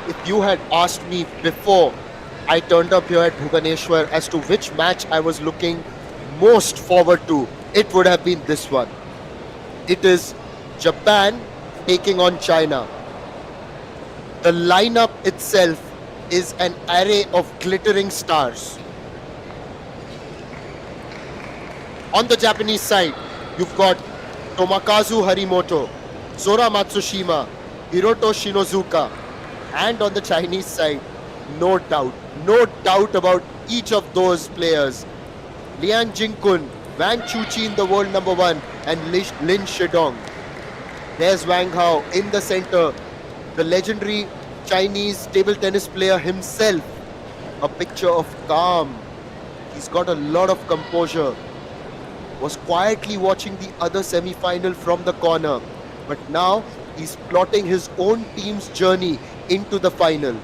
If you had asked me before I turned up here at Bhubaneswar as to which match I was looking most forward to, it would have been this one. It is Japan taking on China. The lineup itself is an array of glittering stars. On the Japanese side, you've got Tomokazu Harimoto, Zora Matsushima, Hiroto Shinozuka, and on the Chinese side, no doubt about each of those players. Liang Jingkun, Wang Chuqin, the world number one, and Lin Shidong. There's Wang Hao in the center, the legendary Chinese table tennis player himself. A picture of calm. He's got a lot of composure. Was quietly watching the other semi-final from the corner, but now he's plotting his own team's journey into the final.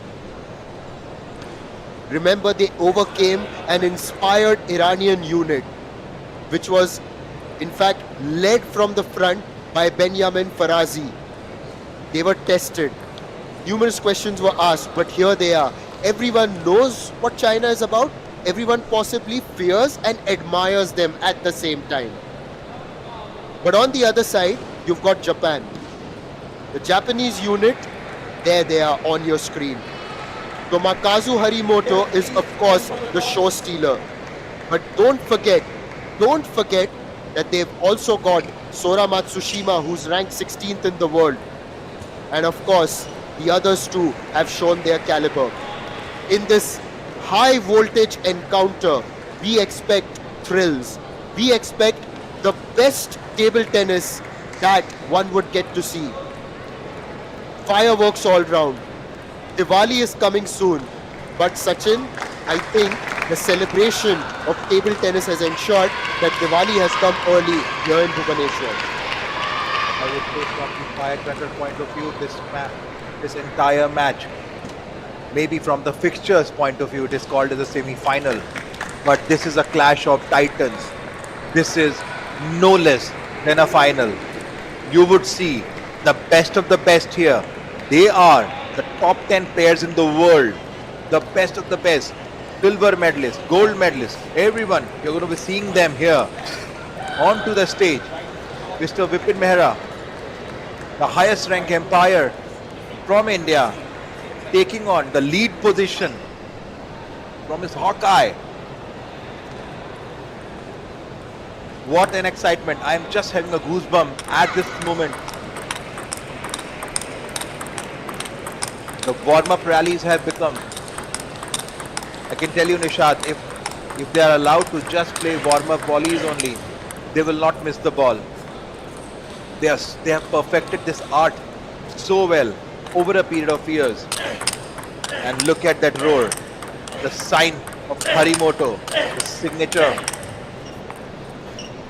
Remember, they overcame an inspired Iranian unit, which was in fact led from the front by Benjamin Farazi. They were tested. Numerous questions were asked, but here they are. Everyone knows what China is about. Everyone possibly fears and admires them at the same time. But on the other side, you've got Japan. The Japanese unit, there they are on your screen. Tomokazu Harimoto is of course the show stealer. But don't forget that they've also got Sora Matsushima, who's ranked 16th in the world. And of course, the others too have shown their caliber. In this high voltage encounter, we expect thrills. We expect the best table tennis that one would get to see. Fireworks all round. Diwali is coming soon, but Sachin, I think the celebration of table tennis has ensured that Diwali has come early here in Bhubaneswar. I would say from the firecracker point of view, this entire match, maybe from the fixtures point of view, it is called as a semi-final. But this is a clash of titans. This is no less than a final. You would see the best of the best here. They are the top 10 players in the world, the best of the best, silver medalists, gold medalists, everyone. You're going to be seeing them here onto the stage. Mr. Vipin Mehra, the highest rank umpire from India, taking on the lead position from his Hawkeye. What an excitement. I am just having a goosebump at this moment. The warm-up rallies have become, I can tell you Nishad, if they are allowed to just play warm-up volleys only, they will not miss the ball. They have perfected this art so well over a period of years. And look at that roar, the sign of Harimoto, the signature.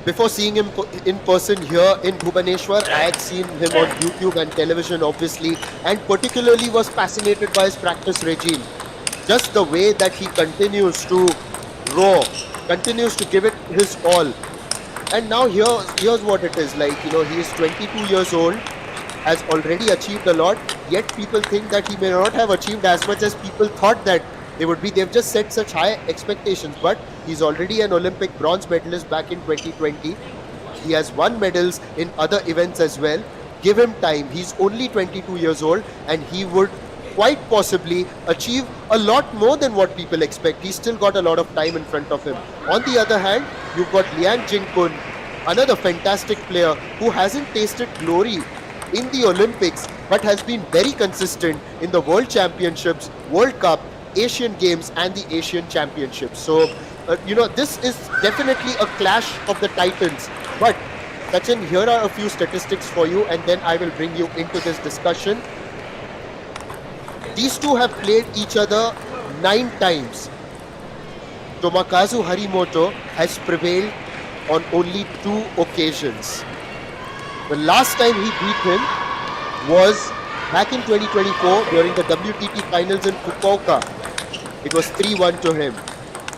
Before seeing him in person here in Bhubaneswar, I had seen him on YouTube and television obviously, and particularly was fascinated by his practice regime. Just the way that he continues to roar, continues to give it his all. And now here's what it is like, he is 22 years old, has already achieved a lot, yet people think that he may not have achieved as much as people thought that they would be. They've just set such high expectations, but he's already an Olympic bronze medalist back in 2020. He has won medals in other events as well. Give him time. He's only 22 years old and he would quite possibly achieve a lot more than what people expect. He's still got a lot of time in front of him. On the other hand, you've got Liang Jingkun, another fantastic player who hasn't tasted glory in the Olympics but has been very consistent in the World Championships, World Cup, Asian Games and the Asian Championships. So, this is definitely a clash of the titans. But Sachin, here are a few statistics for you and then I will bring you into this discussion. These two have played each other 9 times. Tomokazu Harimoto has prevailed on only 2 occasions. The last time he beat him was back in 2024 during the WTT finals in Fukuoka. It was 3-1 to him.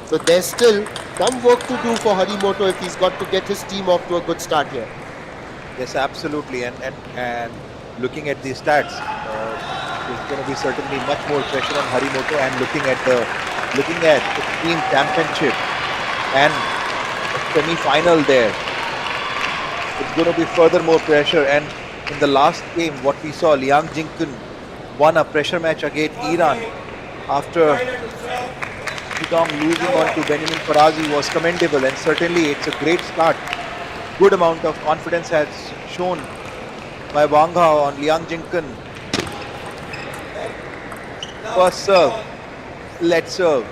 So there's still some work to do for Harimoto if he's got to get his team off to a good start here. Yes, absolutely. And looking at the stats, there's going to be certainly much more pressure on Harimoto. And looking at the team championship and the semi-final there, it's going to be further more pressure. And in the last game, what we saw, Liang Jingkun won a pressure match against Iran after Pudong losing on to Benjamin Farazi was commendable, and certainly it's a great start. Good amount of confidence has shown by Wang Hao on Liang Jingkun. First serve, let's serve.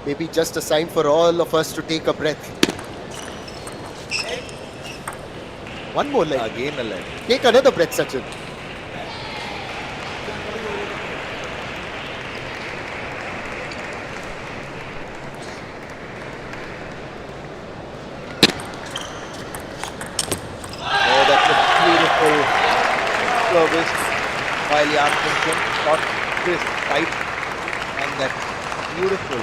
Maybe just a sign for all of us to take a breath. One more leg. Again a leg. Take another breath, Sachin. Oh, that's a beautiful service by Liang Jingkun. Shot this tight and that beautiful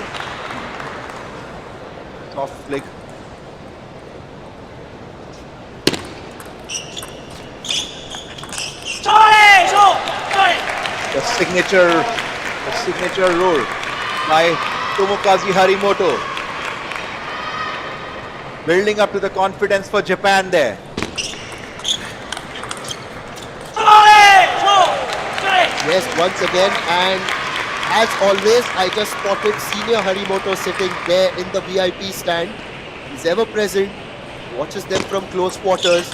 soft flick. The signature roll by Tomokazu Harimoto. Building up to the confidence for Japan there. Yes, once again, and as always, I just spotted senior Harimoto sitting there in the VIP stand. He's ever present, watches them from close quarters.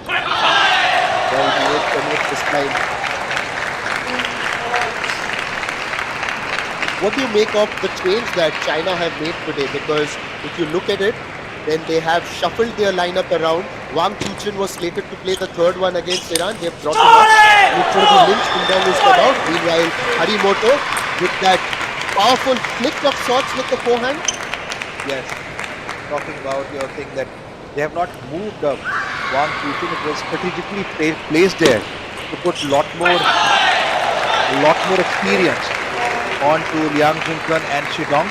Well, he won't commit this time. What do you make of the change that China have made today? Because if you look at it, Then they have shuffled their lineup around. Wang Chuchen was slated to play the third one against Iran. They've brought him up. And it's going to be Lynch Kundang who's come out. Meanwhile, Harimoto with that powerful flick of shots with the forehand. Yes, talking about your thing that they have not moved up Wang Chuchen. It was strategically placed there to put a lot more experience onto Liang Jinkun and Shidong.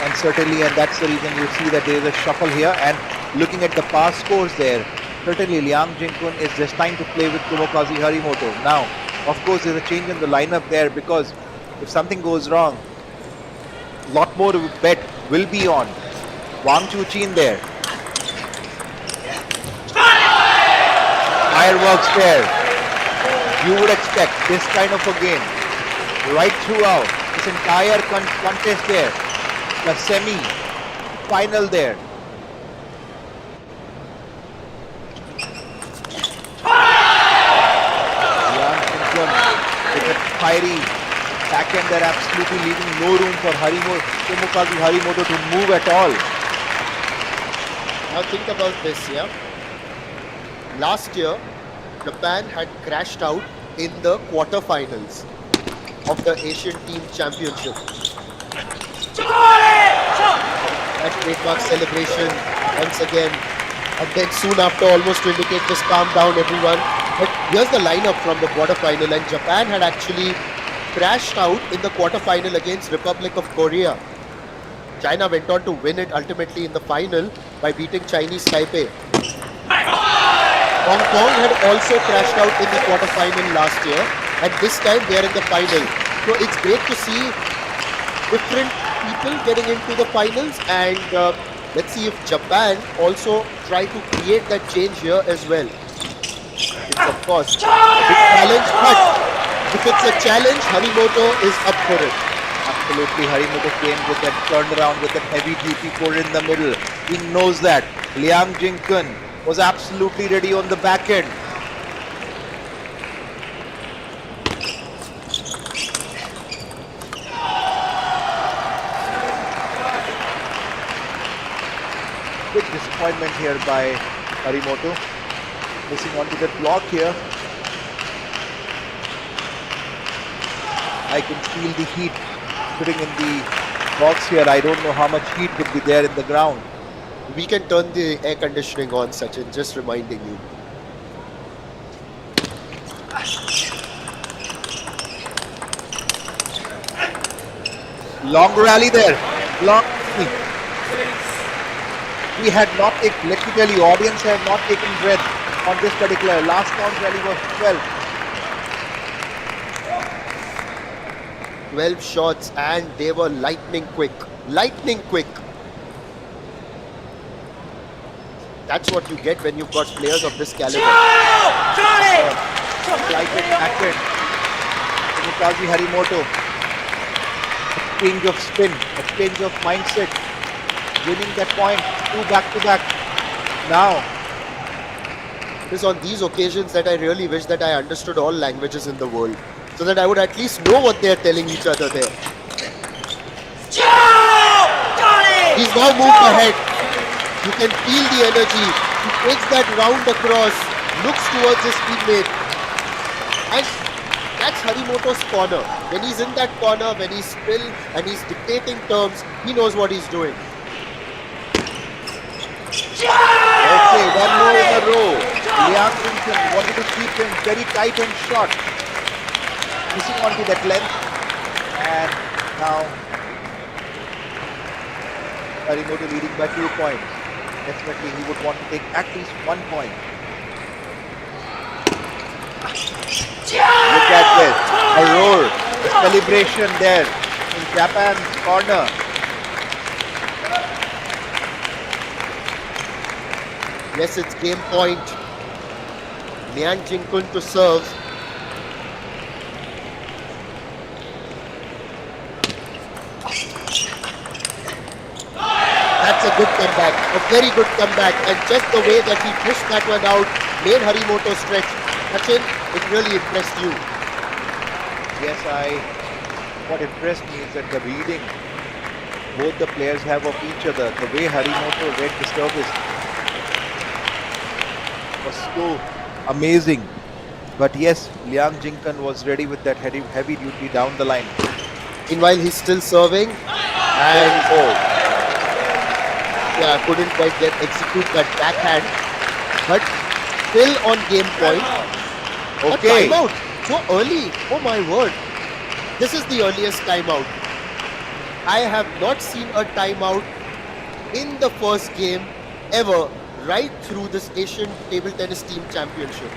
And certainly, and that's the reason you see that there is a shuffle here. And looking at the past scores there, certainly Liang Jinkun is destined to play with Tomokazu Harimoto. Now, of course, there's a change in the lineup there because if something goes wrong, a lot more bet will be on Wang Chuchen there. Fireworks there. You would expect this kind of a game right throughout this entire contest there. The semi-final there. Liang Jinkun with a fiery backhand there, absolutely leaving no room for Tomokazu Harimoto to move at all. Now think about this, yeah. Last year, Japan had crashed out in the quarterfinals of the Asian Team Championship. That trademark celebration once again, and then soon after, almost to indicate just calm down everyone. But here's the lineup from the quarterfinal, and Japan had actually crashed out in the quarterfinal against Republic of Korea. China went on to win it ultimately in the final by beating Chinese Taipei. Hong Kong had also crashed out in the quarterfinal last year, and this time they are in the final. So it's great to see different people getting into the finals, and let's see if Japan also try to create that change here as well. It's of course a big challenge, but if it's a challenge, Harimoto is up for it. Absolutely, Harimoto came with that turnaround with that heavy duty pour in the middle. He knows that. Liang Jinkun was absolutely ready on the back end. Big disappointment here by Harimoto. Missing onto that block here. I can feel the heat sitting in the box here. I don't know how much heat would be there in the ground. We can turn the air conditioning on, Sachin, just reminding you. Long rally there. Long. We had not taken, let me tell you, audience have not taken breath on this particular. Last count rally was 12. 12 shots and they were lightning quick. Lightning quick. That's what you get when you've got players of this caliber. Lighted backward. Tomokazu Harimoto. A change of spin, a change of mindset. Winning that point, 2 back-to-back. Now, It is on these occasions that I really wish that I understood all languages in the world, so that I would at least know what they are telling each other there. He's now moved ahead. You can feel the energy. He takes that round across, looks towards his teammate. And that's Harimoto's corner. When he's in that corner, when he's still and he's dictating terms, he knows what he's doing. okay, one more in a row. Liang Jinkun wanted to keep him very tight and short. Missing onto that length. And now, Harimoto leading by 2 points. Definitely he would want to take at least 1 point. Look at this, a roar, a celebration there in Japan's corner. Yes, it's game point. Liang Jinkun to serve. That's a good comeback, a very good comeback, and just the way that he pushed that one out made Harimoto stretch. Sachin, it really impressed you. Yes, what impressed me is that the reading both the players have of each other. The way Harimoto read the service was so amazing. But yes, Liang Jinkan was ready with that heavy duty down the line. Meanwhile, he's still serving, and Oh, yeah, couldn't quite execute that backhand, but still on game point. A okay. timeout so early. Oh my word! This is the earliest timeout. I have not seen a timeout in the first game ever, right through this Asian Table Tennis Team Championship.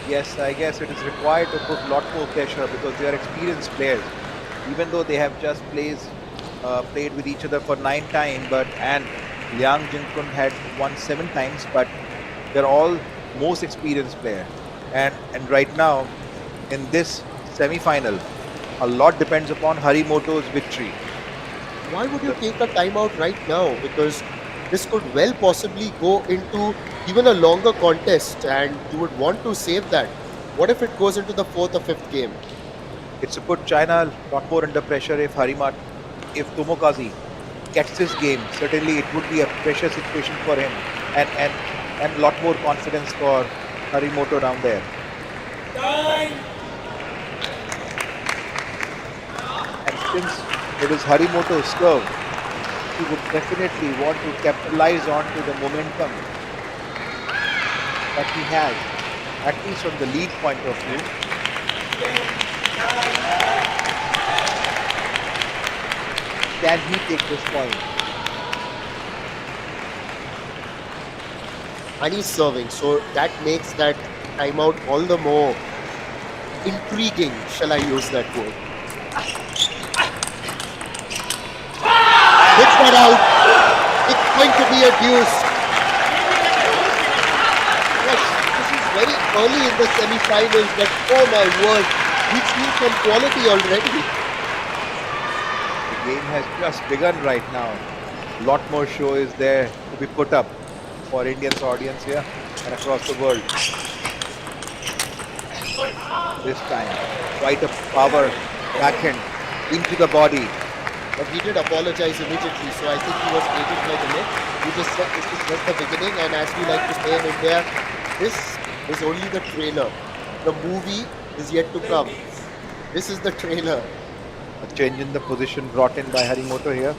Yes, I guess it is required to put a lot more pressure because they are experienced players. Even though they have just played with each other for 9 times, and Liang Jinkun had won 7 times, but they're all most experienced player. And right now, in this semi-final, a lot depends upon Harimoto's victory. Why would you take a timeout right now? Because this could well possibly go into even a longer contest, and you would want to save that. What if it goes into the fourth or fifth game? It's to put China a lot more under pressure if Tomokazu gets this game. Certainly, it would be a pressure situation for him, and a lot more confidence for Harimoto down there. And since it is Harimoto's serve, he would definitely want to capitalize onto the momentum that he has, at least from the lead point of view. Can he take this point? And he's serving, so that makes that timeout all the more intriguing, shall I use that word. Hits that out. It's going to be a deuce. Gosh, this is very early in the semi-finals, but oh my word, we've seen some quality already. The game has just begun right now. A lot more show is there to be put up for Indian's audience here and across the world. This time, quite a power backhand into the body. But he did apologize immediately, so I think he was aided by the net. He just said this is just the beginning, and as we like to say in India, this is only the trailer. The movie is yet to come. This is the trailer. A change in the position brought in by Harimoto here.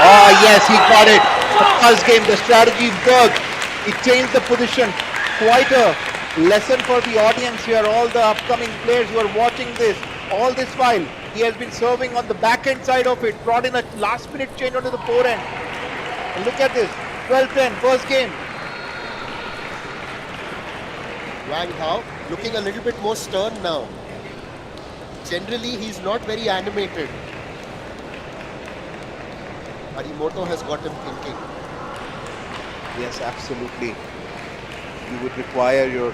Oh yes, he got it. The first game, the strategy worked. He changed the position. Quite a lesson for the audience here. All the upcoming players who are watching this, all this while, he has been serving on the backhand side of it. Brought in a last minute change onto the forehand. And look at this, 12-10, first game. Wang Hao looking a little bit more stern now. Generally, he's not very animated. Harimoto has got him thinking. Yes, absolutely. You would require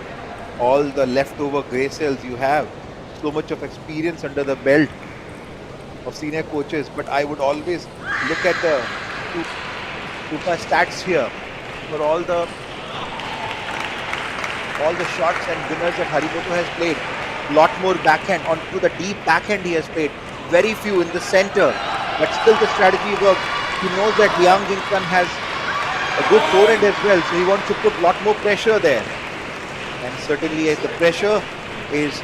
all the leftover grey cells you have. So much of experience under the belt of senior coaches. But I would always look at the Tupa stats here for all the shots and winners that Harimoto has played. Lot more backhand onto the deep backhand he has played. Very few in the center, but still the strategy works. He knows that Liang Jinkan has a good forehand as well, so he wants to put a lot more pressure there. And certainly the pressure is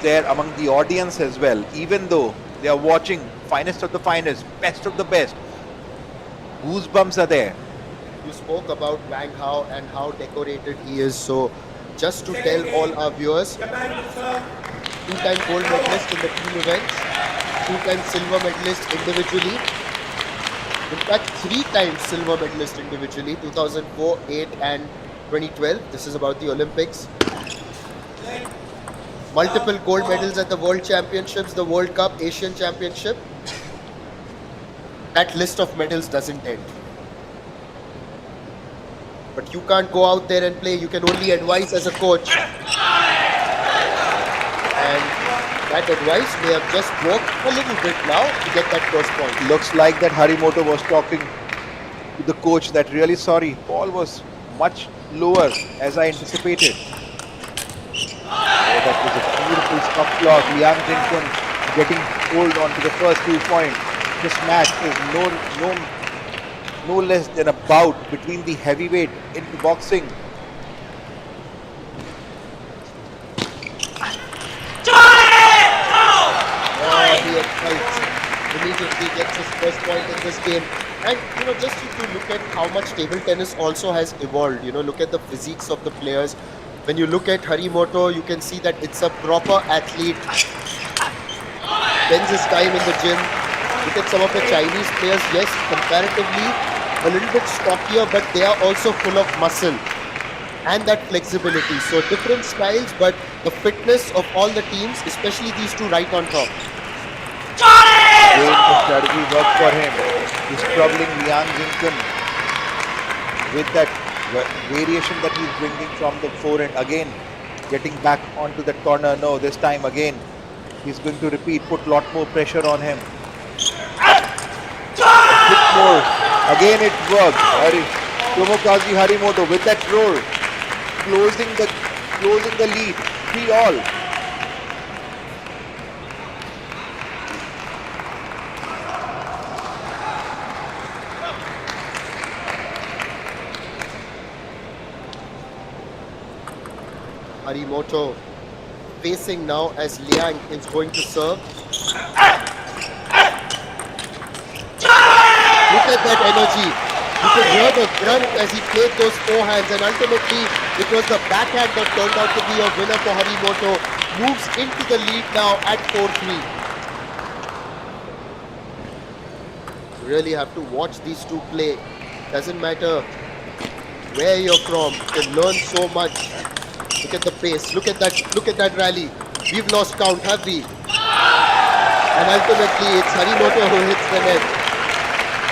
there among the audience as well, even though they are watching finest of the finest, best of the best. Goosebumps are there. You spoke about Wang Hao and how decorated he is. So, just to tell all our viewers, 2-time gold medalist in the team events, 2-time silver medalist individually. In fact, 3 times silver medalist individually, 2004, 8 and 2012. This is about the Olympics. Multiple gold medals at the World Championships, the World Cup, Asian Championship. That list of medals doesn't end. But you can't go out there and play. You can only advise as a coach. And that advice may have just worked a little bit now to get that first point. Looks like that Harimoto was talking to the coach that really sorry, ball was much lower as I anticipated. Oh, that was a beautiful stop block. Liang Jinkun getting hold on to the first 2 points. This match is no less than a bout between the heavyweight in boxing. He excites. Immediately gets his first point in this game. And just if you look at how much table tennis also has evolved, look at the physiques of the players. When you look at Harimoto, you can see that it's a proper athlete. Spends his time in the gym. Look at some of the Chinese players. Yes, comparatively a little bit stockier, but they are also full of muscle and that flexibility. So different styles, but the fitness of all the teams, especially these two right on top. Again, the strategy worked for him. He's troubling Liang Jinken with that variation that he's bringing from the forehand. Again, getting back onto that corner. No, this time again, he's going to repeat, put a lot more pressure on him. A bit more. Again, it worked. Tomokazu Harimoto with that roll, closing the lead. 3-all. Harimoto facing now as Liang is going to serve. Look at that energy. You could hear the grunt as he played those forehands, and ultimately it was the backhand that turned out to be a winner for Harimoto. Moves into the lead now at 4-3. Really have to watch these two play. Doesn't matter where you're from, you can learn so much. Look at the pace. Look at that rally. We've lost count, have we? And ultimately, it's Harimoto who hits the net.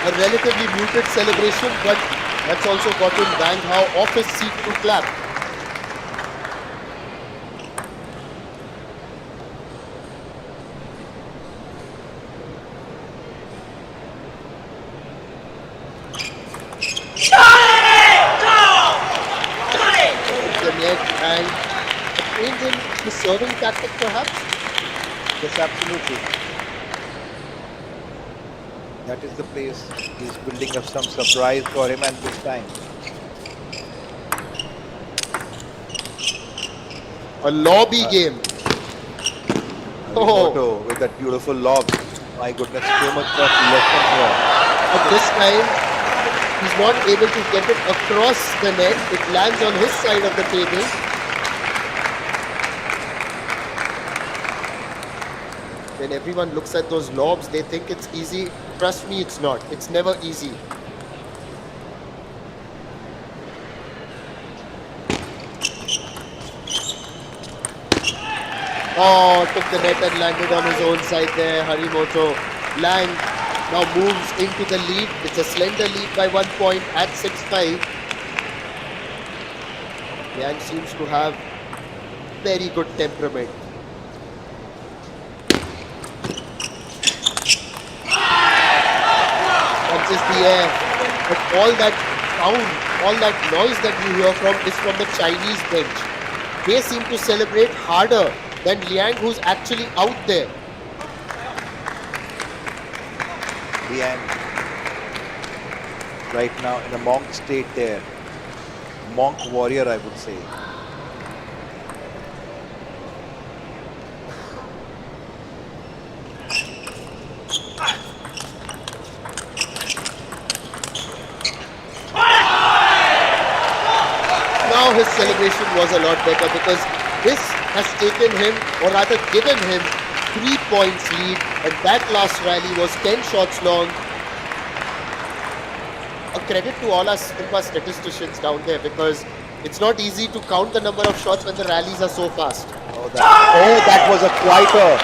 A relatively muted celebration, but that's also gotten Wang Hao off his seat to clap. The net and a change in the serving tactic, perhaps. Yes, absolutely. That is the place. He's building up some surprise for him, and this time A lobby game. Harimoto with that beautiful lob. My goodness, so much of lesson here. But this time, he's not able to get it across the net. It lands on his side of the table. When everyone looks at those lobs, they think it's easy. Trust me, it's not. It's never easy. Oh, took the net and landed on his own side there. Harimoto. Lang now moves into the lead. It's a slender lead by 1 point at 6-5. Yang seems to have very good temperament. Punches the air. But all that sound, all that noise that you hear from is from the Chinese bench. They seem to celebrate harder than Liang, who's actually out there. Liang right now in a monk state there. Monk warrior, I would say. Now his celebration was a lot better because this has taken him, or rather given him, 3 points lead, and that last rally was 10 shots long. A credit to all our Simba statisticians down there, because it's not easy to count the number of shots when the rallies are so fast. That was a quite a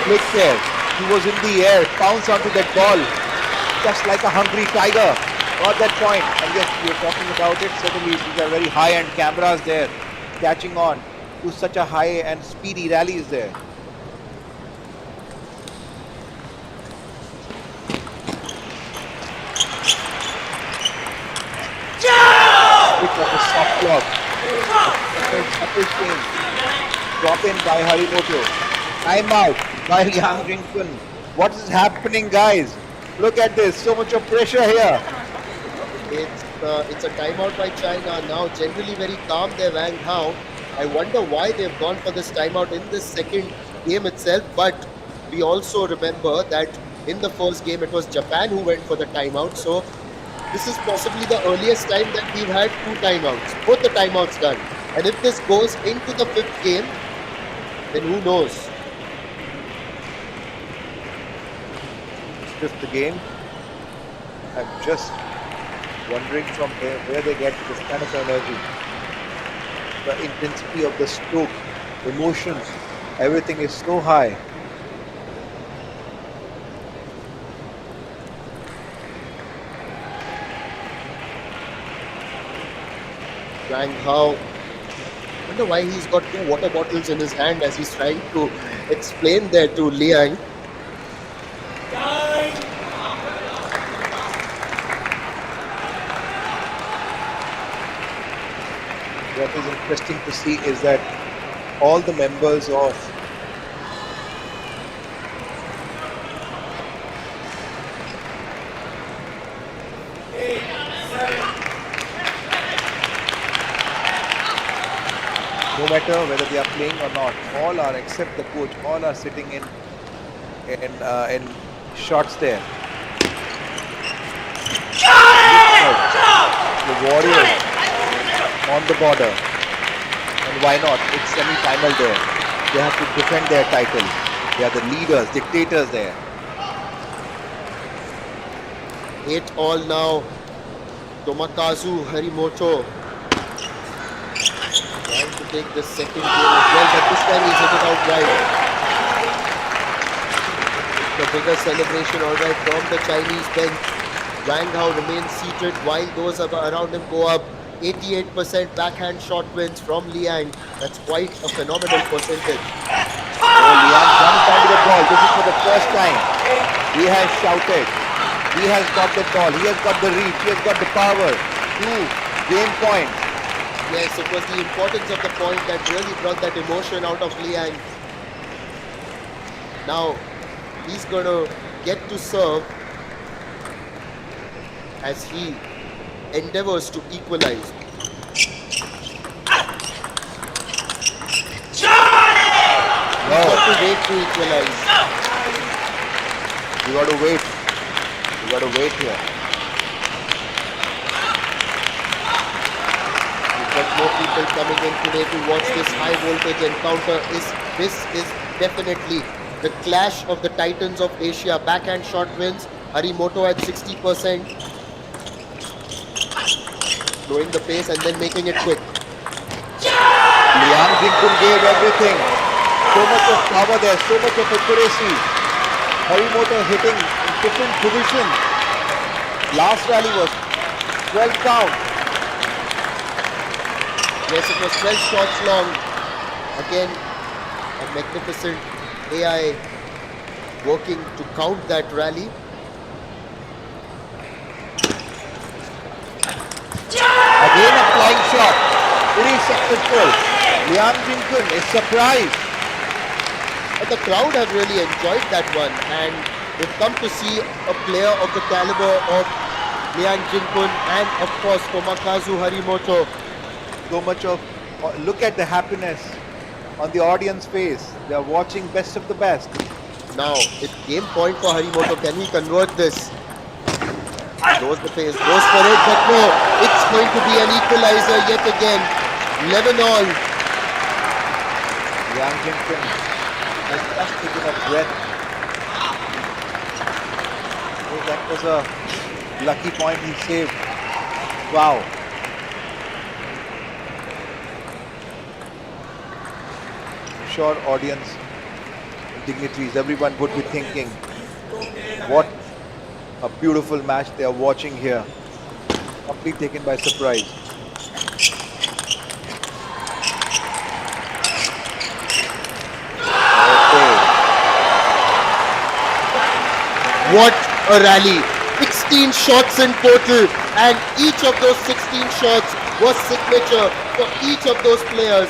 flick there. He was in the air, pounced onto that ball, just like a hungry tiger. Got that point. And yes, we are talking about it. Certainly, these are very high-end cameras there, catching on to such a high and speedy rallies there. Pick up a soft block. Drop in by Harimoto. Time out. by Yang Jingkun. What is happening, guys? Look at this. So much of pressure here. It's a timeout by China now. Generally very calm there, Wang Hao. I wonder why they've gone for this timeout in this second game itself. But we also remember that in the first game it was Japan who went for the timeout. So this is possibly the earliest time that we've had two timeouts. Both the timeouts done. And if this goes into the fifth game, then who knows? Just the game. I'm just wondering from where they get this kind of energy. The intensity of the stroke, emotions, everything is so high. Wang Hao. Wonder why he's got two water bottles in his hand as he's trying to explain there to Liang. What is interesting to see is that all the members of no matter whether they are playing or not, all are except the coach, all are sitting in shots there. The Warriors on the border, and why not? It's semi-final there. They have to defend their title. They are the leaders, dictators there. 8-all now. Tomokazu Harimoto trying to take the second game as well, but this time he's hit it out wide. The bigger celebration alright from the Chinese bench. Wang Hao remains seated while those around him go up. 88% backhand shot wins from Liang. That's quite a phenomenal percentage. Oh, Liang jumps onto the ball. This is for the first time. He has shouted. He has got the ball. He has got the reach. He has got the power to gain points. Yes, it was the importance of the point that really brought that emotion out of Liang. Now, he's going to get to serve as he endeavors to equalize. No, Got to wait to equalize. you got to wait. You got to wait here. We've got more people coming in today to watch this high voltage encounter. This is definitely the clash of the titans of Asia. Backhand shot wins. Harimoto at 60%. Slowing the pace and then making it quick. Liang Jingkun gave everything. So much of power there, so much of accuracy. Harimoto hitting in different positions. Last rally was 12 count. Yes, it was 12 shots long. Again, a magnificent AI working to count that rally. Again a flying shot. Very successful. Liang Jingkun is surprised. But the crowd have really enjoyed that one, and they've come to see a player of the caliber of Liang Jingkun and of course Tomokazu Harimoto. So much of, look at the happiness on the audience face. They are watching best of the best. Now, it's game point for Harimoto. Can he convert this? Goes the pace, goes for it, but no, it's going to be an equalizer yet again. 11-all. Liang Jingkun has just taken a breath. Oh, that was a lucky point he saved. Wow. I'm sure audience, dignitaries, everyone would be thinking, what a beautiful match they are watching here. Completely taken by surprise. Okay. What a rally. 16 shots in total, and each of those 16 shots was signature for each of those players.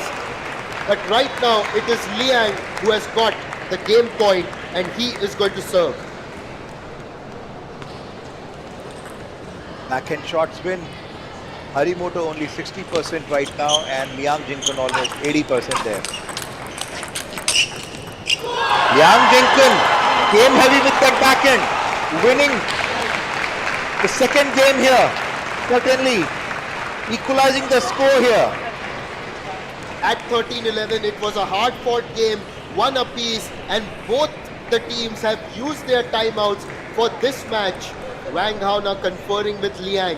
But right now, it is Liang who has got the game point, and he is going to serve. Backhand shots win. Harimoto only 60% right now, and Liang Jinkun almost 80% there. Liang Jinkun came heavy with that backhand, winning the second game here. Certainly equalizing the score here. At 13-11, it was a hard-fought game, one apiece, and both the teams have used their timeouts for this match. Wang Hao now conferring with Liang.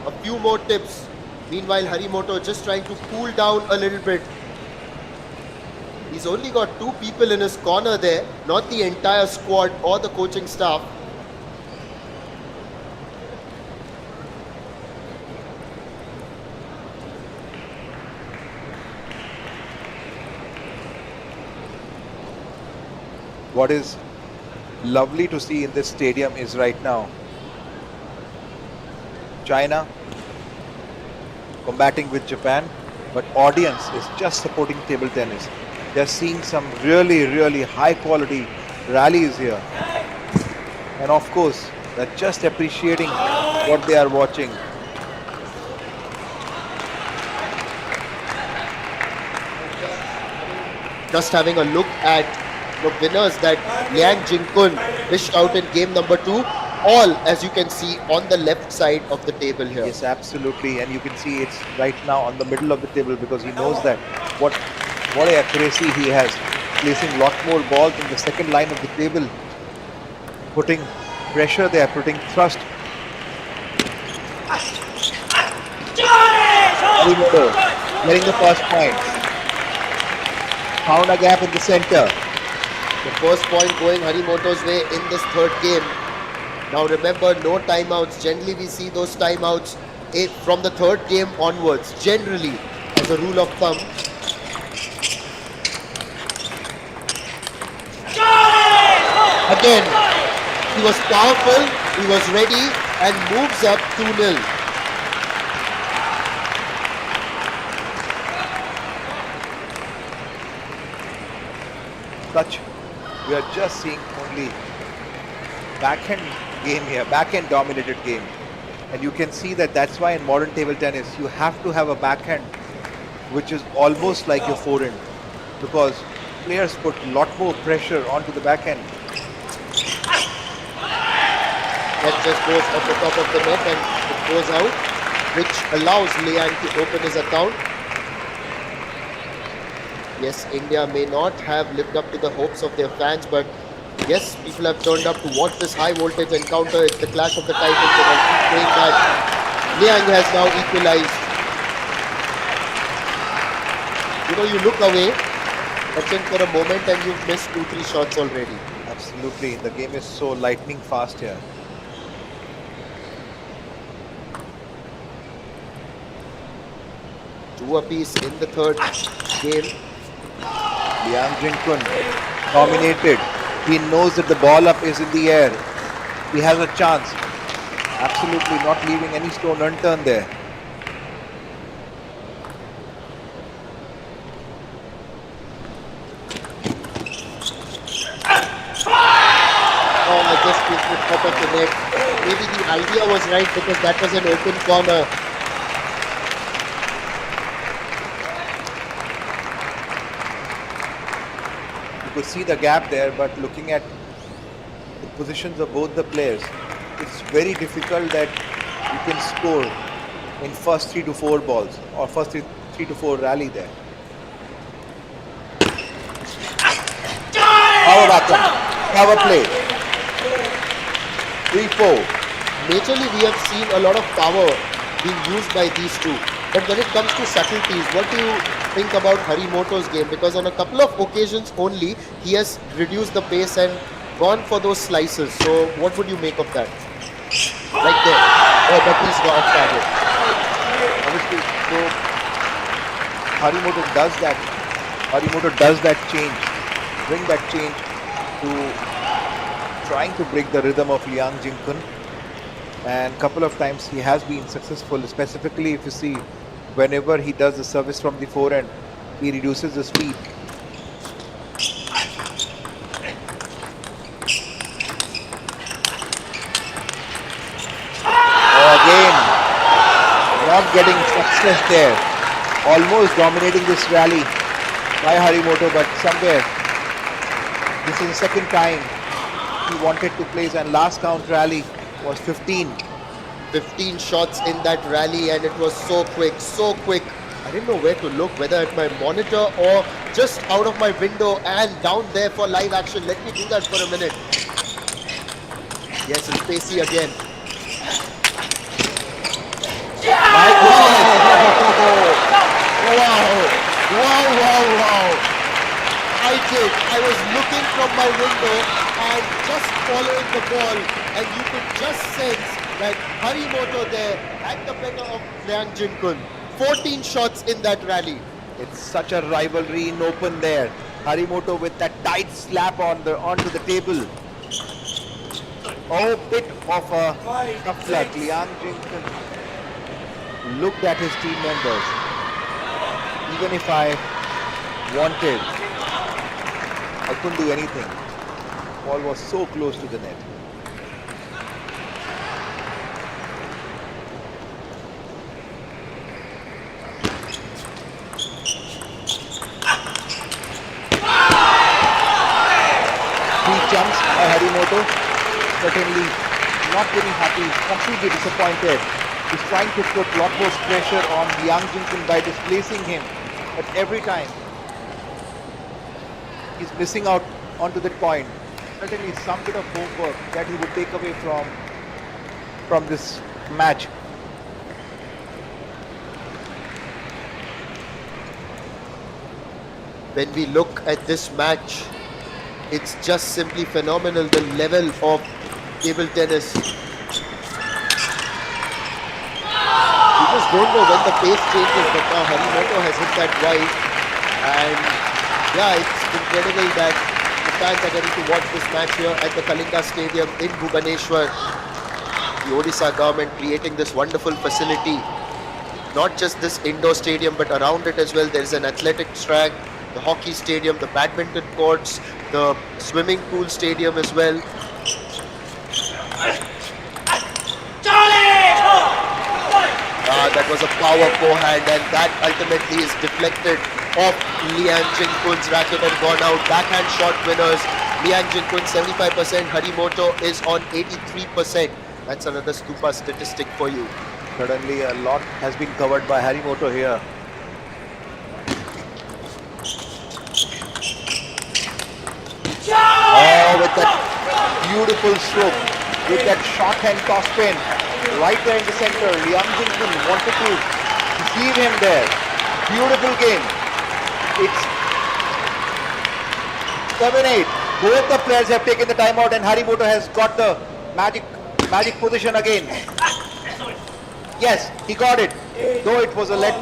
A few more tips. Meanwhile, Harimoto just trying to cool down a little bit. He's only got 2 people in his corner there, not the entire squad or the coaching staff. What is lovely to see in this stadium is right now China combating with Japan, but audience is just supporting table tennis. They're seeing some really high quality rallies here, and of course they're just appreciating what they are watching. Just having a look at the winners that Liang Jinkun dished out in game number 2, all as you can see on the left side of the table here. Yes, absolutely, and you can see it's right now on the middle of the table because he knows that what accuracy he has, placing a lot more balls in the second line of the table, putting pressure there, putting thrust. Harimoto getting the first point. Found a gap in the center. The first point going Harimoto's way in this third game. Now remember, no timeouts. Generally we see those timeouts from the third game onwards, generally as a rule of thumb. Again, he was powerful, he was ready, and moves up 2-0. Touch. We are just seeing only backhand game here, backhand dominated game. And you can see that that's why in modern table tennis, you have to have a backhand which is almost like your forehand, because players put a lot more pressure onto the backhand. That just goes off the top of the net and it goes out, which allows Liang to open his account. Yes, India may not have lived up to the hopes of their fans, but yes, people have turned up to watch this high voltage encounter. It's the clash of the titans, and I keep saying that Liang has now equalized. You know, you look away, watching for a moment, and you've missed 2-3 shots already. Absolutely, the game is so lightning fast here. Two apiece in the third game. Liang Jinkun dominated. He knows that the ball up is in the air. He has a chance. Absolutely not leaving any stone unturned there. Oh, I just missed the top of the net. Maybe the idea was right because that was an open corner. You could see the gap there, but looking at the positions of both the players, it's very difficult that you can score in first 3 to 4 balls or first 3 to 4 rally there. Power backhand, power play. 3-4. Majorly, we have seen a lot of power being used by these two. But when it comes to subtleties, what do you think about Harimoto's game? Because on a couple of occasions only, he has reduced the pace and gone for those slices. So what would you make of that? Like there. Oh, but he's got off target. Obviously, so Harimoto does that. Harimoto does that change, bring that change to trying to break the rhythm of Liang Jinkun. And couple of times he has been successful, specifically if you see whenever he does the service from the forehand, he reduces the speed. not getting success there. Almost dominating this rally by Harimoto, but somewhere this is the second time he wanted to place, and last count rally was 15. 15 shots in that rally, and it was so quick, so quick. I didn't know where to look, whether at my monitor or just out of my window and down there for live action. Let me do that for a minute. Yes, it's Pacey again. My goodness. Wow! Wow, wow, wow! I was looking from my window and just following the ball, and you could just sense that Harimoto there had the better of Liang Jinkun. 14 shots in that rally. It's such a rivalry in open there. Harimoto with that tight slap onto the table. Oh, bit of a tough luck. Liang Jinkun looked at his team members. Even if I wanted, I couldn't do anything. Ball was so close to the net. Three jumps by Harimoto. Certainly not very happy, completely disappointed. He's trying to put a lot more pressure on Liang Jinkun by displacing him. But every time he's missing out onto that point. Certainly some bit of homework that he would take away from this match. When we look at this match, it's just simply phenomenal, the level of table tennis. You just don't know when the pace changes, but now Harimoto has hit that right. And yeah, it's incredible that the fans are getting to watch this match here at the Kalinga Stadium in Bhubaneswar. The Odisha government creating this wonderful facility. Not just this indoor stadium, but around it as well. There is an athletics track, the hockey stadium, the badminton courts, the swimming pool stadium as well. That was a power forehand, and that ultimately is deflected off Liang Jinkun's racket and gone out. Backhand shot winners. Liang Jinkun 75%, Harimoto is on 83%. That's another Stupa statistic for you. Suddenly a lot has been covered by Harimoto here. Oh, with that beautiful stroke, with that short hand toss pin, right there in the center. Liang Jinkun wanted to deceive him there. Beautiful game. It's 7-8. Both the players have taken the timeout, and Harimoto has got the magic position again. Yes, he got it. Though it was a let.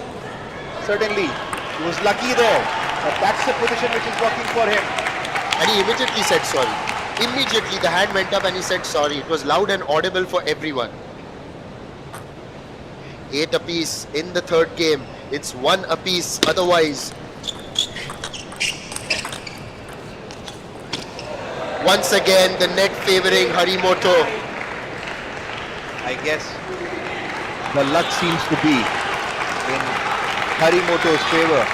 Certainly, he was lucky there. But that's the position which is working for him. And he immediately said sorry. Immediately the hand went up and he said sorry. It was loud and audible for everyone. 8 apiece in the third game. It's 1 apiece otherwise. Once again, the net favoring Harimoto. I guess the luck seems to be in Harimoto's favor.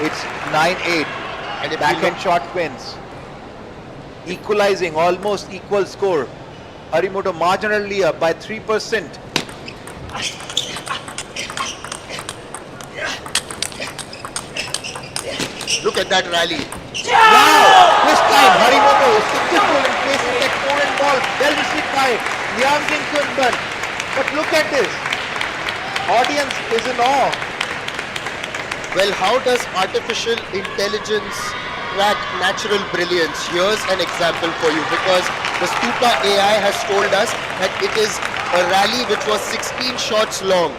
It's 9-8. And if Backhand shot wins. Equalizing, almost equal score. Harimoto marginally up by 3%. Look at that rally. Wow! This time Harimoto is successful in placing that foreign ball. Well received by Liang Jinkun. But look at this. Audience is in awe. Well, how does artificial intelligence track natural brilliance? Here's an example for you, because the Stupa AI has told us that it is a rally which was 16 shots long.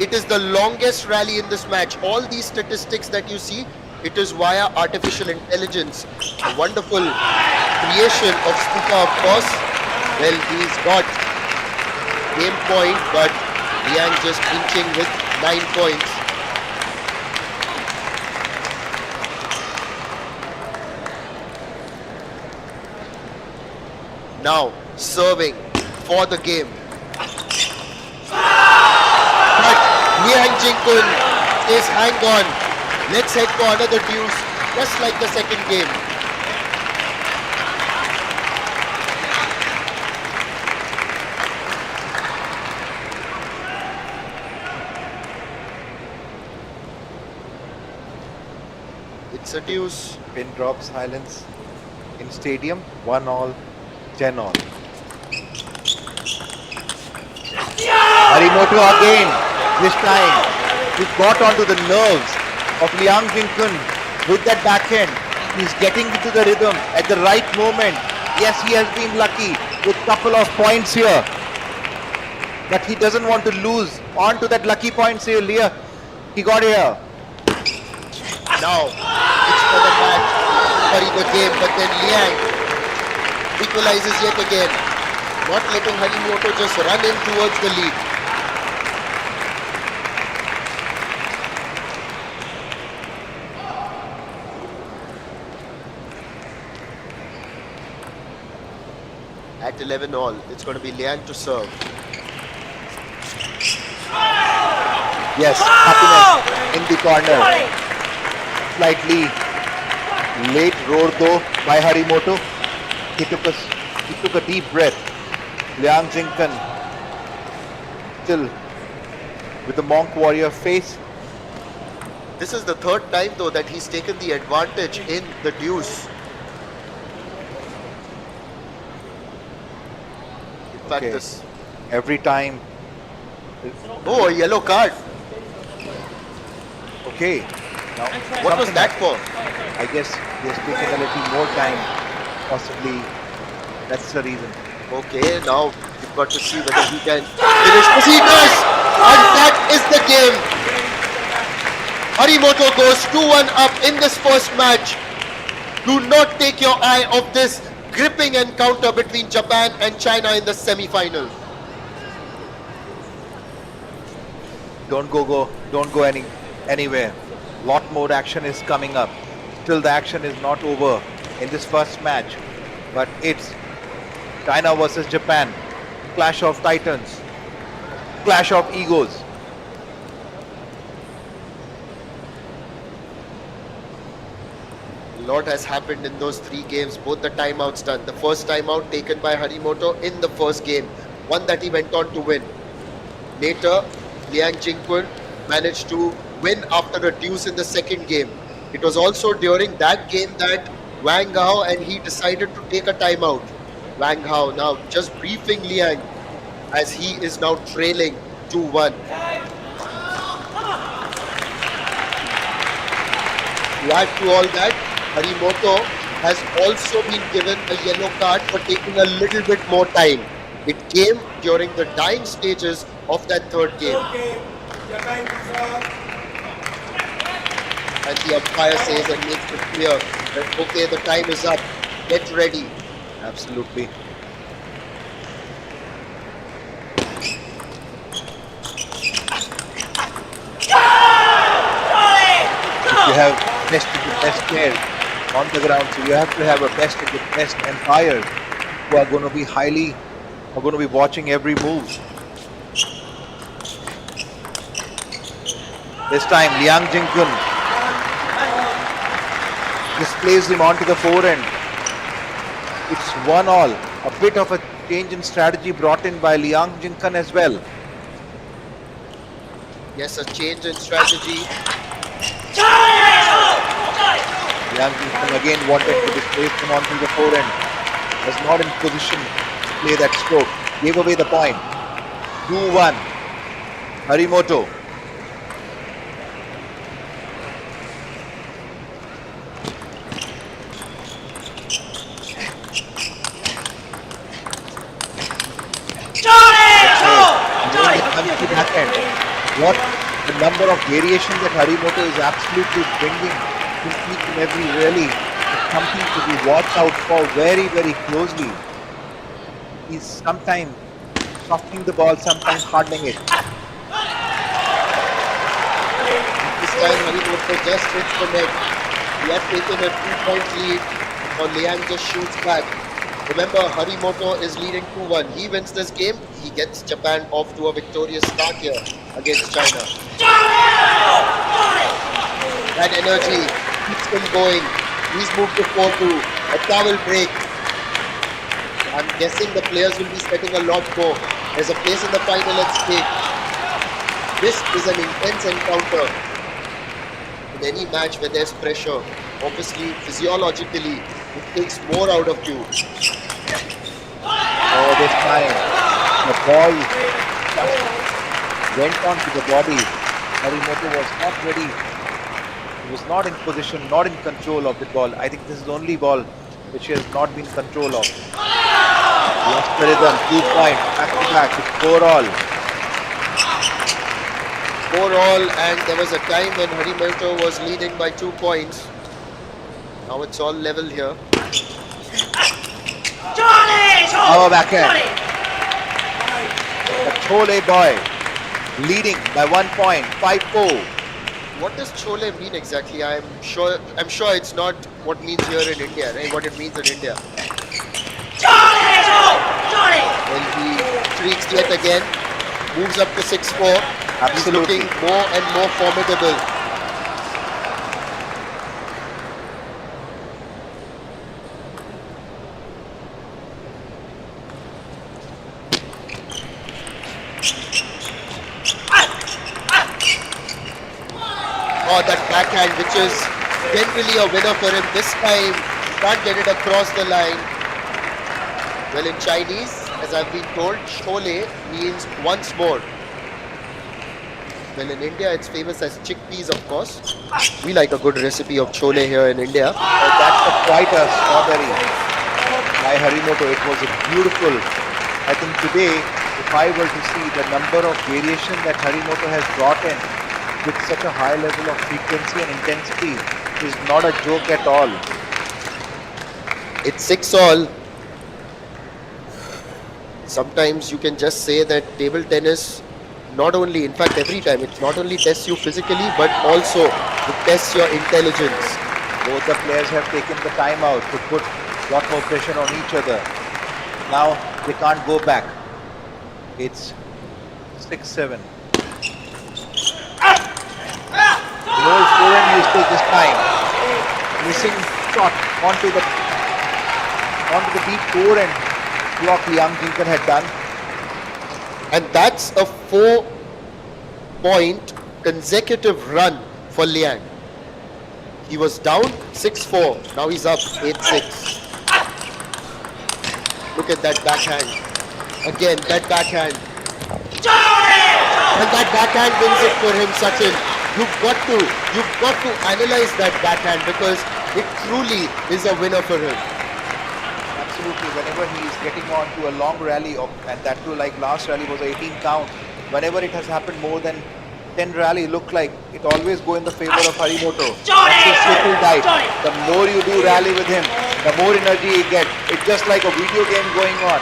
It is the longest rally in this match. All these statistics that you see, it is via artificial intelligence. A wonderful creation of Stupa, of course. Well, he's got game point, but Liang just inching with 9 points. Now serving for the game. Liang Jingkun says, hang on, let's head for another deuce, just like the second game. It's a deuce. Pin drop silence in stadium. 1-all, 10-all. Harimoto again. This time he got onto the nerves of Liang Jingkun with that backhand. He's getting into the rhythm at the right moment. Yes, he has been lucky with couple of points here, but he doesn't want to lose onto that lucky points here. He got here. Now, it's for the match, for the game, but then Liang equalizes yet again, not letting Harimoto just run in towards the lead. At 11-all, it's going to be Liang to serve. Yes, happiness in the corner. Slightly late roar though by Harimoto. He took a deep breath. Liang Jingkun still with the Monk Warrior face. This is the third time though that he's taken the advantage in the deuce. In fact, Okay. this. Every time. Oh, a yellow card. Okay. Now, What was something that for? I guess he has taken a little more time. Possibly that's the reason. Okay, now we've got to see whether he can finish. Yes, he does! And that is the game. Harimoto goes 2-1 up in this first match. Do not take your eye off this gripping encounter between Japan and China in the semi-final. Don't go anywhere. Lot more action is coming up. Still the action is not over in this first match, but it's China versus Japan, clash of titans, clash of egos. A lot has happened in those three games, both the timeouts done. The first timeout taken by Harimoto in the first game, one that he went on to win. Later, Liang Jingkun managed to win after a deuce in the second game. It was also during that game that Wang Hao and he decided to take a timeout. Wang Hao now just briefing Liang as he is now trailing 2-1. To add to all that, Harimoto has also been given a yellow card for taking a little bit more time. It came during the dying stages of that third game. And the umpire says and makes it clear that okay, the time is up, get ready. Absolutely. If you have best of the best players on the ground, so you have to have a best of the best umpires who are going to be watching every move. This time Liang Jingkun displays him onto the forehand. It's 1-all. A bit of a change in strategy brought in by Liang Jingkun as well. Yes, a change in strategy. Liang Jingkun again wanted to displace him onto the forehand. Was not in position to play that stroke. Gave away the point. 2-1. Harimoto. What the number of variations that Harimoto is absolutely bringing in each and every rally is something to be watched out for very, very closely. He's sometimes softening the ball, sometimes hardening it. This time Harimoto just hits the net. He had taken a 2-point lead, or Liang just shoots back. Remember, Harimoto is leading 2-1. He wins this game, he gets Japan off to a victorious start here. against China. That energy keeps him going. He's moved to 4-2. A towel break. I'm guessing the players will be setting a lot more. There's a place in the final at stake. This is an intense encounter. In any match where there's pressure, obviously, physiologically, it takes more out of you. Oh, this time the ball went on to the body. Harimoto was not ready. He was not in position, not in control of the ball. I think this is the only ball which he has not been in control of. Lost the rhythm, 2 points, back to back, it's 4-all. 4-all, and there was a time when Harimoto was leading by 2 points. Now it's all level here. Our backhand. The Chole boy leading by 1 point, 5-4. What does Chole mean exactly? I'm sure it's not what it means here in India, right? What it means in India. Well, he streaks yet again, moves up to 6-4. Absolutely. He's looking more and more formidable. Oh, that backhand, which is generally a winner for him. This time, he can't get it across the line. Well, in Chinese, as I've been told, Chole means once more. Well, in India, it's famous as chickpeas, of course. We like a good recipe of Chole here in India. That's quite a strawberry by Harimoto. It was a beautiful. I think today, if I were to see the number of variation that Harimoto has brought in with such a high level of frequency and intensity, is not a joke at all. It's 6-all. Sometimes you can just say that table tennis not only, in fact every time, it not only tests you physically but also it tests your intelligence. Both the players have taken the time out to put a lot more pressure on each other. Now they can't go back. It's 6-7. No foreign mistake this time. Missing shot onto the deep forehand block Liang Jinkan had done. And that's a 4-point consecutive run for Liang. He was down 6-4, now he's up 8-6. Look at that backhand. Again, that backhand. And that backhand wins it for him, Sachin. You've got to analyze that backhand because it truly is a winner for him. Absolutely, whenever he is getting on to a long rally, and that too like last rally was 18 count, whenever it has happened more than 10 rally, look like it always go in the favor of Harimoto. That's his triple dive. The more you do rally with him, the more energy he gets. It's just like a video game going on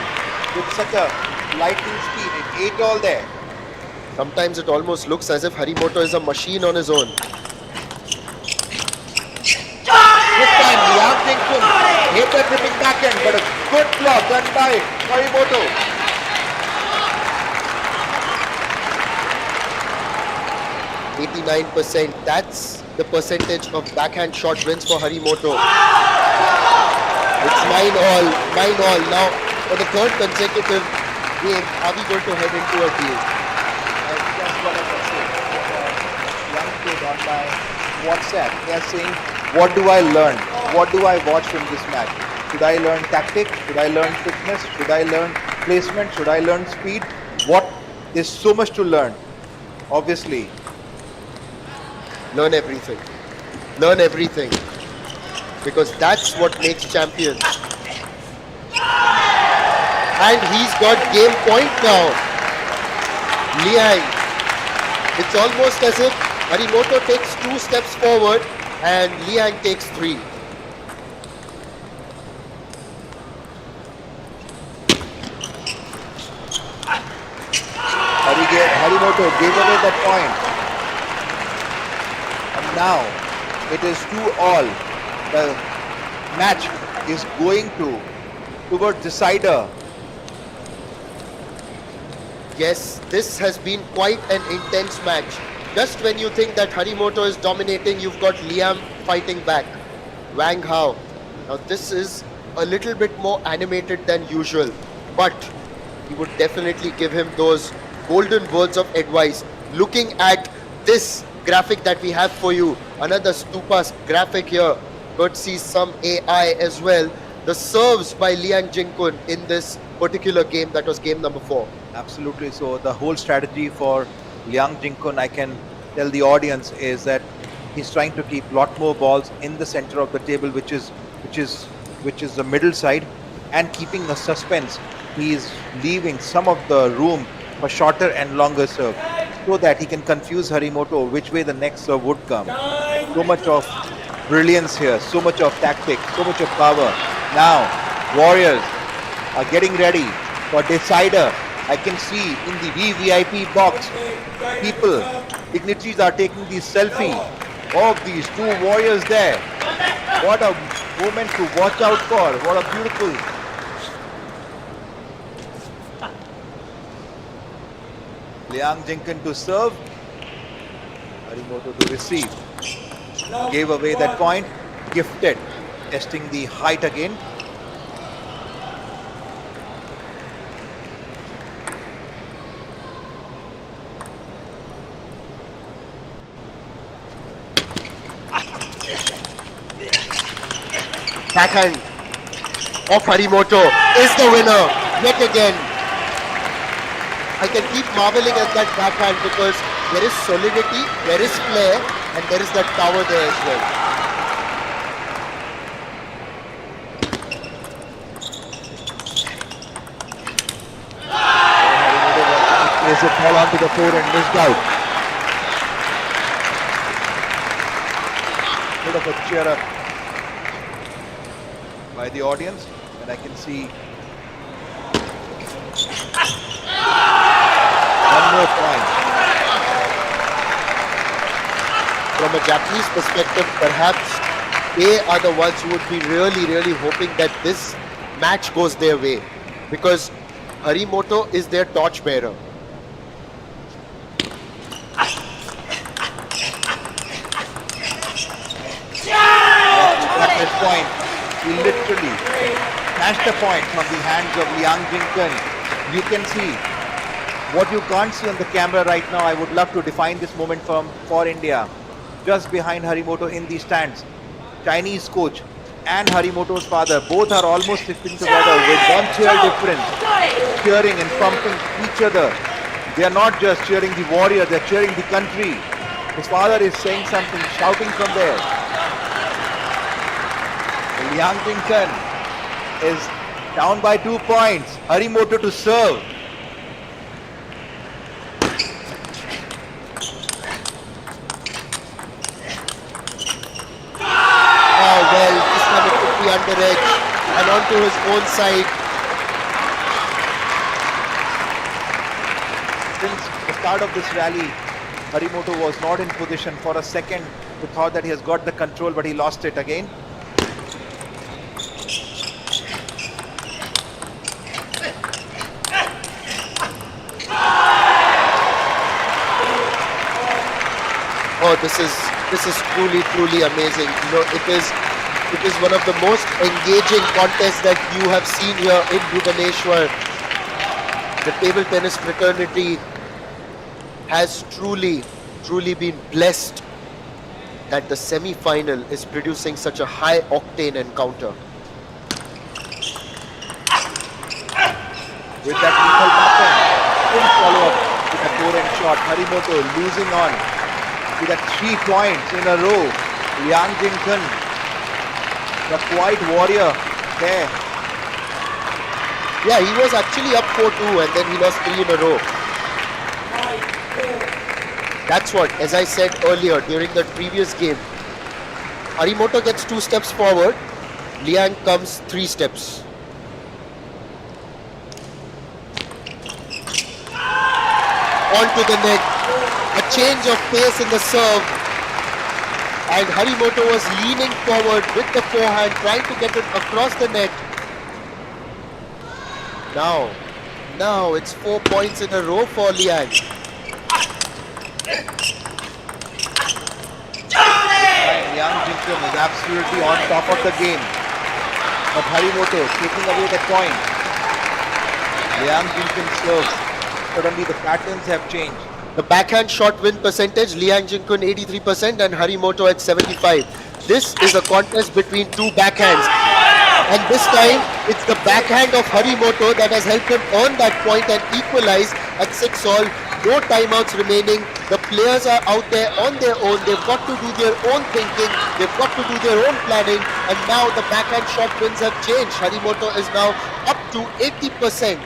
with such a lightning speed. It 8-all there. Sometimes it almost looks as if Harimoto is a machine on his own. This time, Liang Jinkan hit the tripping backhand, but a good block done by Harimoto. %89%. That's the percentage of backhand shot wins for Harimoto. It's 9-all. Now, for the third consecutive game, are we going to head into a deal? That's what I can say. Young kid on my WhatsApp, they are saying, what do I learn? What do I watch from this match? Should I learn tactics? Should I learn fitness? Should I learn placement? Should I learn speed? What? There's so much to learn. Obviously. Learn everything. Learn everything. Because that's what makes champions. And he's got game point now. Liang. It's almost as if Harimoto takes 2 steps forward and Liang takes 3. Harimoto gave away the point. And now it is 2-all. The match is going towards decider. Yes, this has been quite an intense match. Just when you think that Harimoto is dominating, you've got Liam fighting back. Wang Hao. Now this is a little bit more animated than usual, but he would definitely give him those golden words of advice. Looking at this graphic that we have for you, another Stupa graphic here, courtesy some AI as well. The serves by Liang Jingkun in this particular game, that was game number 4. Absolutely. So the whole strategy for Liang Jinkun, I can tell the audience, is that he's trying to keep lot more balls in the center of the table, which is the middle side, and keeping the suspense. He is leaving some of the room for shorter and longer serve, so that he can confuse Harimoto which way the next serve would come. So much of brilliance here, so much of tactics, so much of power. Now, Warriors are getting ready for decider. I can see in the VVIP box, people, dignitaries are taking the selfie of these two warriors there. What a moment to watch out for. What a beautiful. Liang Jinkan to serve. Harimoto to receive. Gave away that point. Gifted. Testing the height again. Backhand of Harimoto is the winner yet again. I can keep marveling at that backhand because there is solidity, there is flair, and there is that power there as well. Harimoto plays the ball onto the floor and missed out. Bit of a cheer up by the audience, and I can see one more point. From a Japanese perspective, perhaps they are the ones who would be really hoping that this match goes their way, because Harimoto is their torchbearer. At this point, he literally snatched the point from the hands of Liang Jinkan. You can see what you can't see on the camera right now. I would love to define this moment for India. Just behind Harimoto in the stands, Chinese coach and Harimoto's father, both are almost sitting together with one cheer difference, cheering and pumping each other. They are not just cheering the warrior, they are cheering the country. His father is saying something, shouting from there. Liang Jinkan is down by 2 points. Harimoto to serve. Oh well, this time it could be under edge and onto his own side. Since the start of this rally, Harimoto was not in position. For a second, we thought that he has got the control, but he lost it again. Oh, this is truly amazing. You know, it is one of the most engaging contests that you have seen here in Bhubaneswar. The table tennis fraternity has truly been blessed that the semi-final is producing such a high octane encounter. With that lethal backhand, couldn't follow up with a forehand shot. Harimoto losing on to that 3 points in a row. Liang Jinkan, the quiet warrior there. Yeah, he was actually up 4-2 and then he lost 3 in a row. That's what, as I said earlier during the previous game, Harimoto gets 2 steps forward, Liang comes 3 steps. Onto the net, a change of pace in the serve, and Harimoto was leaning forward with the forehand, trying to get it across the net. Now, Now it's 4 points in a row for Liang. And Liang Jinchun is absolutely on top of the game. But Harimoto taking away that point. Liang Jinchun serves. Suddenly the patterns have changed. The backhand shot win percentage, Liang Jinkun 83% and Harimoto at 75. This is a contest between two backhands. And this time, it's the backhand of Harimoto that has helped him earn that point and equalize at 6-all. No timeouts remaining. The players are out there on their own. They've got to do their own thinking. They've got to do their own planning. And now the backhand shot wins have changed. Harimoto is now up to 80%.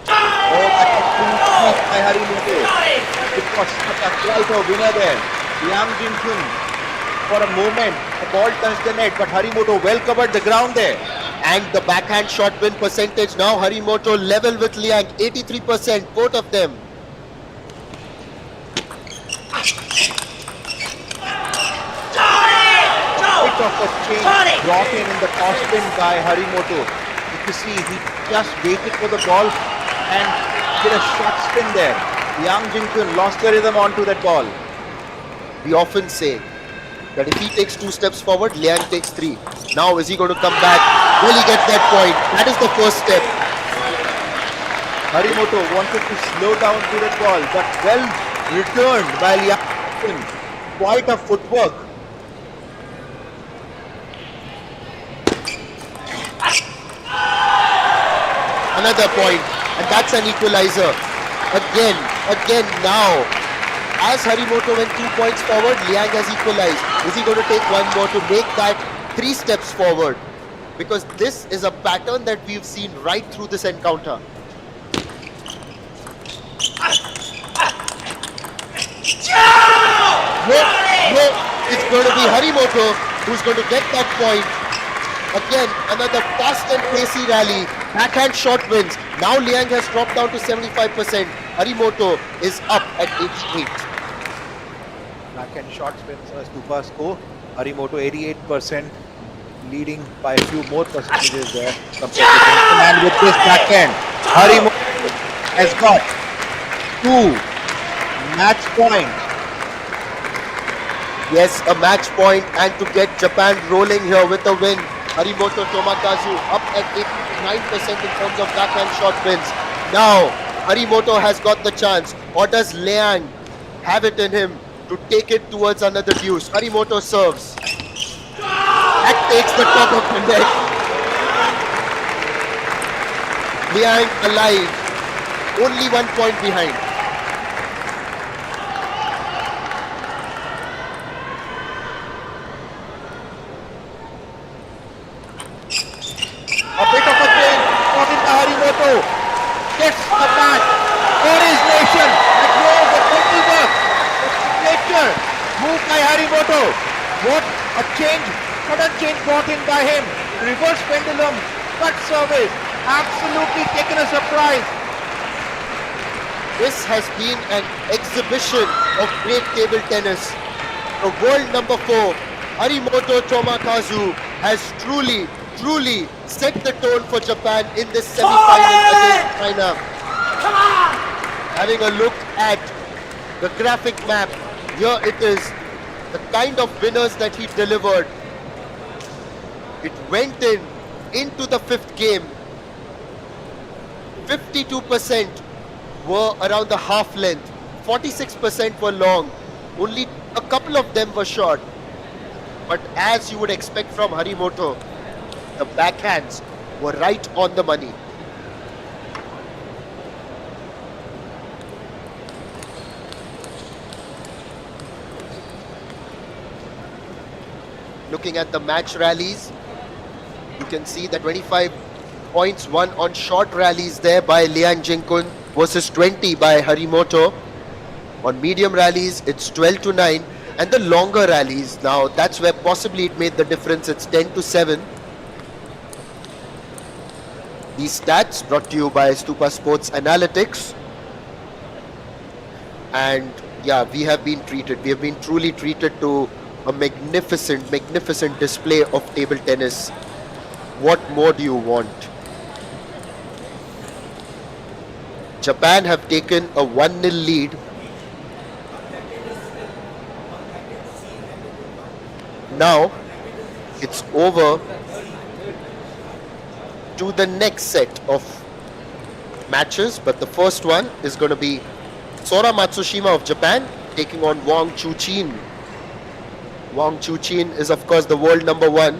Oh, that's a full sweep by Harimoto. It was such a quite a winner there. Liang Jinchun, for a moment, the ball touched the net, but Harimoto well covered the ground there. And the backhand shot win percentage now Harimoto level with Liang, 83%, both of them. Bit of a change brought in the toss spin by Harimoto. If you see, he just waited for the ball and did a short spin there. Liang Jinchun lost the rhythm onto that ball. We often say that if he takes 2 steps forward, Liang takes 3. Now is he going to come back? Will he get that point? That is the first step. Harimoto wanted to slow down to that ball, but well returned by Liang Jinchun. Quite a footwork. Another point, and that's an equalizer. Again now. As Harimoto went 2 points forward, Liang has equalized. Is he going to take one more to make that 3 steps forward? Because this is a pattern that we've seen right through this encounter. No, it's going to be Harimoto who's going to get that point. Again, another fast and pacey rally. Backhand shot wins. Now Liang has dropped down to 75%. Harimoto is up at 88. Backhand shot spins as Stupa score. Harimoto 88%, leading by a few more percentages there compared to Jinchun. And with this backhand, Harimoto has got 2 match points. Yes, a match point, and to get Japan rolling here with a win. Harimoto Tomakazu up at 89% in terms of backhand shot wins. Now, Harimoto has got the chance, or does Liang have it in him to take it towards another deuce? Harimoto serves. That takes the top of the net. Liang alive, only 1 point behind. A bit of a change brought in by Harimoto. Gets the match for his nation. That was a total work. Signature move by Harimoto. What a change, sudden change brought in by him. Reverse pendulum, cut service. Absolutely taken a surprise. This has been an exhibition of great table tennis. The world number 4, Harimoto Tomakazu, has truly set the tone for Japan in this semi-final against China. Having a look at the graphic map, here it is, the kind of winners that he delivered. It went into the 5th game. 52% were around the half length, 46% were long, only a couple of them were short. But as you would expect from Harimoto, the backhands were right on the money. Looking at the match rallies, you can see the 25 points won on short rallies there by Liang Jinkun versus 20 by Harimoto. On medium rallies, it's 12-9, and the longer rallies, now that's where possibly it made the difference. It's 10-7. These stats brought to you by Stupa Sports Analytics. And Yeah, we have been treated. We have been truly treated to a magnificent, magnificent display of table tennis. What more do you want? Japan have taken a 1-0 lead. Now it's over to the next set of matches, but the first one is going to be Sora Matsushima of Japan taking on Wang Chuqin. Wang Chuqin is of course the world number one.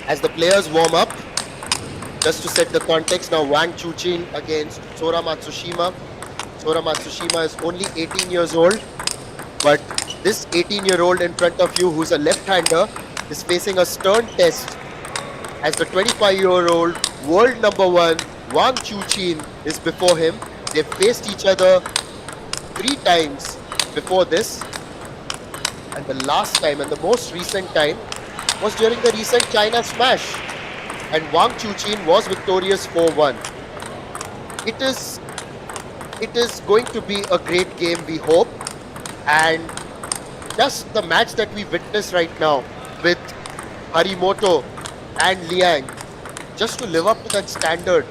As the players warm up, just to set the context, now Wang Chuqin against Sora Matsushima. Sora Matsushima is only 18 years old, but this 18-year-old in front of you who's a left-hander is facing a stern test as the 25-year-old world number one Wang Chuqin is before him. They've faced each other 3 times before this, and the last time and the most recent time was during the recent China Smash, and Wang Chuqin was victorious 4-1. It is going to be a great game, we hope, and just the match that we witness right now with Harimoto and Liang, just to live up to that standard,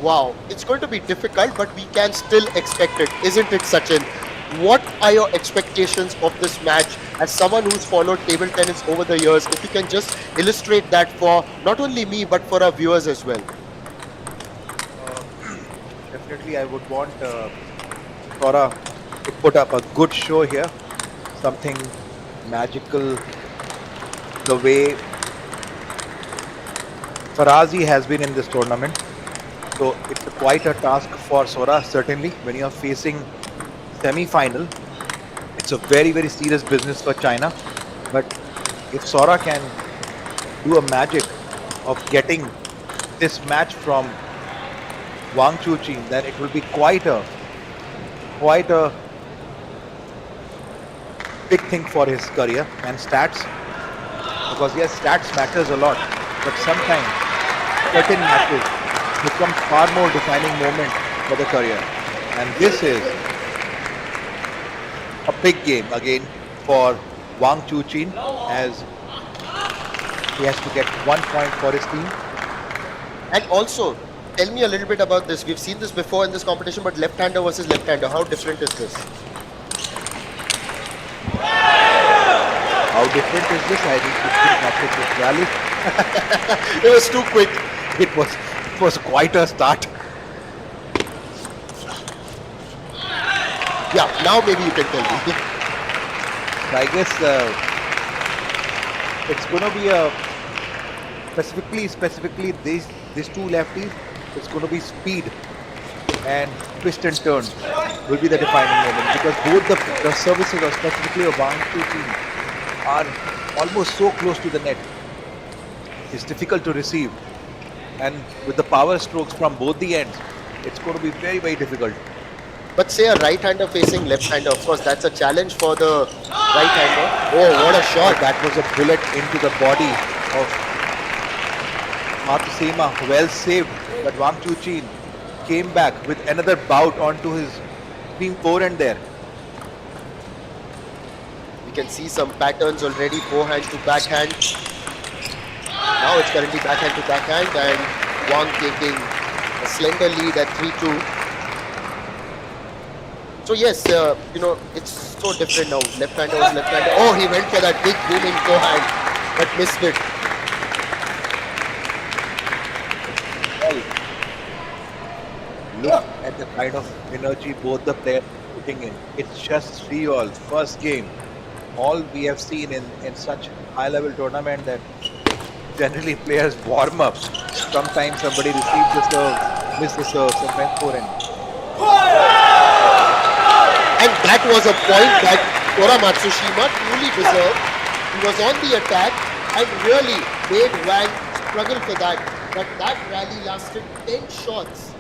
wow, it's going to be difficult, but we can still expect it, isn't it, Sachin? What are your expectations of this match as someone who's followed table tennis over the years? If you can just illustrate that for not only me but for our viewers as well. Definitely, I would want Sora to put up a good show here. Something magical. The way Farazi has been in this tournament. So it's quite a task for Sora, certainly, when you are facing semi-final. It's a very, very serious business for China. But if Sora can do a magic of getting this match from Wang Chuqin, then it will be quite a big thing for his career and stats. Because yes, stats matters a lot, but sometimes certain matches become far more defining moment for the career. And this is a big game again for Wang Chuqin, as he has to get 1 point for his team. And also, tell me a little bit about this. We've seen this before in this competition, but left-hander versus left-hander, how different is this? How different is this? I need to think after this rally. It was too quick. It was quite a start. Yeah, now maybe you can tell me. I guess it's going to be a specifically these two lefties. It's going to be speed and twist and turn will be the defining moment, because both the services, or specifically of Wang Chuqin, are almost so close to the net. It's difficult to receive, and with the power strokes from both the ends, it's going to be very, very difficult. But say a right-hander facing left-hander, of course, that's a challenge for the right-hander. Oh, what a Oh, shot! that was a bullet into the body of Matsusema. Well saved. But Wang Chuchin came back with another bout onto his extreme forehand there. We can see some patterns already, forehand to backhand. Now it's currently backhand to backhand, and Wang taking a slender lead at 3-2. So yes, it's so different now. Left-hander was left-hander. Oh, he went for that big booming forehand, but missed it. Well, look at the kind of energy both the players are putting in. It's just 3-all, first game. All we have seen in such high-level tournament that generally players warm up. Sometimes somebody receives the serve, miss the serve, sometimes forehand. And that was a point that Tora Matsushima truly deserved. He was on the attack and really made Wang struggle for that. But that rally lasted 10 shots.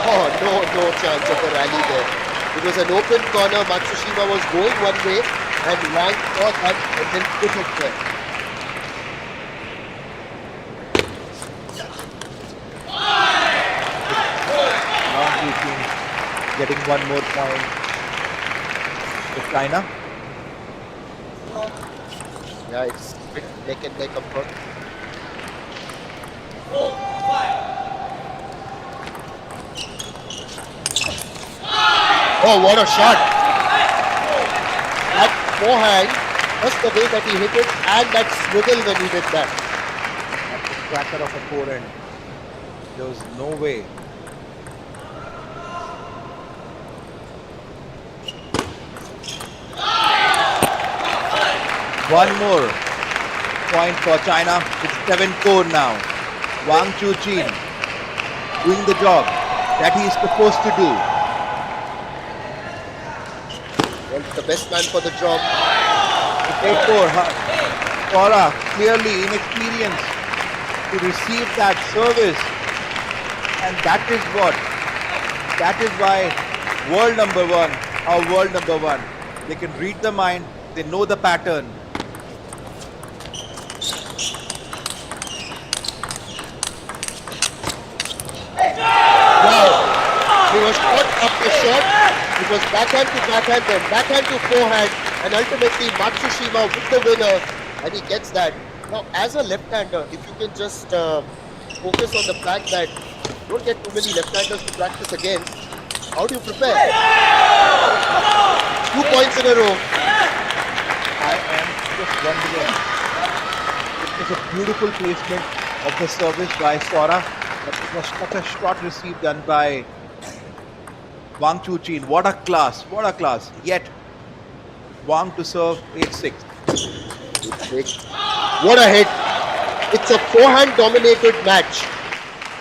Oh, no chance of a rally there. It was an open corner. Matsushima was going one way and Wang saw that and then put it there. Wang Chuchin getting one more point with China. Yeah, it's a bit neck and neck approach. Oh, what a shot! That forehand, just the way that he hit it, and that swivel when he did that. That's the cracker of a forehand. There was no way. One more point for China. It's 7-4 now. Wang Chuchin doing the job that he is supposed to do. Well, the best man for the job. 8-4. Tora clearly inexperienced to receive that service. And that is why world number one, our world number one. They can read the mind, they know the pattern. Wow! He was shot after shot. It was backhand to backhand, then backhand to forehand, and ultimately Matsushima with the winner, and he gets that. Now, as a left-hander, if you can just focus on the fact that you don't get too many left-handers to practice against, how do you prepare? 2 points in a row. I am just wondering. It was a beautiful placement of the service by Sora, but it was such a short receive done by Wang Chuchin. What a class, what a class. Yet, Wang to serve 8-6. What a hit. It's a forehand-dominated match.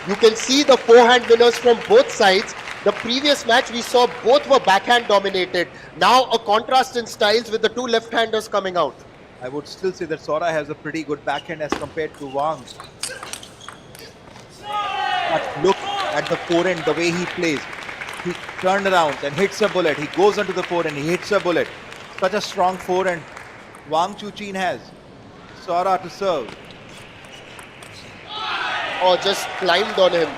You can see the forehand winners from both sides. The previous match we saw both were backhand dominated. Now a contrast in styles with the two left-handers coming out. I would still say that Sora has a pretty good backhand as compared to Wang. But look at the forehand, the way he plays. He turned around and hits a bullet. He goes onto the forehand, he hits a bullet. Such a strong forehand Wang Chuchin has. Sora to serve. Or just climbed on him.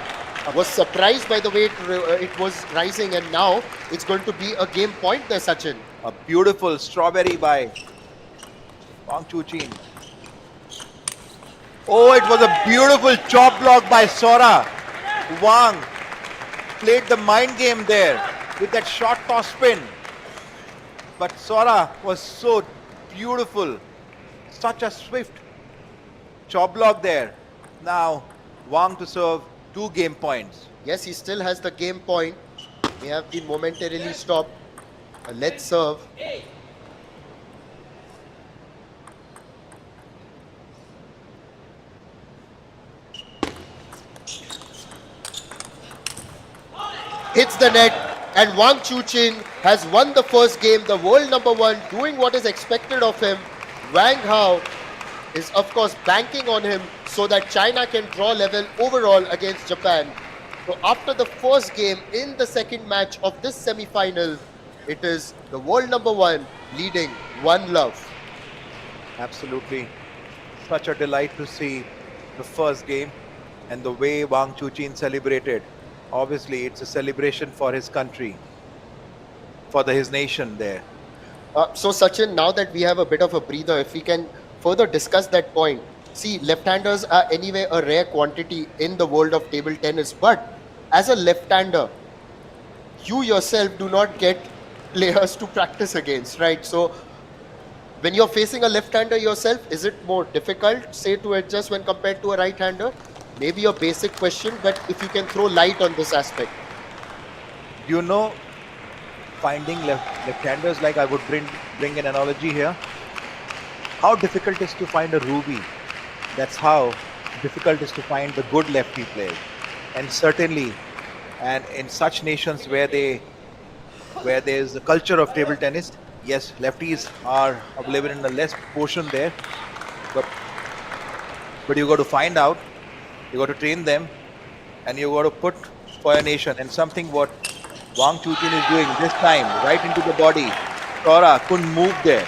I was surprised by the way it was rising, and now it's going to be a game point there, Sachin. A beautiful strawberry by Wang Chuchin. Oh, it was a beautiful chop block by Sora. Wang played the mind game there with that short toss spin. But Sora was so beautiful. Such a swift chop block there. Now Wang to serve 2 game points. Yes, he still has the game point. May have been momentarily stopped. A lead serve. Hits the net, and Wang Chuchin has won the first game. The world number one doing what is expected of him. Wang Hao is of course banking on him so that China can draw level overall against Japan. So after the first game in the second match of this semi-final, it is the world number one leading 1-love. Absolutely. Such a delight to see the first game and the way Wang Chuqin celebrated. Obviously, it's a celebration for his country, for his nation there. So Sachin, now that we have a bit of a breather, if we can further discuss that point. See, left-handers are anyway a rare quantity in the world of table tennis, but as a left-hander, you yourself do not get players to practice against, right? So when you're facing a left-hander yourself, is it more difficult, say, to adjust when compared to a right-hander? Maybe a basic question, but if you can throw light on this aspect. You know, finding left-handers, like I would bring an analogy here. How difficult is to find a ruby? That's how difficult is to find the good lefty players. And certainly, and in such nations where there's a culture of table tennis, yes, lefties are living in a less proportion there, but you got to find out, you got to train them, and you got to put for your nation. And something what Wang Chuqin is doing this time, right into the body. Tora couldn't move there.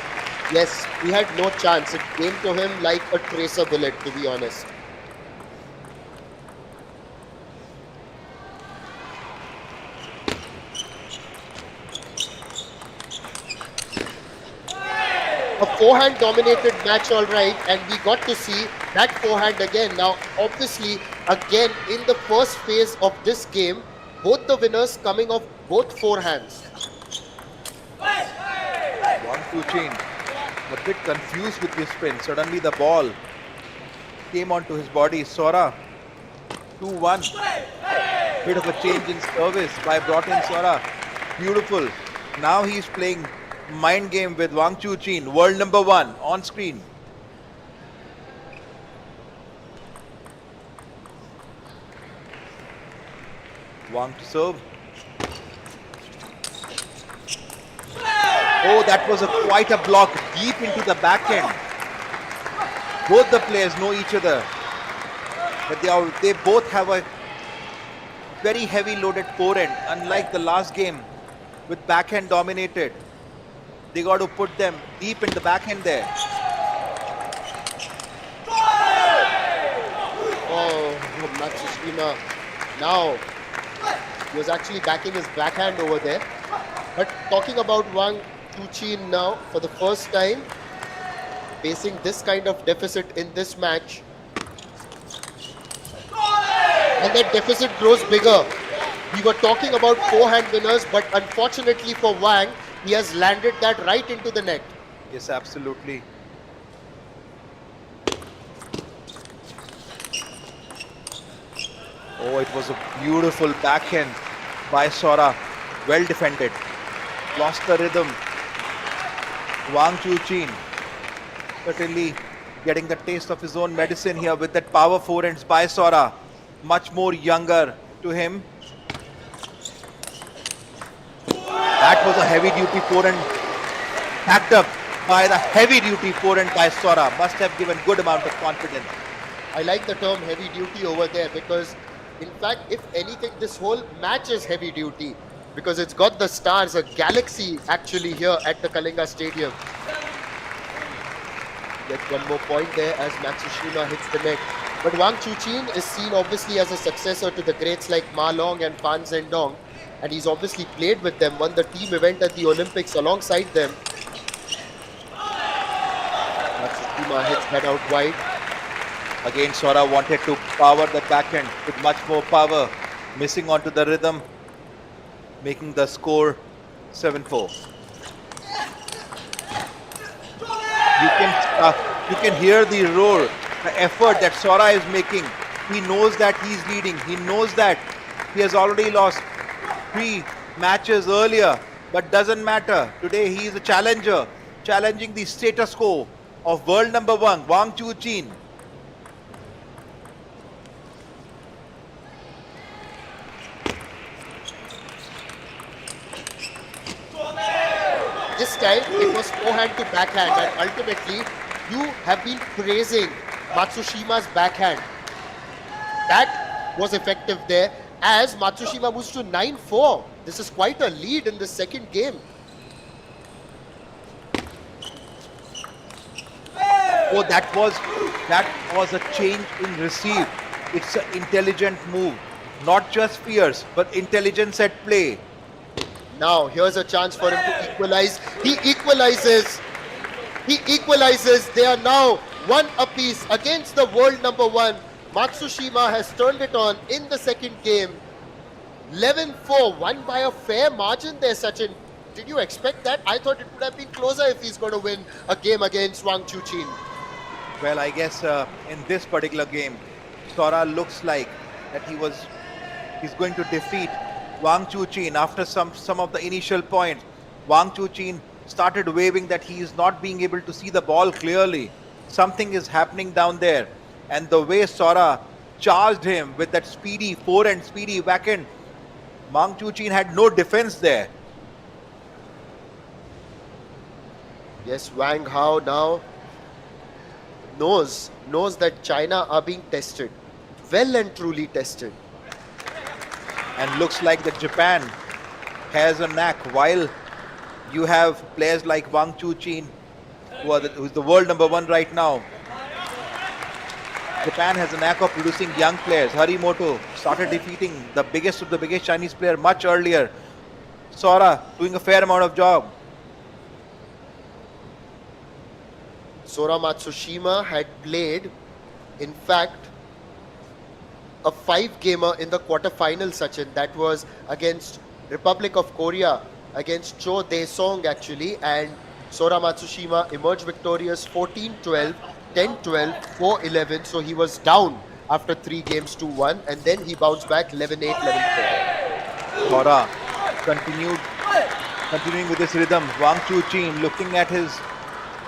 Yes, he had no chance. It came to him like a tracer bullet, to be honest. A forehand dominated match, all right, and we got to see that forehand again. Now, obviously, again in the first phase of this game, both the winners coming off both forehands. Wang Chuqin a bit confused with his spin. Suddenly the ball came onto his body. Sora 2-1. Bit of a change in service by brought-in Sora. Beautiful. Now he's playing mind game with Wang Chuqin, world number one on screen. Wang to serve. Oh, that was quite a block deep into the backhand. Both the players know each other, but they both have a very heavy loaded forehand. Unlike the last game with backhand dominated, they got to put them deep in the backhand there. Oh, Matsushima. Now, he was actually backing his backhand over there. But talking about Wang Chuqin now, for the first time, facing this kind of deficit in this match. And that deficit grows bigger. We were talking about forehand winners, but unfortunately for Wang, he has landed that right into the net. Yes, absolutely. Oh, it was a beautiful backhand by Sora. Well defended. Lost the rhythm. Wang Chuqin certainly getting the taste of his own medicine here with that power forehands by Sora. Much more younger to him. That was a heavy duty forehand packed up by the heavy duty forehand by Sora. Must have given good amount of confidence. I like the term heavy duty over there because, in fact, if anything, this whole match is heavy duty because it's got the stars, a galaxy actually here at the Kalinga Stadium. Get one more point there as Matsushima hits the net. But Wang Chuqin is seen obviously as a successor to the greats like Ma Long and Fan Zhendong. And he's obviously played with them, won the team event at the Olympics alongside them. Matsushima hits that out wide. Again, Sora wanted to power the backhand with much more power, missing onto the rhythm, making the score 7-4. You can hear the roar, the effort that Sora is making. He knows that he's leading. He knows that he has already lost 3 matches earlier, but doesn't matter. Today he is a challenger, challenging the status quo of world number one, Wang Chuqin. This time it was forehand to backhand, and ultimately you have been praising Matsushima's backhand. That was effective there as Matsushima moves to 9-4. This is quite a lead in the second game. Oh, that was a change in receive. It's an intelligent move, not just fierce, but intelligence at play. Now, here's a chance for him to equalize. He equalizes. He equalizes. They are now one apiece against the world number one. Matsushima has turned it on in the second game. 11-4, won by a fair margin there, Sachin. Did you expect that? I thought it would have been closer if he's going to win a game against Wang Chuqin. Well, I guess in this particular game, Sora looks like that he's going to defeat Wang Chuqin after some of the initial points. Wang Chuqin started waving that he is not being able to see the ball clearly. Something is happening down there. And the way Sora charged him with that speedy forehand, speedy backhand, Wang Chuqin had no defense there. Yes, Wang Hao now knows that China are being tested. Well and truly tested. And looks like that Japan has a knack. While you have players like Wang Chuqin, who's the world number one right now, Japan has a knack of producing young players. Harimoto started defeating the biggest of the biggest Chinese player much earlier. Sora doing a fair amount of job. Sora Matsushima had played, in fact, a 5-gamer in the quarterfinal, Sachin. That was against Republic of Korea, against Cho Dae-song actually, and Sora Matsushima emerged victorious 14-12, 10-12, 4-11. So he was down after 3 games 2-1, and then he bounced back 11-8, 11-4. Sora continuing with this rhythm. Wang Chuqin looking at his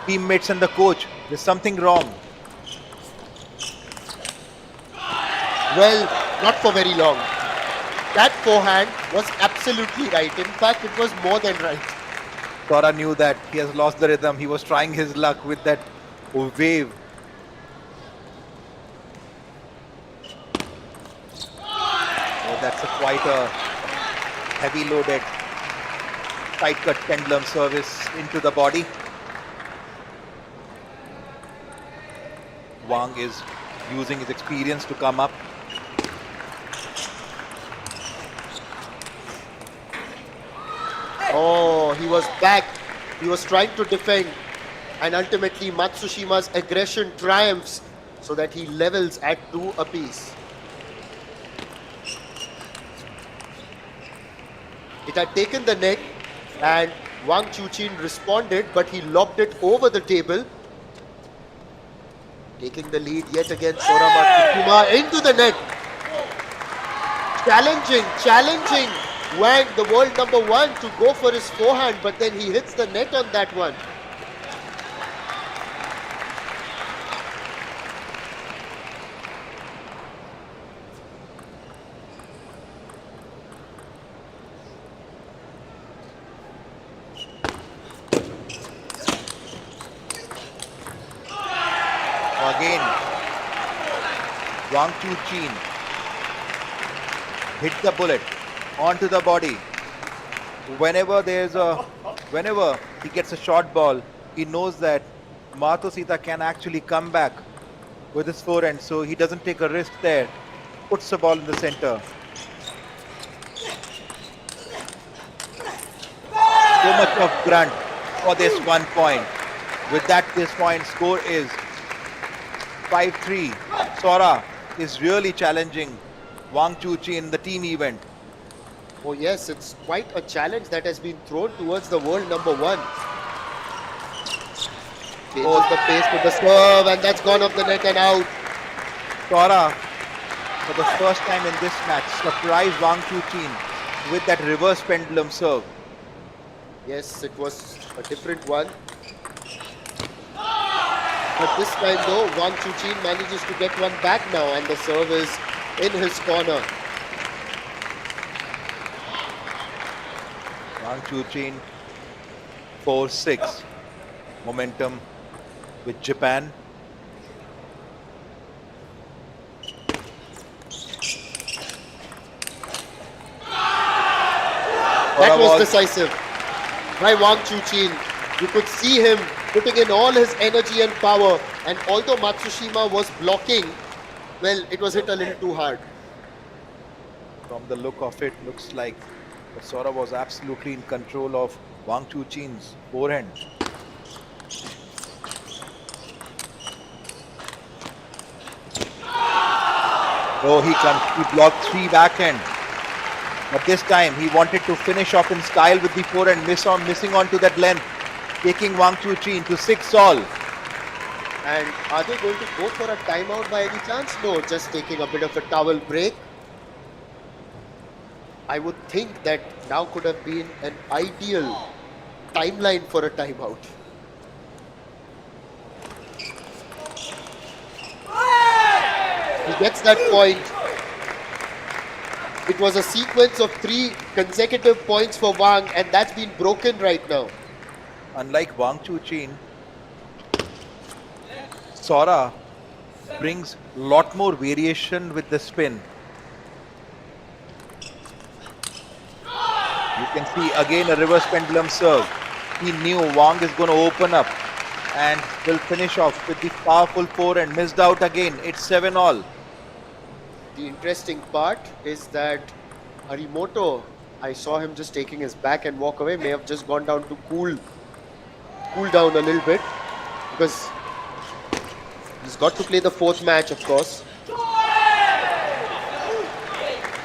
teammates and the coach. There's something wrong. Well, not for very long. That forehand was absolutely right. In fact, it was more than right. Sora knew that he has lost the rhythm. He was trying his luck with that wave. Oh, that's quite a heavy loaded tight cut pendulum service into the body. Wang is using his experience to come up. Oh, he was back. He was trying to defend. And ultimately, Matsushima's aggression triumphs so that he levels at 2 apiece. It had taken the net and Wang Chuqin responded, but he lobbed it over the table. Taking the lead yet again, Sora Matsushima into the net. Challenging Wang, the world number one, to go for his forehand, but then he hits the net on that one. Again, Wang Chuqin hit the bullet onto the body. Whenever he gets a short ball, he knows that Matosita can actually come back with his forehand, so he doesn't take a risk there. Puts the ball in the center. So much of grunt for this 1 point. With that, this point score is 5-3. Sora is really challenging Wang Chuqin in the team event. Oh yes, it's quite a challenge that has been thrown towards the world number one. Changes the pace with the serve, and that's gone off the net and out. Sora, for the first time in this match, surprised Wang Chuqin with that reverse pendulum serve. Yes, it was a different one. But this time though, Wang Chuqin manages to get one back now, and the serve is in his corner. Wang Chuqin 4-6. Momentum with Japan. That Sora was decisive by Wang Chuqin. You could see him putting in all his energy and power. And although Matsushima was blocking, well, it was hit a little too hard. From the look of it, looks like that Sora was absolutely in control of Wang Chuqin's forehand. Oh, he blocked 3 backhand. But this time he wanted to finish off in style with the forehand, missing on to that length, taking Wang Chuqin to 6 all. And are they going to go for a timeout by any chance? No, just taking a bit of a towel break. I would think that now could have been an ideal timeline for a timeout. He gets that point. It was a sequence of 3 consecutive points for Wang, and that's been broken right now. Unlike Wang Chuqin, Sora brings lot more variation with the spin. You can see again a reverse pendulum serve. He knew Wang is going to open up and will finish off with the powerful forehand. Missed out again. It's 7 all. The interesting part is that Harimoto, I saw him just taking his back and walk away, may have just gone down to cool down a little bit, because he's got to play the 4th match, of course,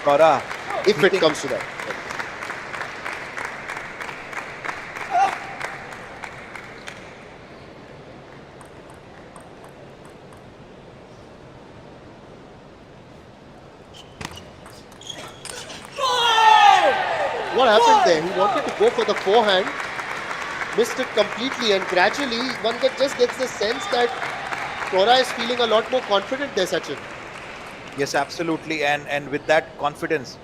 Sora, if it comes to that. What happened there? He wanted to go for the forehand, missed it completely, and gradually one just gets the sense that Sora is feeling a lot more confident there, Sachin. yes, absolutely, and with that confidence,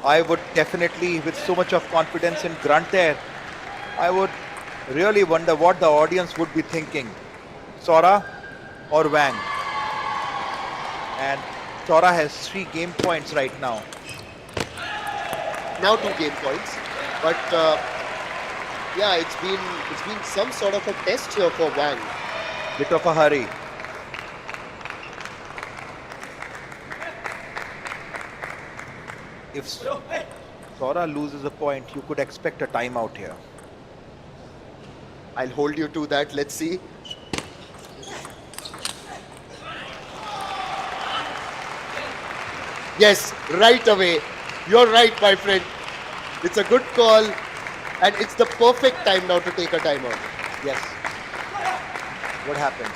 I would definitely, with so much of confidence in Grunt there, I would really wonder what the audience would be thinking, Sora or Wang. And Sora has 3 game points right now. Now 2 game points, but yeah, it's been some sort of a test here for Wang. Bit of a hurry. If Sora loses a point, you could expect a timeout here. I'll hold you to that. Let's see. Yes, right away. You're right, my friend. It's a good call, and it's the perfect time now to take a timeout. Yes. What happened?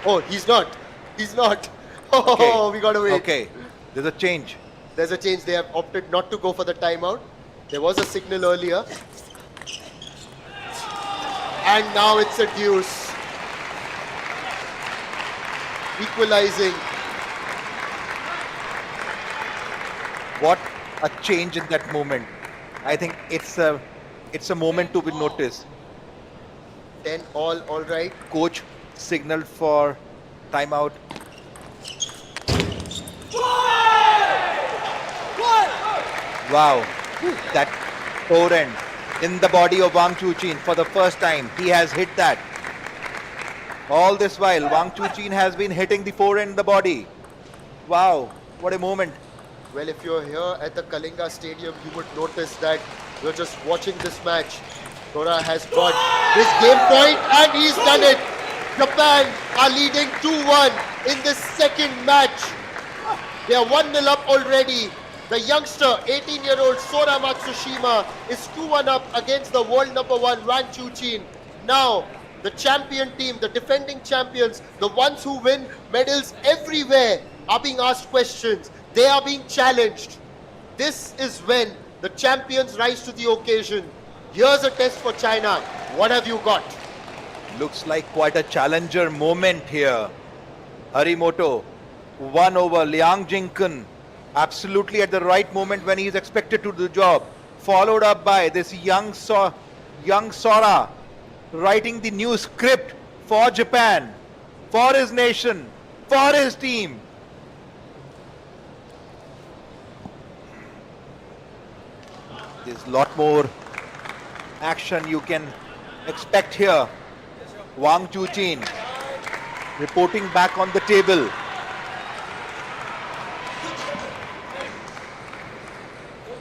Oh, he's not. He's not. Oh, Okay. we gotta wait. Okay. There's a change. There's a change. They have opted not to go for the timeout. There was a signal earlier. And now it's a deuce. Equalizing. What a change in that moment. I think it's a moment to be noticed. 10 all right. Coach signaled for timeout. Wow, that forehand in the body of Wang Chuqin for the first time. He has hit that. All this while, Wang Chuqin has been hitting the forehand in the body. Wow, what a moment. Well, if you're here at the Kalinga Stadium, you would notice that you're just watching this match. Sora has got his game point, and he's done it. Japan are leading 2-1 in this second match. They are 1-0 up already. The youngster, 18-year-old Sora Matsushima, is 2-1 up against the world number 1 Wang Chuqin. Now, the champion team, the defending champions, the ones who win medals everywhere, are being asked questions. They are being challenged. This is when the champions rise to the occasion. Here's a test for China. What have you got? Looks like quite a challenger moment here. Harimoto won over Liang Jingkun absolutely at the right moment when he is expected to do the job. Followed up by this young young Sora writing the new script for Japan, for his nation, for his team. There's a lot more action you can expect here. Wang Chuqin reporting back on the table.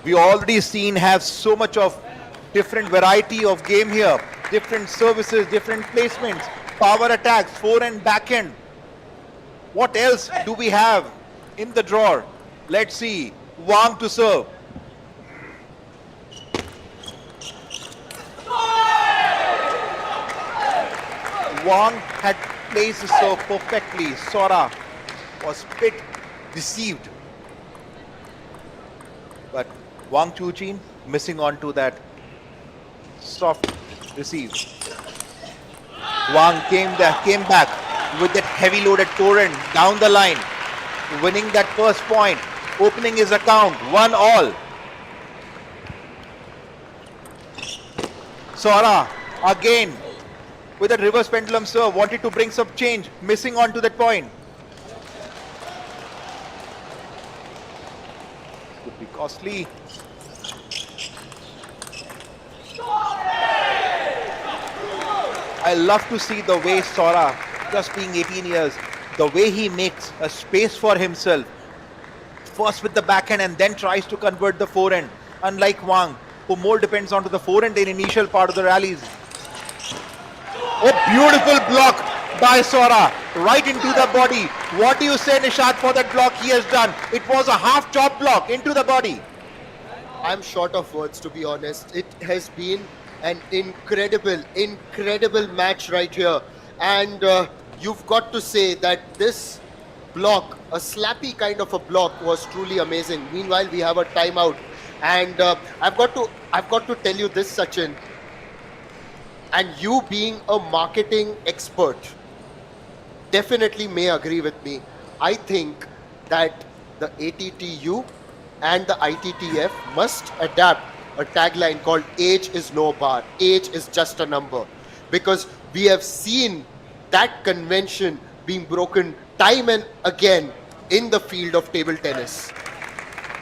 We already seen have so much of different variety of game here. Different services, different placements, power attacks, forehand, backhand. What else do we have in the drawer? Let's see. Wang to serve. Wang had placed the serve perfectly. Sora was a bit deceived. But Wang Chuqin missing on to that soft receive. Wang came back with that heavy loaded forehand down the line, winning that first point, opening his account, 1-all. Sora again with a reverse pendulum serve, wanted to bring some change, missing on to that point. Could be costly. I love to see the way Sora, just being 18 years, the way he makes a space for himself. First with the backhand and then tries to convert the forehand. Unlike Wang, who more depends on to the forehand in initial part of the rallies. A beautiful block by Sora, right into the body. What do you say, Nishad, for that block he has done? It was a half chop block into the body. I'm short of words, to be honest. It has been an incredible match right here. And you've got to say that this block, a slappy kind of a block, was truly amazing. Meanwhile, we have a timeout. And I've got to tell you this, Sachin. And you being a marketing expert definitely may agree with me. I think that the ATTU and the ITTF must adapt a tagline called "Age is no bar, age is just a number," because we have seen that convention being broken time and again in the field of table tennis.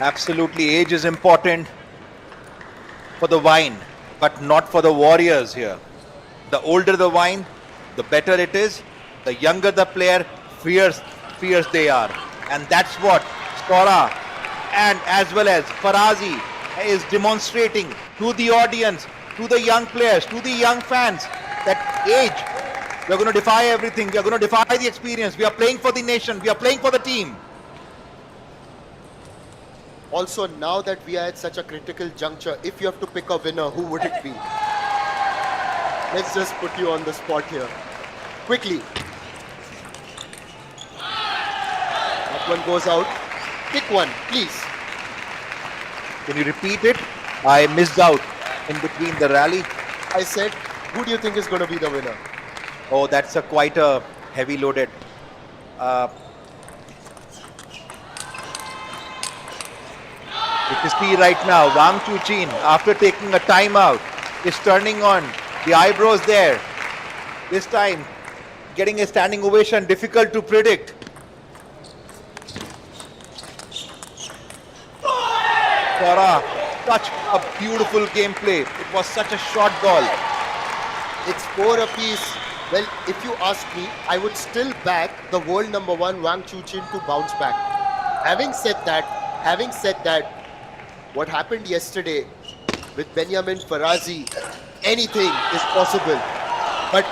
Absolutely, age is important for the wine, but not for the warriors here. The older the wine, the better it is. The younger the player, fierce they are. And that's what Sora and as well as Farazi is demonstrating to the audience, to the young players, to the young fans, that age, we are going to defy everything. We are going to defy the experience. We are playing for the nation. We are playing for the team. Also, now that we are at such a critical juncture, if you have to pick a winner, who would it be? Let's just put you on the spot here. Quickly. That one goes out. Pick one, please. Can you repeat it? I missed out in between the rally. I said, who do you think is going to be the winner? Oh, that's quite a heavy loaded. You can see right now, Wang Chuqin, after taking a timeout, is turning on the eyebrows there. This time, getting a standing ovation, difficult to predict. Sora, such a beautiful gameplay. It was such a short ball. It's 4 apiece. Well, if you ask me, I would still back the world number 1 Wang Chuqin to bounce back. Having said that, what happened yesterday with Benjamin Farazi, anything is possible. But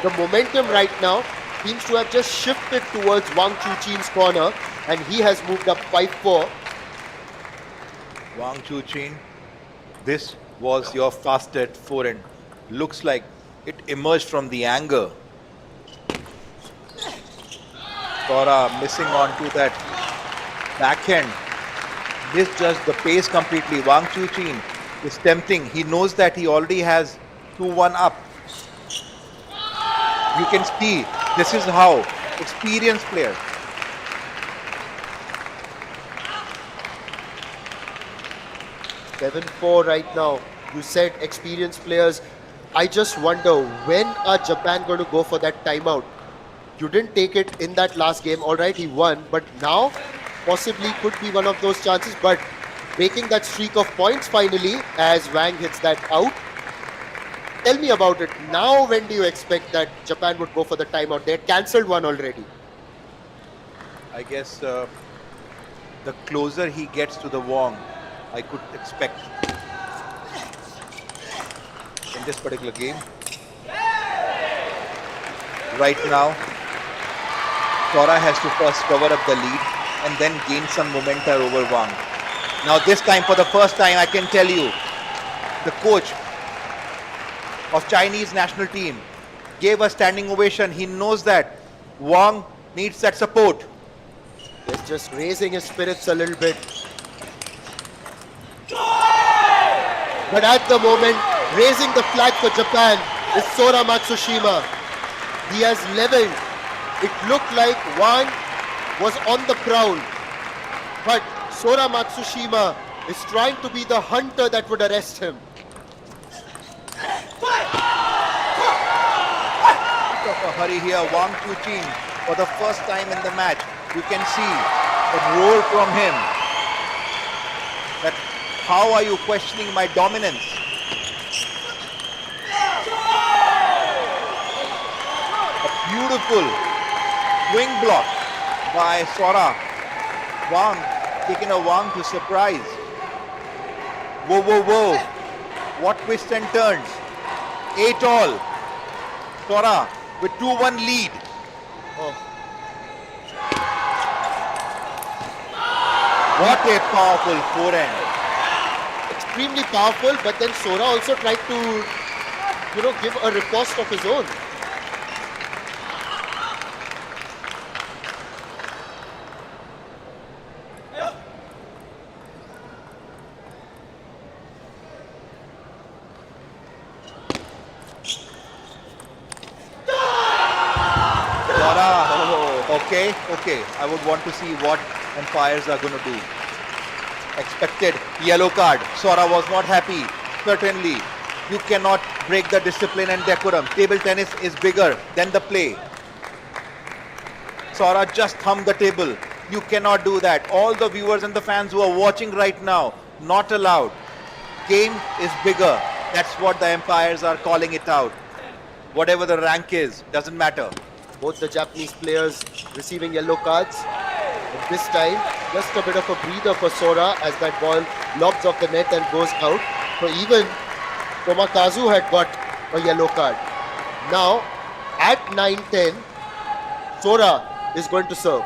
the momentum right now seems to have just shifted towards Wang Chuqin's corner, and he has moved up 5-4. Wang Chuqin, this was your fastest forehand. Looks like it emerged from the anger. Sora missing on to that backhand. Missed just the pace completely. Wang Chuqin is tempting. He knows that he already has 2-1 up. You can see this is how experienced player. Seven 4 right now. You said experienced players. I just wonder when are Japan going to go for that timeout? You didn't take it in that last game. All right, he won, but now possibly could be one of those chances. But breaking that streak of points finally as Wang hits that out. Tell me about it. Now, when do you expect that Japan would go for the timeout? They had cancelled one already. I guess the closer he gets to the Wong, I could expect in this particular game. Right now, Sora has to first cover up the lead and then gain some momentum over Wang. Now this time, for the first time, I can tell you, the coach of Chinese national team gave a standing ovation. He knows that Wang needs that support. He's just raising his spirits a little bit. But at the moment, raising the flag for Japan is Sora Matsushima. He has leveled. It looked like Wang was on the prowl. But Sora Matsushima is trying to be the hunter that would arrest him. Of a hurry here, Wang Chuqin for the first time in the match. You can see the roar from him. That how are you questioning my dominance? A beautiful wing block by Sora. Wang taking a Wang to surprise. Whoa, whoa, whoa. What twists and turns. 8-all. Sora with 2-1 lead. Oh, What a powerful forehand. extremely powerful, but then Sora also tried to, give a riposte of his own. Okay. I would want to see what umpires are going to do. Expected yellow card. Sora was not happy. Certainly, you cannot break the discipline and decorum. Table tennis is bigger than the play. Sora just thumbed the table. You cannot do that. All the viewers and the fans who are watching right now, not allowed. Game is bigger. That's what the umpires are calling it out. Whatever the rank is, doesn't matter. Both the Japanese players receiving yellow cards. And this time, just a bit of a breather for Sora as that ball lobs off the net and goes out. So even Tomakazu had got a yellow card. Now, at 9-10, Sora is going to serve.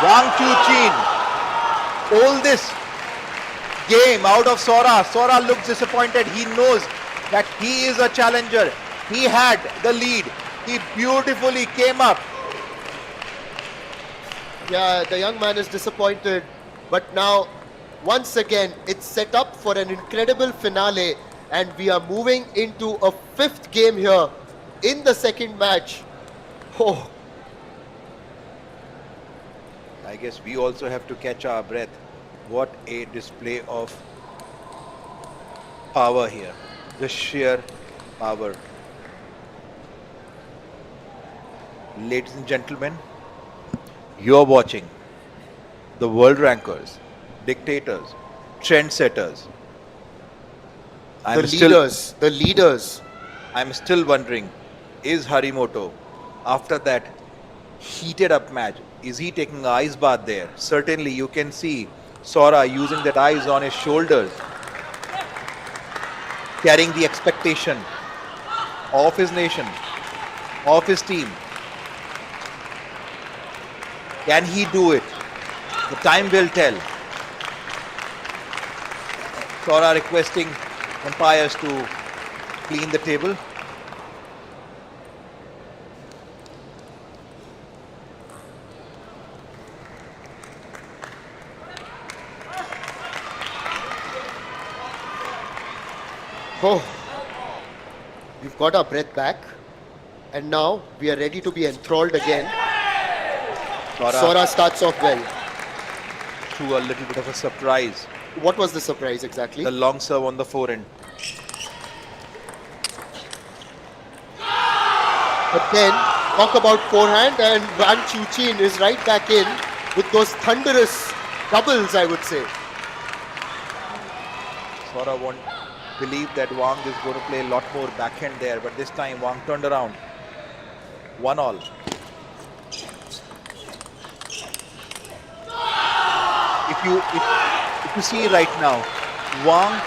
Wang Chuqin, all this game out of Sora. Sora looks disappointed. He knows that he is a challenger. He had the lead. He beautifully came up. Yeah, the young man is disappointed. But now, once again, it's set up for an incredible finale. And we are moving into a fifth game here in the second match. Oh, I guess we also have to catch our breath. What a display of power here. The sheer power. Ladies and gentlemen, you're watching the world rankers, dictators, trendsetters. the leaders. I'm still wondering, is Harimoto, after that heated up match, is he taking an ice bath there? Certainly you can see Sora using that ice on his shoulders, carrying the expectation of his nation, of his team. Can he do it? The time will tell. Sora requesting umpires to clean the table. Oh, we've got our breath back. And now we are ready to be enthralled again. Sora starts off well. threw a little bit of a surprise. What was the surprise exactly? The long serve on the forehand. But then, talk about forehand, and Wang Chuqin is right back in with those thunderous doubles, I would say. Sora won't believe that Wang is going to play a lot more backhand there, but this time Wang turned around. 1-all. If you see right now, Wang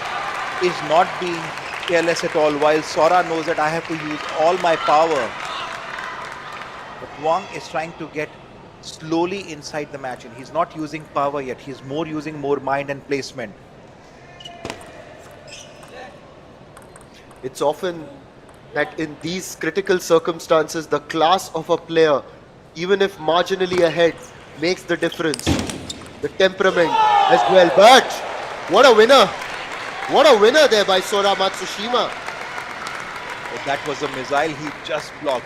is not being careless at all, while Sora knows that I have to use all my power. But Wang is trying to get slowly inside the match, and he's not using power yet. He's using more mind and placement. It's often that in these critical circumstances, the class of a player, even if marginally ahead, makes the difference. The temperament as well. But what a winner! What a winner there by Sora Matsushima. But that was a missile he just blocked.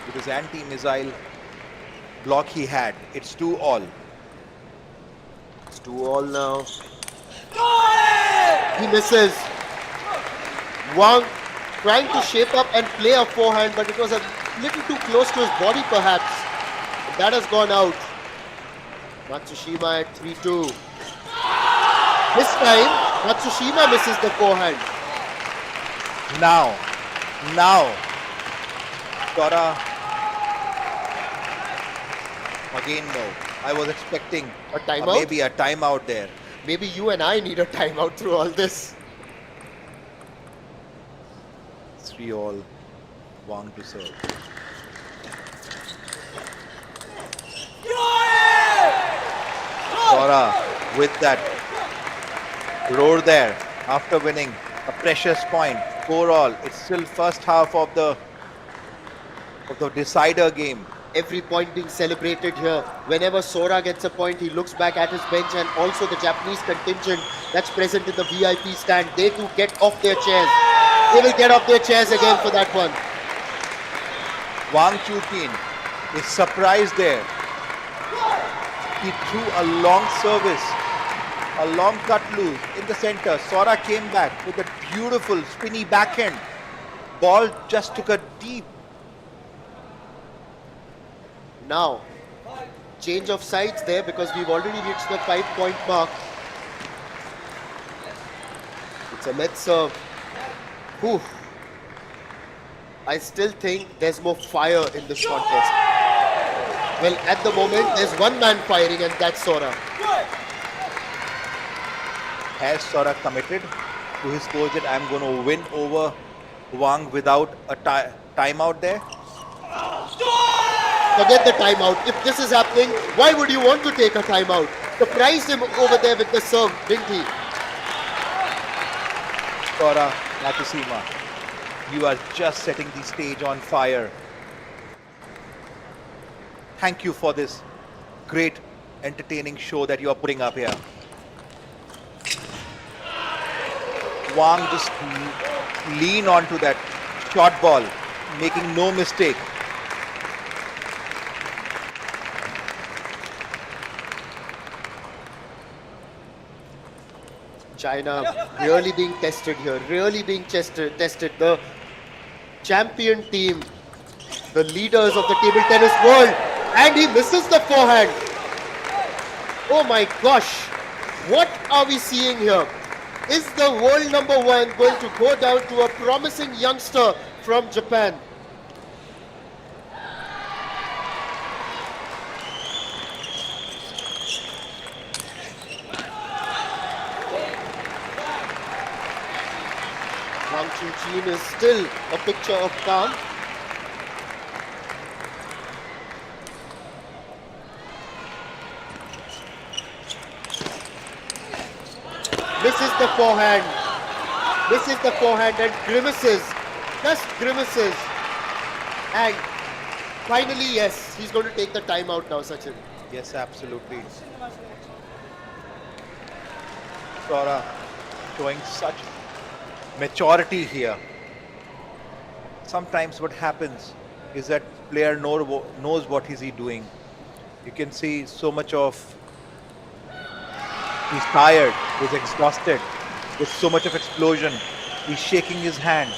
With his anti-missile block he had. It's 2-all. It's 2-all now. He misses. Wang trying to shape up and play a forehand, but it was a little too close to his body perhaps. That has gone out. Matsushima at 3-2. This time, Matsushima misses the forehand. Now, Sora. Again, no. I was expecting A timeout? maybe a timeout there. Maybe you and I need a timeout through all this. 3-all. Wang to serve. Sora with that roar there after winning a precious point. 4-all. It's still first half of the decider game. Every point being celebrated here. Whenever Sora gets a point, he looks back at his bench, and also the Japanese contingent that's present in the VIP stand. They too get off their chairs. They will get off their chairs again for that one. Wang Chuqin is surprised there. He threw a long service, a long cut loose in the center. Sora came back with a beautiful spinny backhand. Ball just took a deep. Now, change of sides there because we've already reached the 5-point mark. It's a net serve. Whew. I still think there's more fire in this contest. Well, at the moment, there's one man firing, and that's Sora. Has Sora committed to his coach that I'm going to win over Wang without a timeout there? Forget the timeout. If this is happening, why would you want to take a timeout? Surprised him over there with the serve, didn't he? Sora Matsushima, you are just setting the stage on fire. Thank you for this great entertaining show that you are putting up here. Wang just lean onto that short ball, making no mistake. China really being tested here, really being tested. The champion team, the leaders of the table tennis world, and he misses the forehand. Oh my gosh, what are we seeing here? Is the world number one going to go down to a promising youngster from Japan? Wang Chuqin is still a picture of calm. Misses the forehand. Misses the forehand and grimaces. Just grimaces. And finally, yes, he's going to take the timeout now, Sachin. Yes, absolutely. Sora showing such maturity here. Sometimes what happens is that player knows what is he doing. You can see so much of He's tired, he's exhausted. With so much of explosion, he's shaking his hand.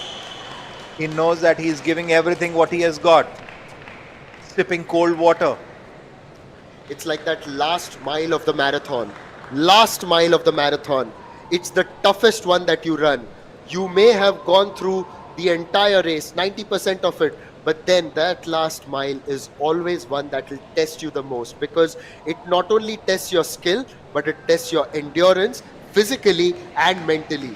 He knows that he's giving everything what he has got. Sipping cold water. It's like that last mile of the marathon. Last mile of the marathon. It's the toughest one that you run. You may have gone through the entire race, 90% of it, but then that last mile is always one that will test you the most, because it not only tests your skill, but it tests your endurance physically and mentally.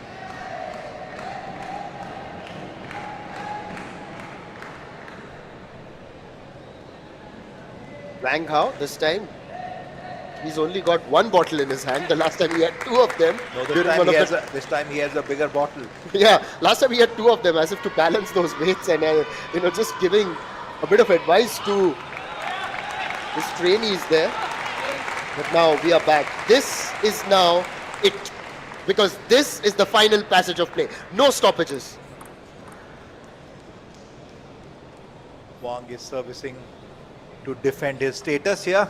Wang Hao this time, he's only got one bottle in his hand. The last time he had two of them. No, during one of the- this time he has a bigger bottle. Yeah, last time he had two of them, as if to balance those weights, and just giving a bit of advice to his trainees there. But now we are back. This is now it, because this is the final passage of play. No stoppages. Wang is servicing to defend his status here.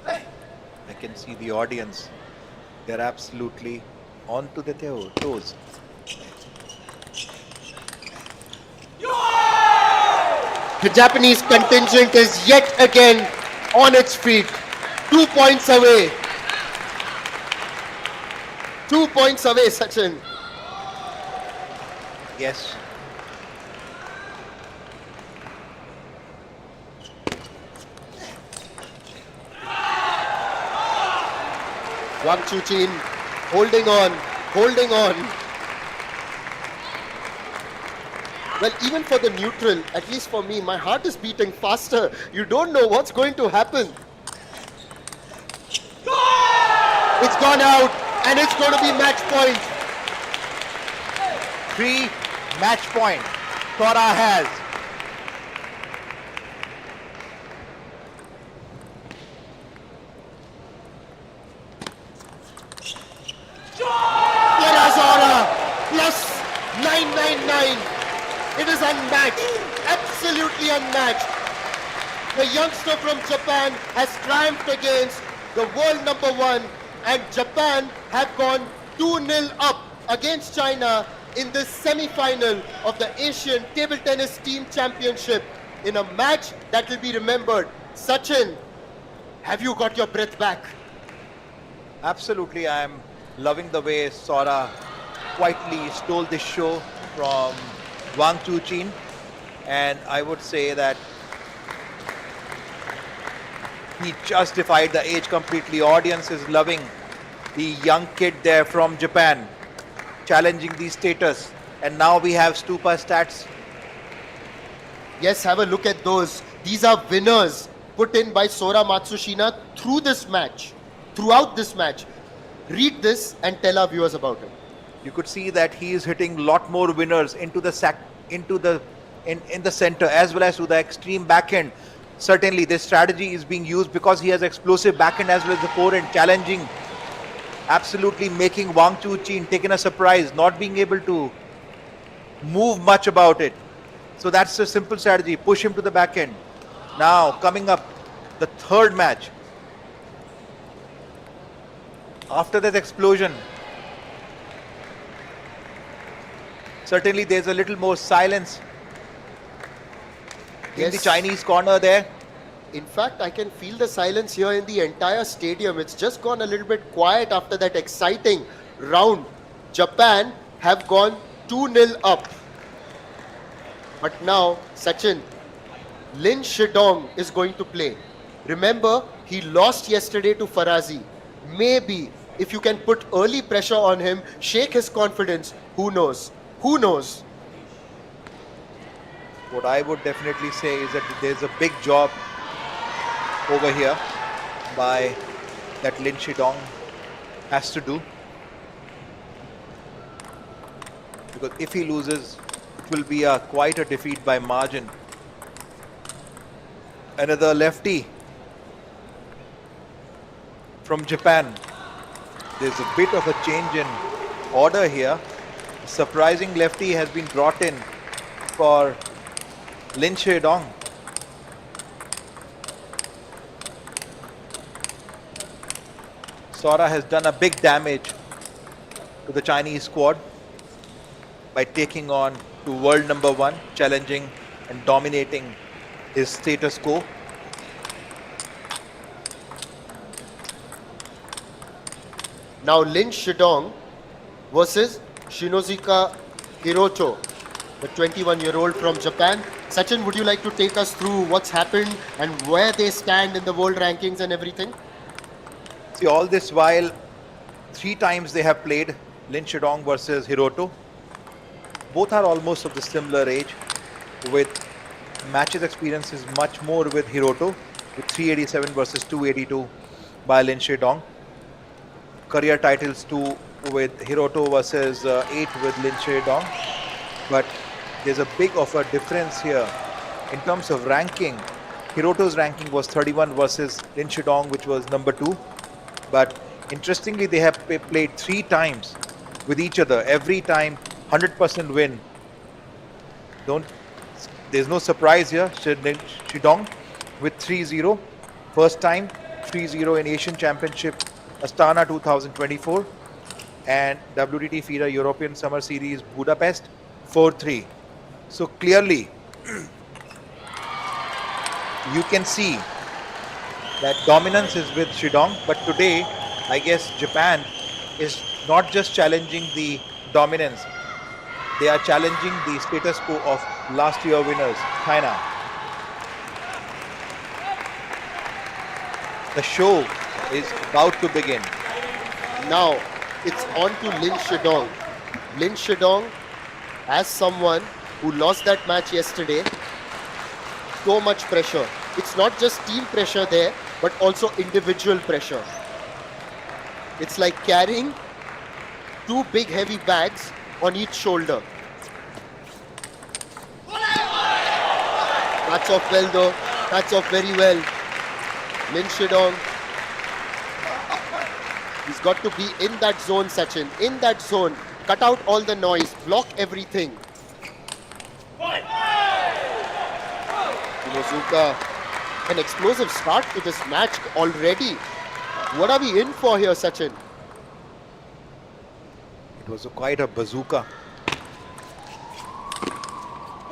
I can see the audience. They're absolutely onto the toes. The Japanese contingent is yet again on its feet. 2 points away. 2 points away, Sachin. Yes. Wang Chuqin holding on, holding on. Well, even for the neutral, at least for me, my heart is beating faster. You don't know what's going to happen. It's gone out, and it's going to be match point. 3 match point. Tora has. Pierazzora plus 999. It is unmatched, absolutely unmatched. The youngster from Japan has triumphed against the world number one, and Japan have gone 2-0 up against China in this semi-final of the Asian Table Tennis Team Championship in a match that will be remembered. Sachin, have you got your breath back? Absolutely, I'm loving the way Sora quietly stole this show from Wang Chuqin, and I would say that he justified the age completely. Audience is loving the young kid there from Japan challenging the status, and now we have Stupa stats. Yes, have a look at those. These are winners put in by Sora Matsushima through this match, throughout this match. Read this and tell our viewers about it. You could see that he is hitting lot more winners into the in the center as well as to the extreme backhand. Certainly this strategy is being used because he has explosive backhand as well as the forehand, challenging, absolutely making Wang Chuqin taken a surprise, not being able to move much about it. So that's a simple strategy, push him to the backhand. Now coming up the third match. After that explosion, certainly there's a little more silence in the Yes. Chinese corner there. In fact, I can feel the silence here in the entire stadium. It's just gone a little bit quiet after that exciting round. Japan have gone 2-0 up. But now, Sachin, Lin Shidong is going to play. Remember, he lost yesterday to Farazi. Maybe if you can put early pressure on him, shake his confidence, who knows? Who knows? What I would definitely say is that there's a big job over here by that Lin Shidong has to do, because if he loses, it will be quite a defeat by margin. Another lefty from Japan. There's a bit of a change in order here. A surprising lefty has been brought in for Lin Shidong. Sora has done a big damage to the Chinese squad by taking on to world number one, challenging and dominating his status quo. Now Lin Shidong versus Shinozuka Hiroto, the 21-year-old from Japan. Sachin, would you like to take us through what's happened and where they stand in the world rankings and everything? See, all this while, 3 times they have played, Lin Shidong versus Hiroto. Both are almost of the similar age, with matches experience is much more with Hiroto, with 387 versus 282 by Lin Shidong. Career titles 2 with Hiroto versus 8 with Lin Shidong. But there's a big of a difference here in terms of ranking. Hiroto's ranking was 31 versus Lin Shidong, which was number 2. But interestingly, they have played 3 times with each other. Every time, 100% win. There's no surprise here. Shidong with 3-0. First time 3-0 in Asian Championship Astana 2024 and WTT FIDE European Summer Series Budapest 4-3. So clearly you can see that dominance is with Shidong, but today I guess Japan is not just challenging the dominance, they are challenging the status quo of last year winners, China. The show is about to begin. Now it's on to Lin Shidong. Lin Shidong, as someone who lost that match yesterday, so much pressure. It's not just team pressure there, but also individual pressure. It's like carrying 2 big heavy bags on each shoulder. That's off well though. That's off very well. Lin Shidong. He's got to be in that zone, Sachin. In that zone. Cut out all the noise. Block everything. Shinozuka. An explosive start to this match already. What are we in for here, Sachin? It was quite a bazooka.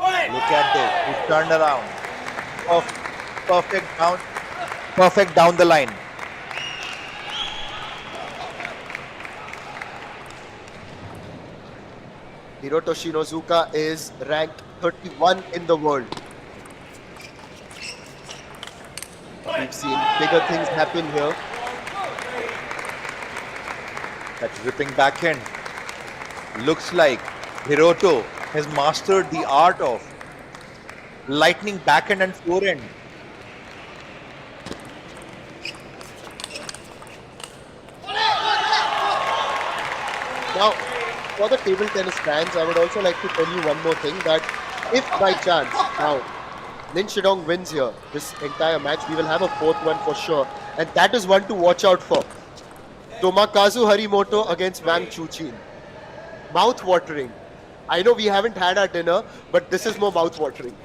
Look at this. He turned around. Perfect down the line. Hiroto Shinozuka is ranked 31 in the world. We've seen bigger things happen here. That ripping backhand. Looks like Hiroto has mastered the art of lightning backhand and forehand. Now, for the table tennis fans, I would also like to tell you one more thing, that if by chance now Lin Shidong wins here, this entire match, we will have a 4th one for sure. And that is one to watch out for. Tomokazu Harimoto against Wang Chuqin. Mouth-watering. I know we haven't had our dinner, but this is more mouth-watering.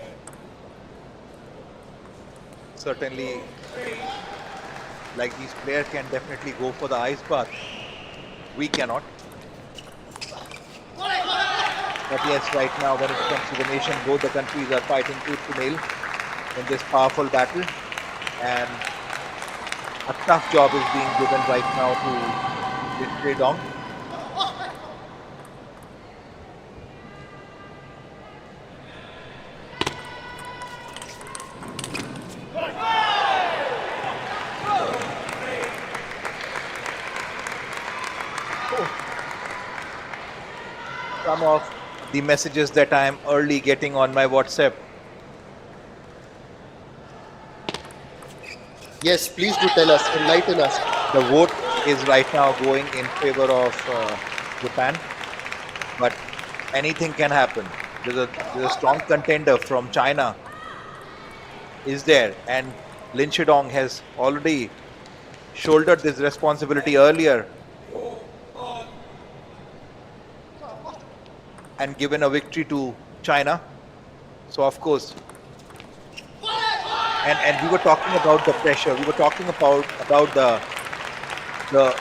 Certainly, like these players can definitely go for the ice bath. We cannot. But yes, right now when it comes to the nation, both the countries are fighting tooth to nail in this powerful battle. And a tough job is being given right now to Lin Shidong. Some of the messages that I am early getting on my WhatsApp. Yes, please do tell us, enlighten us. The vote is right now going in favor of Japan, but anything can happen. There's a strong contender from China is there, and Lin Shidong has already shouldered this responsibility earlier and given a victory to China. So of course, and we were talking about the pressure. We were talking about the the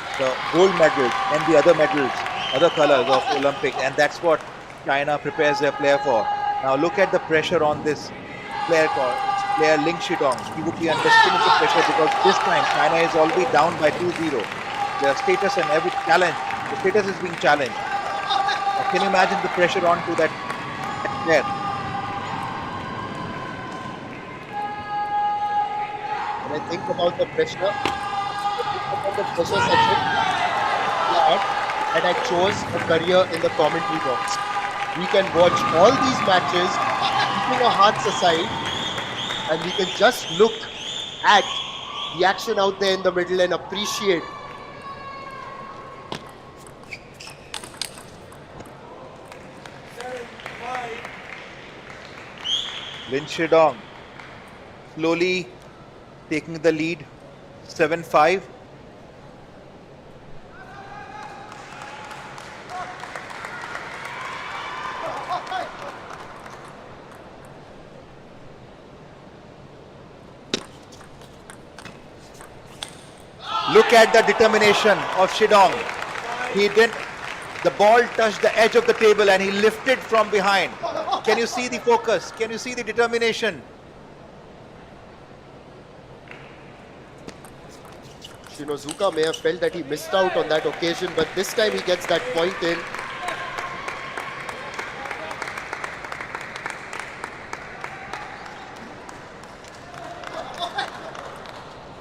gold medals and the other medals, other colors of Olympic, and that's what China prepares their player for. Now look at the pressure on this player Ling Shidong. He would be under significant pressure because this time China is already down by 2-0. Their status and every challenge, the status is being challenged. Now, can you imagine the pressure onto that player? When I think about the pressure section, and I chose a career in the commentary box. We can watch all these matches, keeping our hearts aside, and we can just look at the action out there in the middle and appreciate. Lin Shidong slowly taking the lead, 7-5. Look at the determination of Shidong. He didn't. The ball touched the edge of the table and he lifted from behind. Can you see the focus? Can you see the determination? Shinozuka may have felt that he missed out on that occasion, but this time he gets that point in.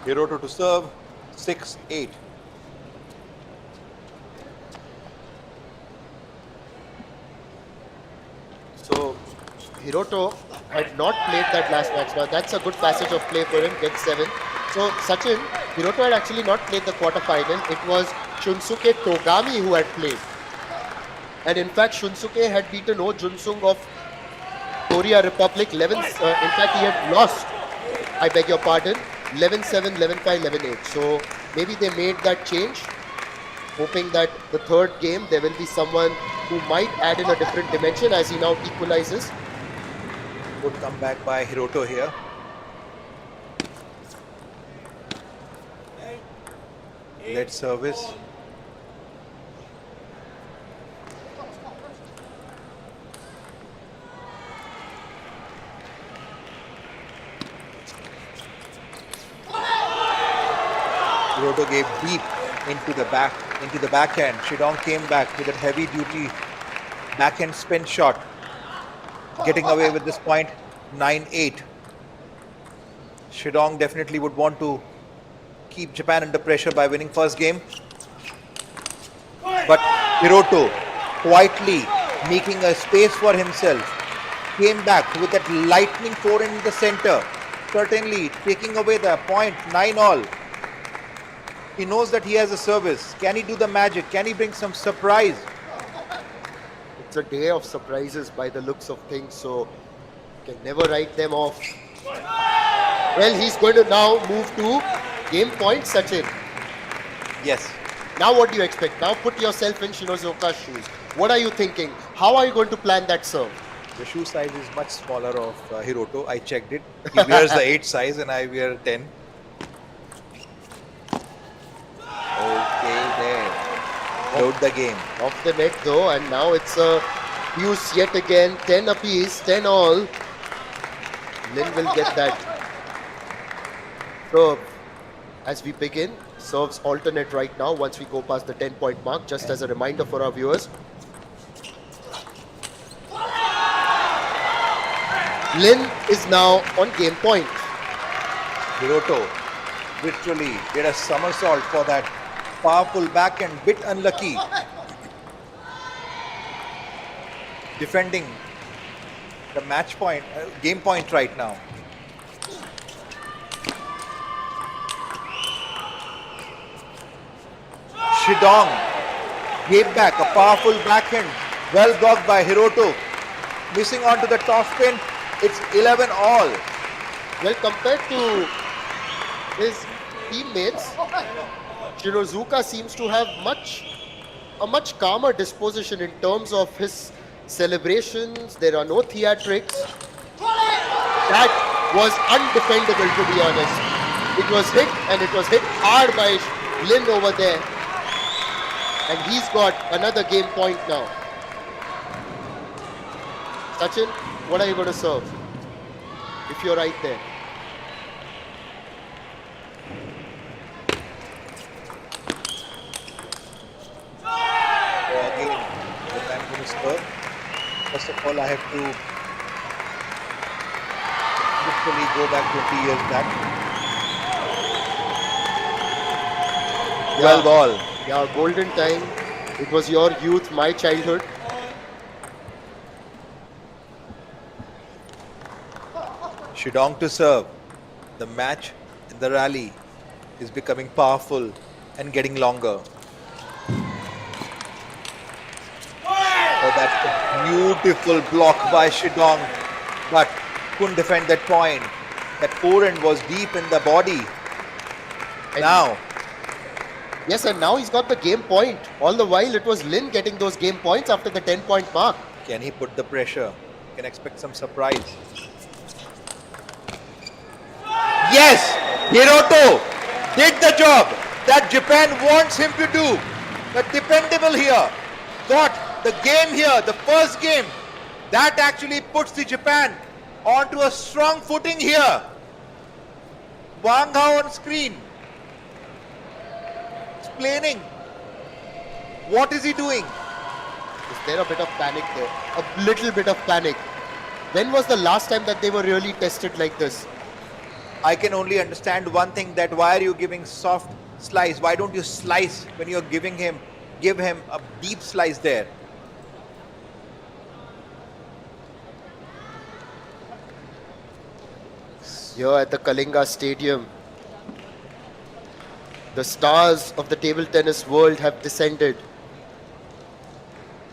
Hiroto to serve, 6-8. So Hiroto had not played that last match. Now that's a good passage of play for him, gets 7. So Sachin, Hiroto had actually not played the quarterfinal. It was Shunsuke Togami who had played. And in fact, Shunsuke had beaten Oh Junsung of Korea Republic 11. In fact, he had lost, I beg your pardon, 11-7, 11-5, 11-8. So maybe they made that change, hoping that the third game there will be someone who might add in a different dimension as he now equalizes. Good comeback by Hiroto here. Led service. Hiroto gave deep into the backhand. Shidong came back with a heavy duty backhand spin shot. Getting away with this point, 9-8. Shidong definitely would want to keep Japan under pressure by winning first game. But Hiroto quietly making a space for himself. Came back with that lightning forehand in the center. Certainly taking away the point, 9-all. He knows that he has a service. Can he do the magic? Can he bring some surprise? It's a day of surprises by the looks of things, so you can never write them off. Well, he's going to now move to game point, Sachin. Yes. Now what do you expect? Now put yourself in Shinozuka's shoes. What are you thinking? How are you going to plan that serve? The shoe size is much smaller of Hiroto. I checked it. He wears the 8 size and I wear 10. Okay, there. Load the game. Off the net though, and now it's a use yet again. 10 apiece, 10 all. Lin will get that. So, as we begin, serves alternate right now once we go past the 10-point mark, just as a reminder for our viewers. Lin is now on game point. Hiroto literally did a somersault for that powerful backhand, bit unlucky. Defending the match point, game point right now. Shidong gave back a powerful backhand, well blocked by Hiroto. Missing onto the top spin, it's 11-all. Well, compared to his teammates, Shinozuka seems to have a much calmer disposition in terms of his celebrations. There are no theatrics. That was undefendable, to be honest. It was hit, and it was hit hard by Lin over there. And he's got another game point now. Sachin, what are you going to serve? If you're right there. So again, if I'm going to serve, first of all, I have to literally go back 20 years back. Well ball. Yeah, golden time. It was your youth, my childhood. Shidong to serve. The match in the rally is becoming powerful and getting longer. Oh, that's a beautiful block by Shidong, but couldn't defend that point. That forehand was deep in the body. And Now, yes, and now he's got the game point. All the while, it was Lin getting those game points after the 10-point mark. can he put the pressure? Can expect some surprise. Yes, Hiroto did the job that Japan wants him to do. But dependable here. Got the game here, the first game. That actually puts the Japan onto a strong footing here. Wang Hao on screen. Explaining. What is he doing? Is there a bit of panic there? A little bit of panic. When was the last time that they were really tested like this? I can only understand one thing, that why are you giving soft slice? Why don't you slice when you're give him a deep slice there? Here at the Kalinga Stadium, the stars of the table tennis world have descended.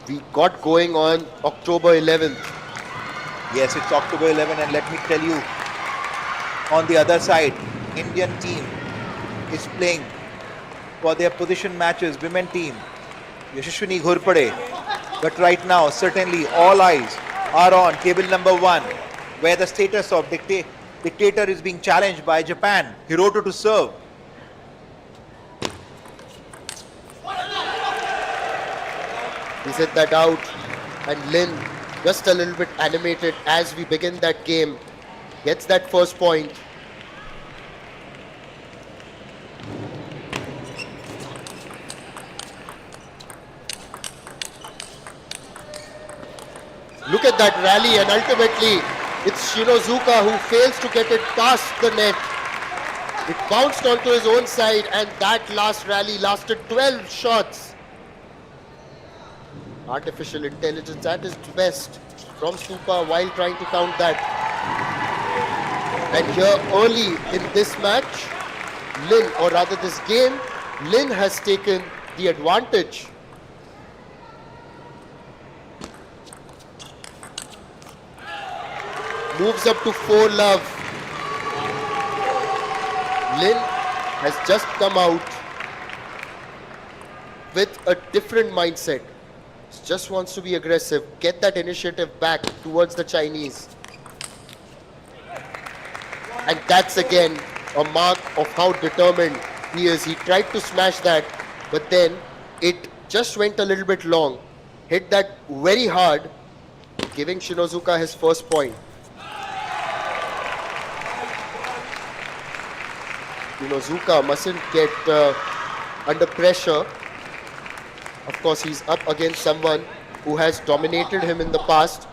We got going on October 11th. Yes, it's October 11, and let me tell you, on the other side, Indian team is playing for their position matches, women team, Yashaswini Ghurpade. But right now, certainly all eyes are on table number 1, where the status of dictator is being challenged by Japan. Hiroto to serve. He hit that out, and Lin, just a little bit animated as we begin that game, gets that first point. Look at that rally, and ultimately it's Shinozuka who fails to get it past the net. It bounced onto his own side, and that last rally lasted 12 shots. Artificial intelligence at its best from Stupa while trying to count that. And here early in this match, Lin, or rather this game, Lin has taken the advantage. Moves up to 4-love. Lin has just come out with a different mindset. Just wants to be aggressive, get that initiative back towards the Chinese. And that's again a mark of how determined he is. He tried to smash that, but then it just went a little bit long. Hit that very hard, giving Shinozuka his first point. Shinozuka mustn't get under pressure. Of course, he's up against someone who has dominated him in the past.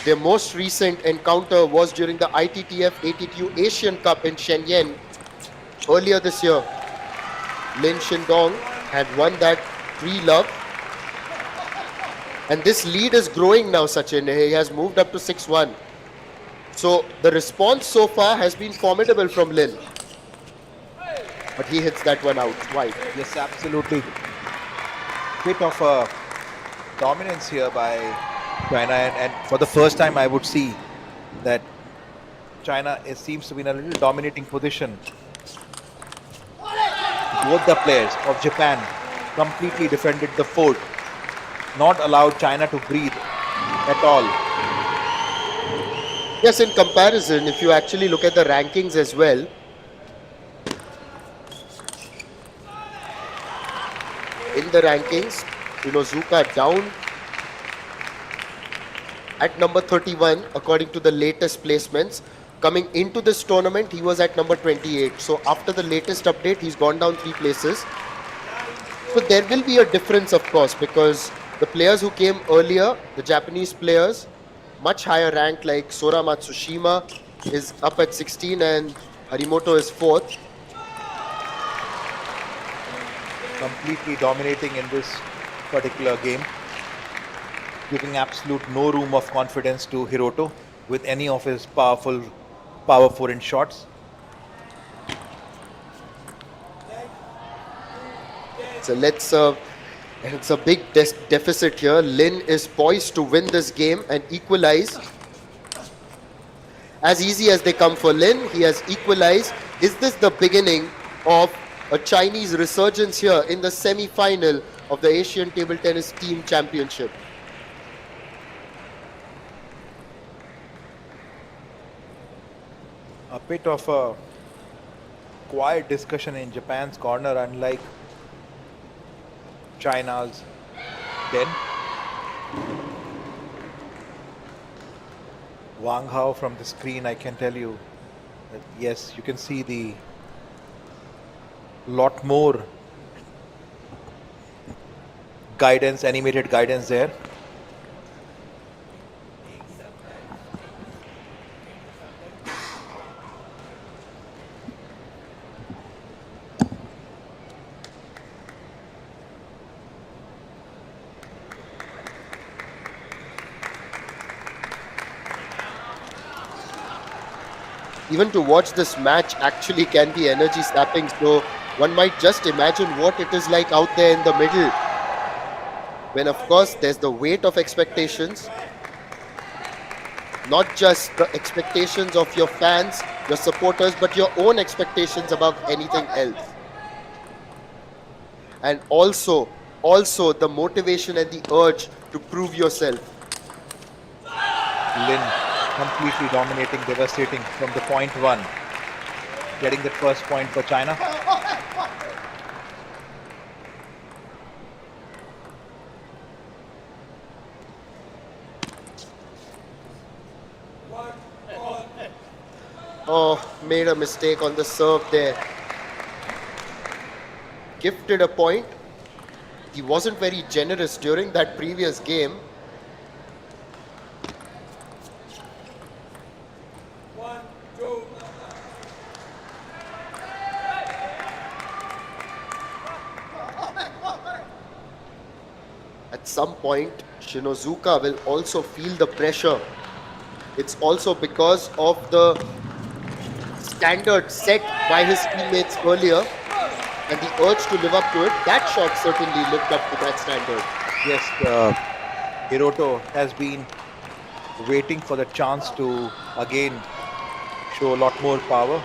Their most recent encounter was during the ITTF ATTU Asian Cup in Shenyang earlier this year. Lin Shindong had won that 3-love. And this lead is growing now, Sachin. He has moved up to 6-1. So the response so far has been formidable from Lin. But he hits that one out wide. Yes, absolutely. Bit of a dominance here by China, and for the first time I would see that China seems to be in a little dominating position. Both the players of Japan completely defended the fort, not allowed China to breathe at all. Yes, in comparison, if you actually look at the rankings as well, in the rankings. Shinozuka down at number 31 according to the latest placements. Coming into this tournament, he was at number 28. So after the latest update, he's gone down 3 places. So there will be a difference, of course, because the players who came earlier, the Japanese players, much higher rank like Sora Matsushima is up at 16 and Harimoto is 4th. Completely dominating in this particular game, giving absolute no room of confidence to Hiroto with any of his power forehand shots. So it's a big deficit here. Lin is poised to win this game and equalize. As easy as they come for Lin, he has equalized. Is this the beginning of a Chinese resurgence here in the semi-final of the Asian Table Tennis Team Championship? A bit of a quiet discussion in Japan's corner, unlike China's then. Wang Hao from the screen, I can tell you that yes, you can see the lot more guidance, animated guidance there. Even to watch this match actually can be energy sapping, so one might just imagine what it is like out there in the middle, when of course there's the weight of expectations, not just the expectations of your fans, your supporters, but your own expectations about anything else. And also the motivation and the urge to prove yourself. Lin completely dominating, devastating from the point 1, getting the first point for China. Oh, made a mistake on the serve there. Gifted a point. He wasn't very generous during that previous game. At some point, Shinozuka will also feel the pressure. It's also because of the standard set by his teammates earlier and the urge to live up to it. That shot certainly lived up to that standard. Yes, Hiroto has been waiting for the chance to again show a lot more power.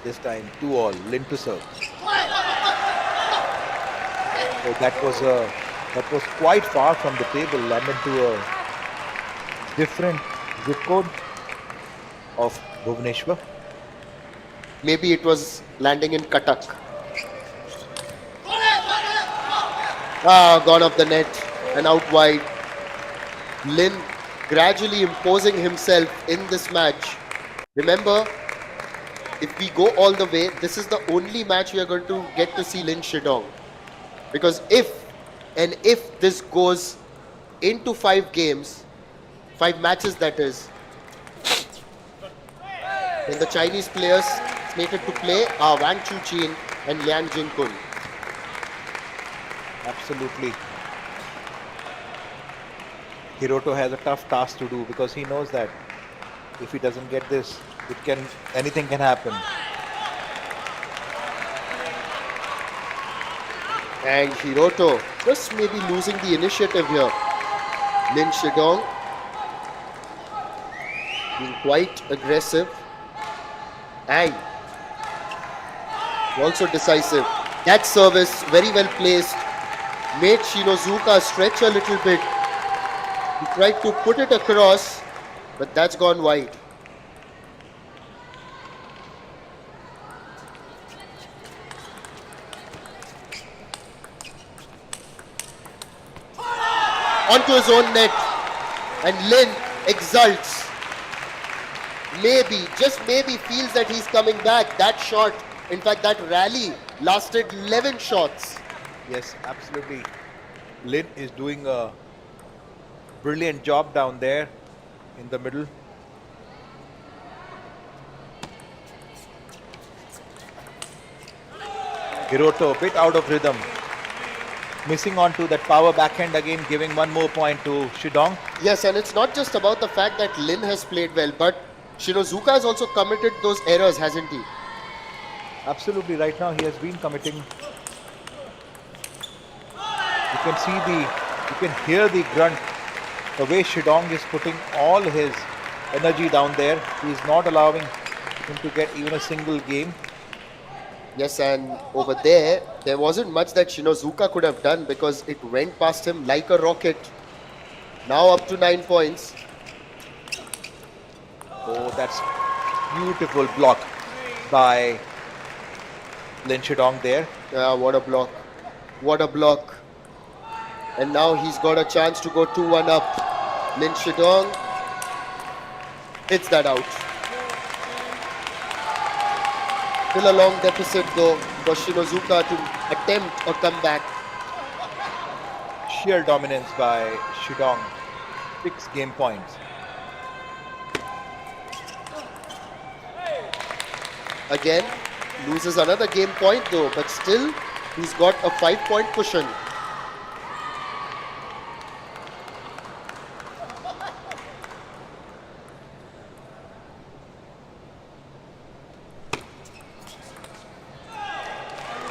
This time 2-all, Lin to serve. So that was quite far from the table, landed to a different zip code of Bhubaneswar. Maybe it was landing in Cuttack. Gone off the net and out wide. Lin gradually imposing himself in this match. Remember, if we go all the way, this is the only match we are going to get to see Lin Shidong. Because if this goes into 5 games, 5 matches that is, then the Chinese players slated to play are Wang Chuqin and Liang Jingkun. Absolutely. Hiroto has a tough task to do because he knows that if he doesn't get this, anything can happen. And Hiroto just maybe losing the initiative here. Lin Shidong being quite aggressive and also decisive. That service very well placed, made Shinozuka stretch a little bit. He tried to put it across, but that's gone wide. onto his own net. And Lin exults. Maybe, just maybe, feels that he's coming back. That shot, in fact, that rally lasted 11 shots. Yes, absolutely. Lin is doing a brilliant job down there in the middle. Hiroto a bit out of rhythm. Missing onto that power backhand again, giving one more point to Shidong. Yes, and it's not just about the fact that Lin has played well, but Shinozuka has also committed those errors, hasn't he? Absolutely, right now he has been committing. You can see you can hear the grunt. The way Shidong is putting all his energy down there. He is not allowing him to get even a single game. Yes, and over there wasn't much that Shinozuka could have done because it went past him like a rocket. Now up to 9 points. Oh, that's beautiful block by Lin Shidong there. Yeah, what a block. What a block. And now he's got a chance to go 2-1 up. Lin Shidong hits that out. Still a long deficit though for Shinozuka to attempt a comeback. Sheer dominance by Shidong. 6 game points. Again, loses another game point though, but still he's got a 5-point cushion.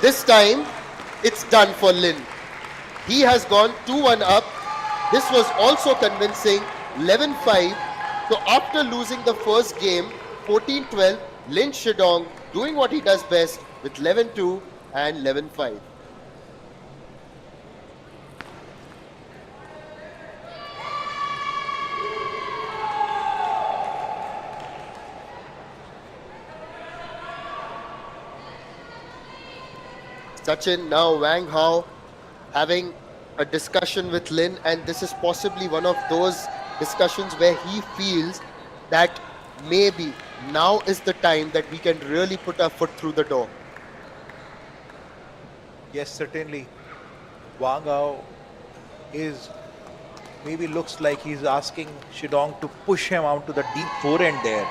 This time, it's done for Lin. He has gone 2-1 up. This was also convincing, 11-5. So after losing the first game, 14-12, Lin Shidong doing what he does best with 11-2 and 11-5. Sachin, now Wang Hao having a discussion with Lin, and this is possibly one of those discussions where he feels that maybe now is the time that we can really put our foot through the door. Yes, certainly. Wang Hao is maybe looks like he's asking Shidong to push him out to the deep forehand there.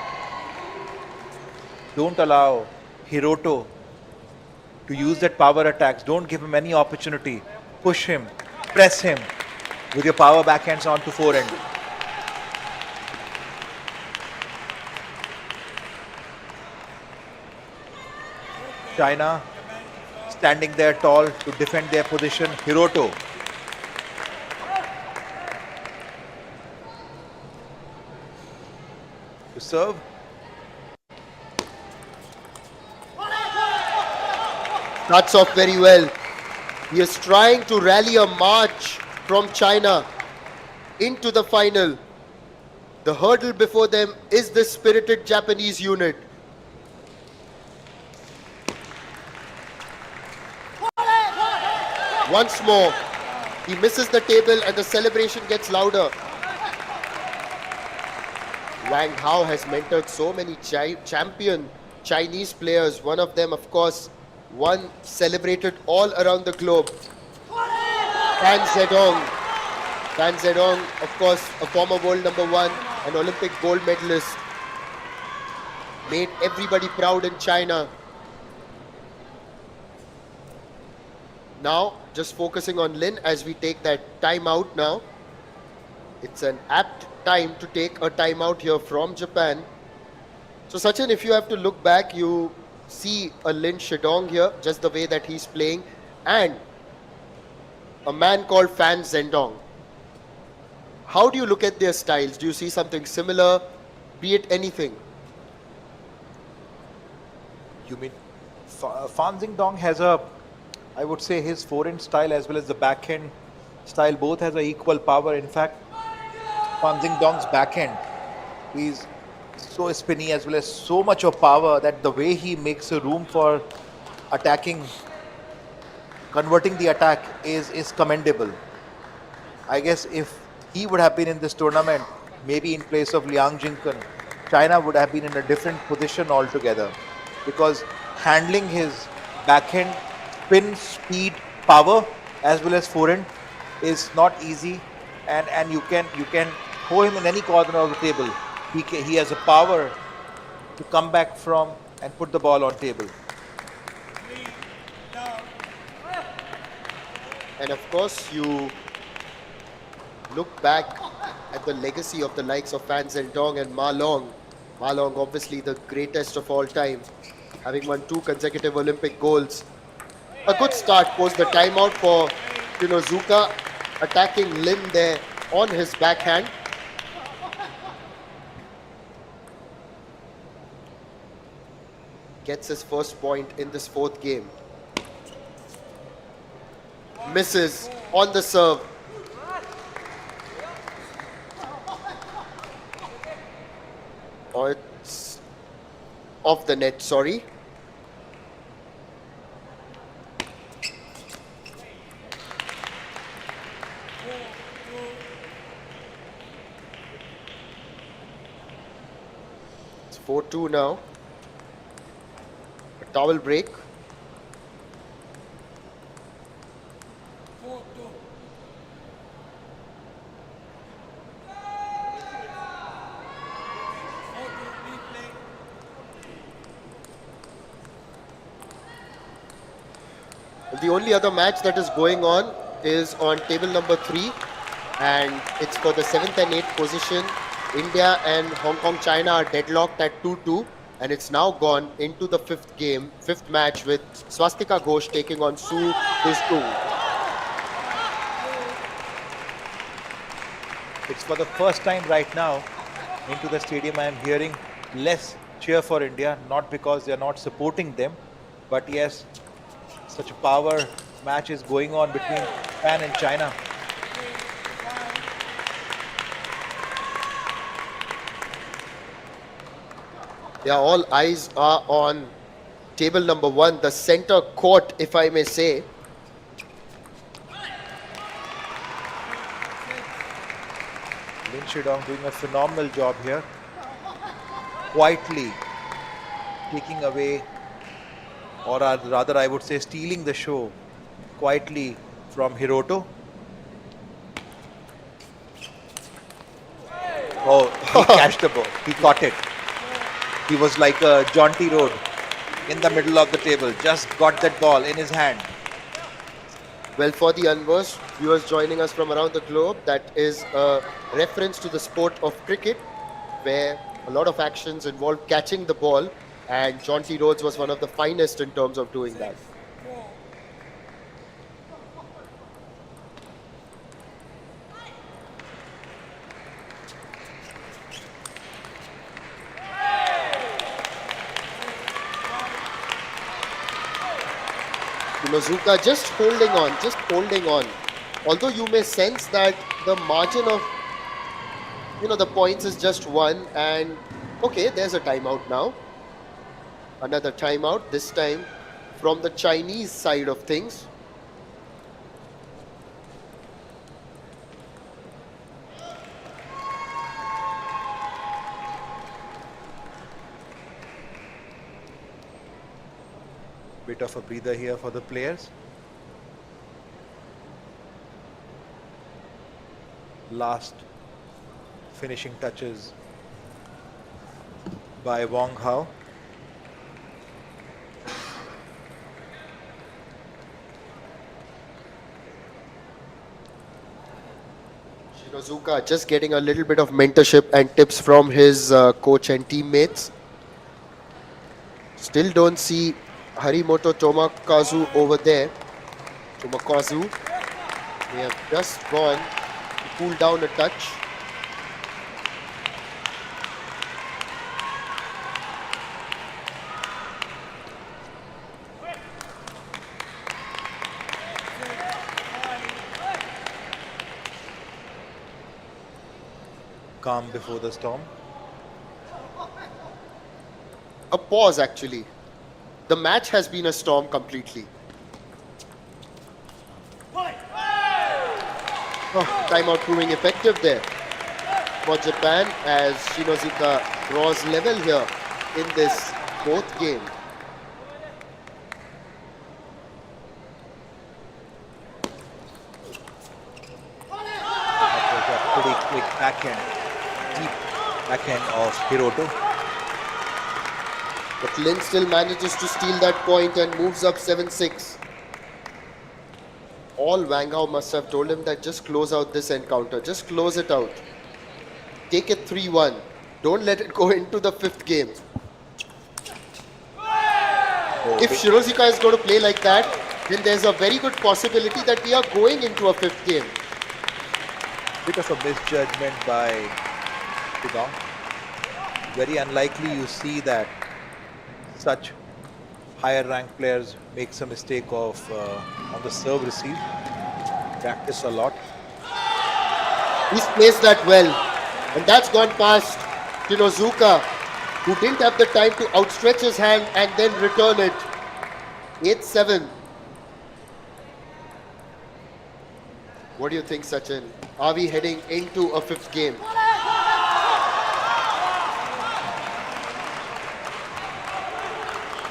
Don't allow Hiroto to use that power attacks. Don't give him any opportunity. Push him, press him with your power backhands onto forehand. China standing there tall to defend their position. Hiroto. To serve. Starts off very well. He is trying to rally a march from China into the final. The hurdle before them is the spirited Japanese unit. Once more, he misses the table and the celebration gets louder. Wang Hao has mentored so many champion Chinese players. One of them, of course, one celebrated all around the globe. Fan Zedong. Fan Zedong, of course, a former world number 1, an Olympic gold medalist. Made everybody proud in China. Now, just focusing on Lin as we take that time out now. It's an apt time to take a timeout here from Japan. So Sachin, if you have to look back, you see a Lin Shidong here, just the way that he's playing, and a man called Fan Zhendong. How do you look at their styles? Do you see something similar, be it anything? You mean Fan Zhendong has I would say his forehand style as well as the backhand style both has a equal power. In fact, Fan Zhendong's backhand is so spinny as well as so much of power that the way he makes a room for attacking, converting the attack is commendable. I guess if he would have been in this tournament, maybe in place of Liang Jinkun, China would have been in a different position altogether. Because handling his backhand, spin, speed, power, as well as forehand is not easy, and you can throw him in any corner of the table. He has a power to come back from and put the ball on table. And of course, you look back at the legacy of the likes of Fan Zhendong and Ma Long. Ma Long, obviously the greatest of all time, having won 2 consecutive Olympic golds. A good start post the timeout for Shinozuka, attacking Lin there on his backhand. Gets his first point in this 4th game. Misses on the serve. Oh, it's off the net, sorry. It's 4-2 now. A towel break. The only other match that is going on is on table number 3, and it's for the 7th and 8th position. India and Hong Kong, China are deadlocked at 2-2, and it's now gone into the 5th match with Swastika Ghosh taking on Su Bistung. It's for the first time right now into the stadium I am hearing less cheer for India, not because they are not supporting them, but yes, such a power match is going on between Japan and China. Yeah, all eyes are on table number 1, the center court, if I may say. Lin Shidong doing a phenomenal job here, quietly taking away, or rather I would say stealing the show quietly from Hiroto. Oh, he catched the ball. He caught it. He was like a jaunty road in the middle of the table. Just got that ball in his hand. Well, for the unversed viewers joining us from around the globe, that is a reference to the sport of cricket, where a lot of actions involve catching the ball, and Jaunty Rhodes was one of the finest in terms of doing that. Shinozuka just holding on. Although you may sense that the margin of the points is just 1, and okay, there's a timeout now. Another timeout, this time from the Chinese side of things. Bit of a breather here for the players. Last finishing touches by Wong Hao. Shinozuka just getting a little bit of mentorship and tips from his coach and teammates. Still don't see Harimoto Tomakazu over there. Tomakazu may have just gone to cool down a touch. Calm before the storm. A pause actually. The match has been a storm completely. Oh, timeout proving effective there for Japan as Shinozuka draws level here in this fourth game. That was a pretty quick backhand, deep backhand of Hiroto. But Lin still manages to steal that point and moves up 7-6. All Wang Hao must have told him that just close out this encounter. Just close it out. Take it 3-1. Don't let it go into the fifth game. Oh, If big- Shirozuka is going to play like that, then there's a very good possibility that we are going into a fifth game. bit of a misjudgment by Shidong. Very unlikely you see that such higher ranked players makes a mistake of on the serve receive. Practice a lot. He's placed that well. And that's gone past Shinozuka, who didn't have the time to outstretch his hand and then return it. 8-7. What do you think, Sachin? Are we heading into a fifth game?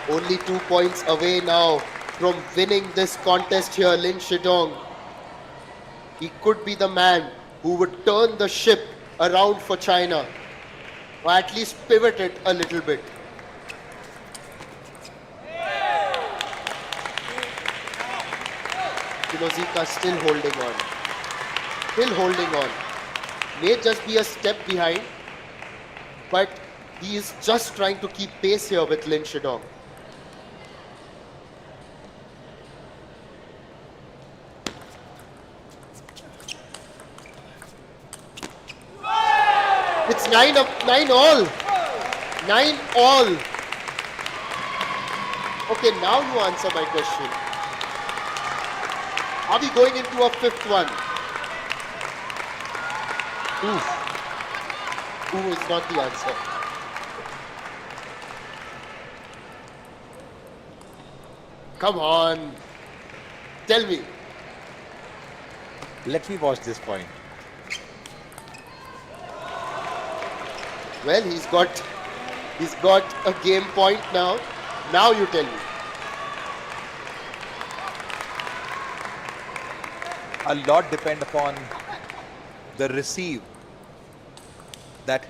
Only 2 points away now from winning this contest here, Lin Shidong. He could be the man who would turn the ship around for China, or at least pivot it a little bit. Shinozuka still holding on. Still holding on. May just be a step behind, but he is just trying to keep pace here with Lin Shidong. It's 9 up, 9 all. 9 all. Okay, now you answer my question. Are we going into a fifth one? Ooh is not the answer. Come on. Tell me. Let me watch this point. Well, he's got a game point now. Now you tell me. A lot depend upon the receive that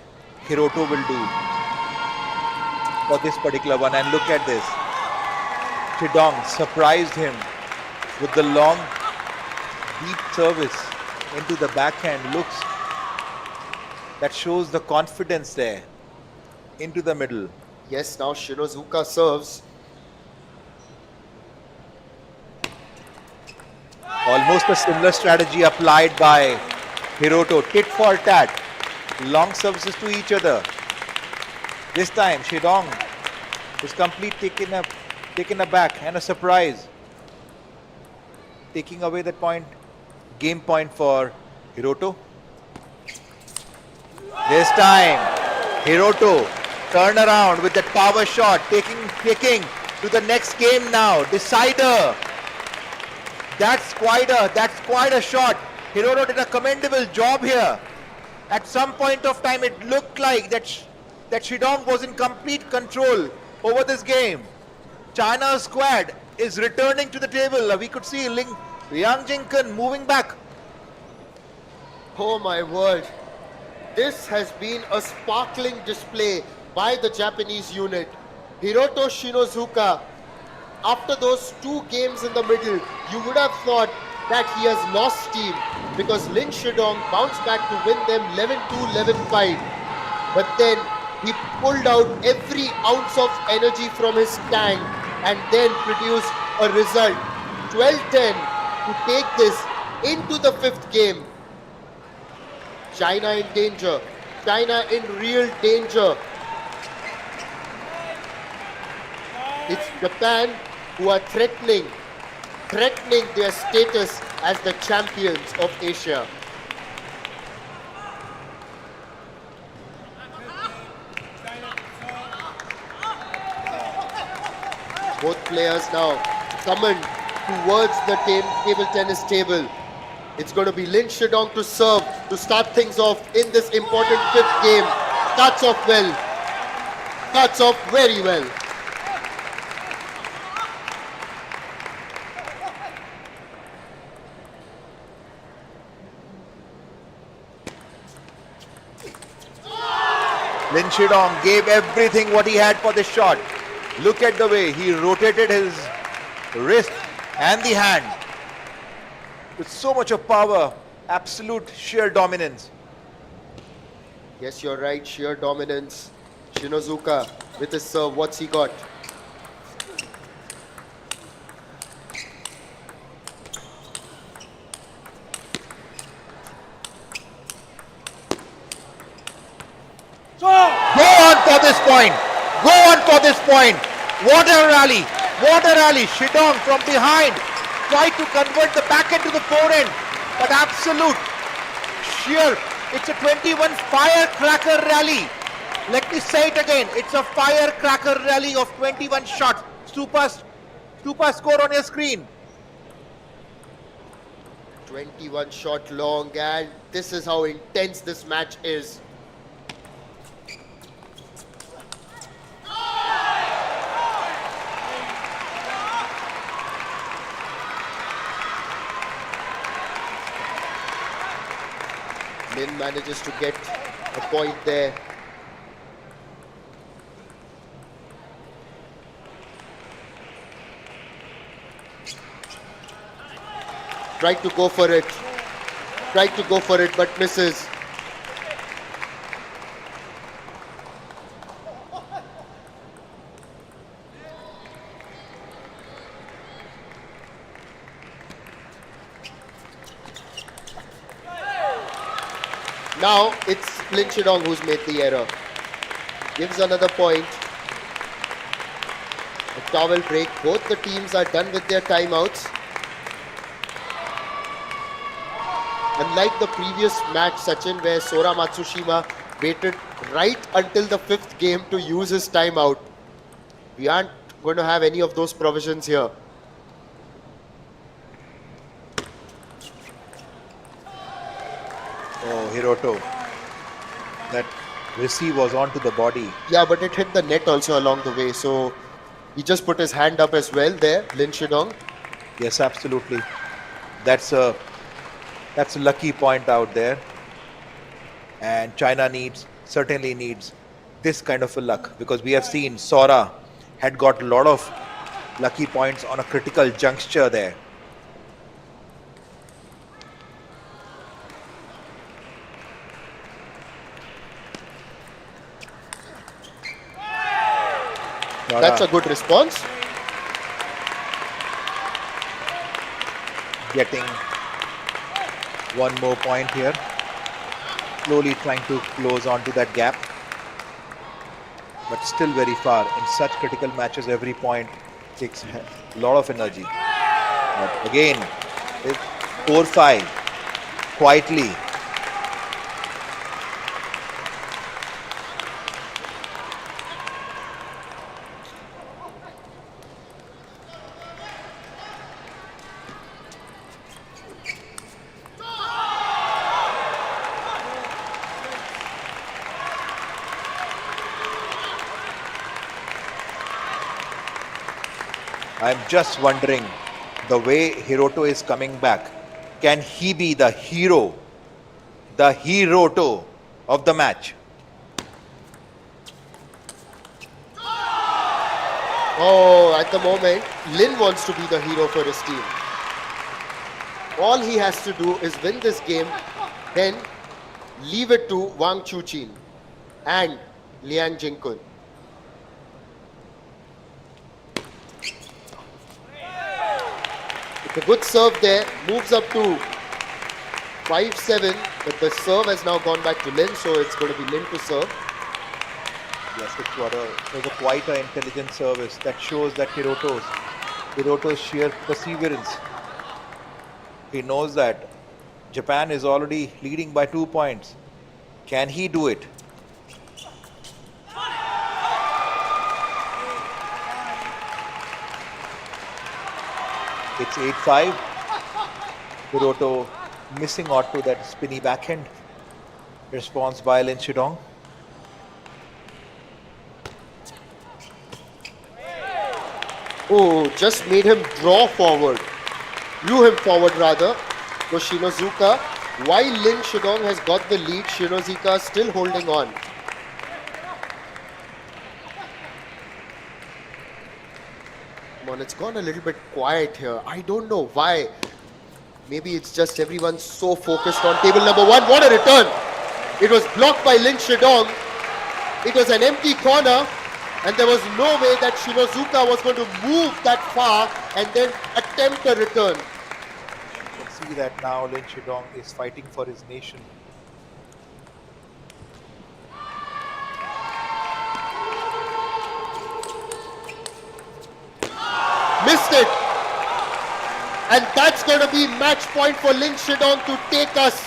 Hiroto will do for this particular one. And look at this. Shidong surprised him with the long, deep service into the backhand. Looks that shows the confidence there into the middle. Yes, now Shinozuka serves. Almost a similar strategy applied by Hiroto. Tit for tat. Long services to each other. This time Shidong is completely taken aback and a surprise. Taking away that point. Game point for Hiroto. This time Hiroto turn around with that power shot, taking to the next game now. Decider. That's quite a shot. Hiroto did a commendable job here. At some point of time, it looked like that Shidong was in complete control over this game. China's squad is returning to the table. We could see Yang Jingken moving back. Oh my word. This has been a sparkling display by the Japanese unit. Hiroto Shinozuka, after those 2 games in the middle, you would have thought that he has lost steam because Lin Shidong bounced back to win them 11-2, 11-5. But then he pulled out every ounce of energy from his tank and then produced a result 12-10 to take this into the 5th game. China in danger. China in real danger. It's Japan who are threatening their status as the champions of Asia. Both players now summoned towards the table tennis table. It's going to be Lin Shidong to serve to start things off in this important fifth game. Starts off well. Starts off very well. Lin Shidong gave everything what he had for this shot. Look at the way he rotated his wrist and the hand with so much of power, absolute sheer dominance. Yes, you're right. Sheer dominance. Shinozuka with his serve. What's he got? Go on for this point. Go on for this point. What a rally. What a rally. Shidong from behind tried to convert the backhand to the forehand. But absolute sheer. It's a 21 firecracker rally. Let me say it again. It's a firecracker rally of 21 shots. Super score on your screen. 21 shot long, and this is how intense this match is. Lin manages to get a point there. Tried to go for it. Tried to go for it, but misses. Now it's Lin Shidong who's made the error. Gives another point. A towel break. Both the teams are done with their timeouts. Unlike the previous match, Sachin, where Sora Matsushima waited right until the fifth game to use his timeout, we aren't going to have any of those provisions here. Oh, Hiroto. That receive was onto the body. Yeah, but it hit the net also along the way, so he just put his hand up as well there, Lin Shidong. Yes, absolutely. That's a lucky point out there. And China certainly needs this kind of a luck, because we have seen Sora had got a lot of lucky points on a critical juncture there. That's a good response. Getting one more point here. Slowly trying to close onto that gap. But still very far. In such critical matches, every point takes a lot of energy. But again, 4-5. Quietly. I'm just wondering, the way Hiroto is coming back, can he be the hero, the Hiroto of the match? Oh, at the moment, Lin wants to be the hero for his team. All he has to do is win this game, then leave it to Wang Chuqin and Liang Jingkun. It's a good serve there, moves up to 5-7, but the serve has now gone back to Lin, so it's going to be Lin to serve. Yes, it was quite an intelligent service that shows that Hiroto's sheer perseverance. He knows that Japan is already leading by 2 points. Can he do it? It's 8-5. Hiroto missing out to that spinny backhand. Response by Lin Shidong. Oh, just made him draw forward. Drew him forward rather. Was Shinozuka. While Lin Shidong has got the lead, Shinozuka still holding on. Come on, it's gone a little bit quiet here. I don't know why. Maybe it's just everyone's so focused on table number one. What a return! It was blocked by Lin Shidong. It was an empty corner, and there was no way that Shinozuka was going to move that far and then attempt a return. You can see that now Lin Shidong is fighting for his nation. Missed it. And that's going to be match point for Lin Shidong to take us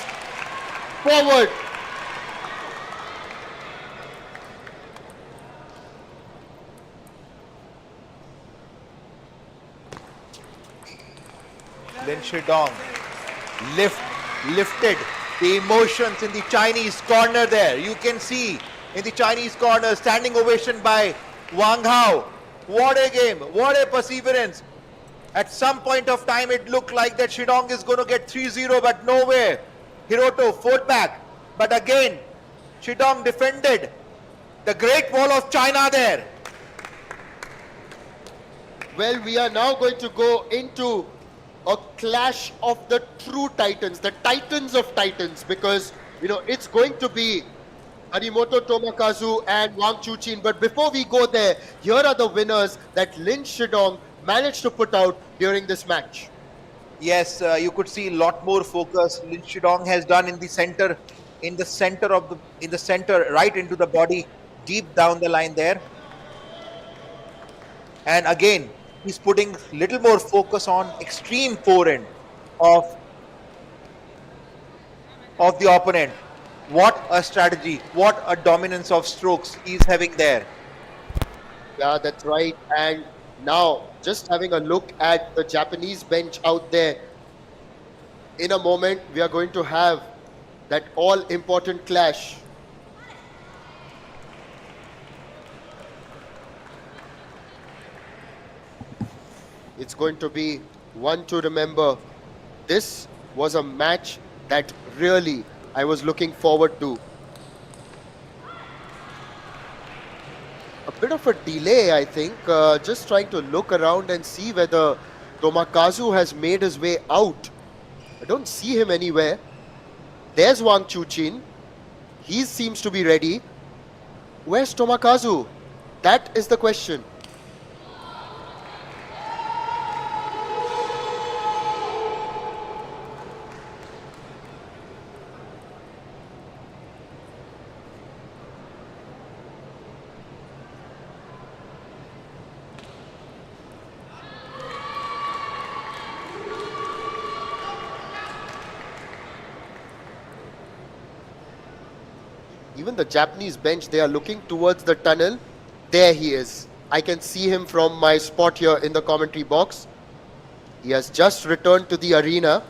forward. Lin Shidong lifted the emotions in the Chinese corner there. You can see in the Chinese corner standing ovation by Wang Hao. What a game, what a perseverance. At some point of time it looked like that Shidong is going to get 3-0, but no way. Hiroto fought back, but again Shidong defended the Great Wall of China there. Well, we are now going to go into a clash of the true titans, the titans of titans, because it's going to be Harimoto Tomokazu and Wang Chuqin. But before we go there, here are the winners that Lin Shidong managed to put out during this match. Yes, you could see a lot more focus Lin Shidong has done in the center, right into the body, deep down the line there. And again, he's putting little more focus on extreme forehand of the opponent. What a strategy, what a dominance of strokes he's having there. Yeah, that's right. And now, just having a look at the Japanese bench out there, in a moment, we are going to have that all-important clash. It's going to be one to remember. This was a match that really I was looking forward to. A bit of a delay, I think. Just trying to look around and see whether Tomokazu has made his way out. I don't see him anywhere. There's Wang Chuqin. He seems to be ready. Where's Tomokazu? That is the question. Even the Japanese bench, they are looking towards the tunnel. There he is. I can see him from my spot here in the commentary box. He has just returned to the arena.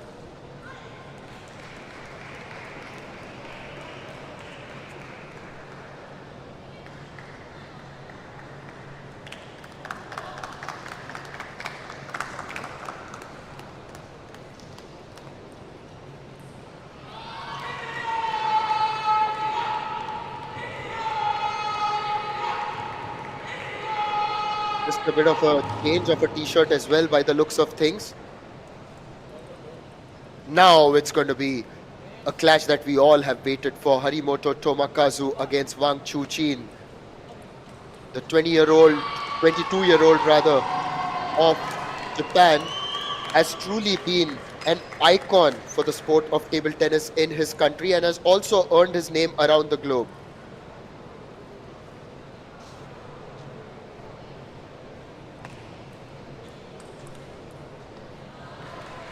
Just a bit of a change of a t-shirt as well by the looks of things. Now it's going to be a clash that we all have waited for. Harimoto Tomokazu against Wang Chuqin. The 22-year-old rather, of Japan has truly been an icon for the sport of table tennis in his country and has also earned his name around the globe.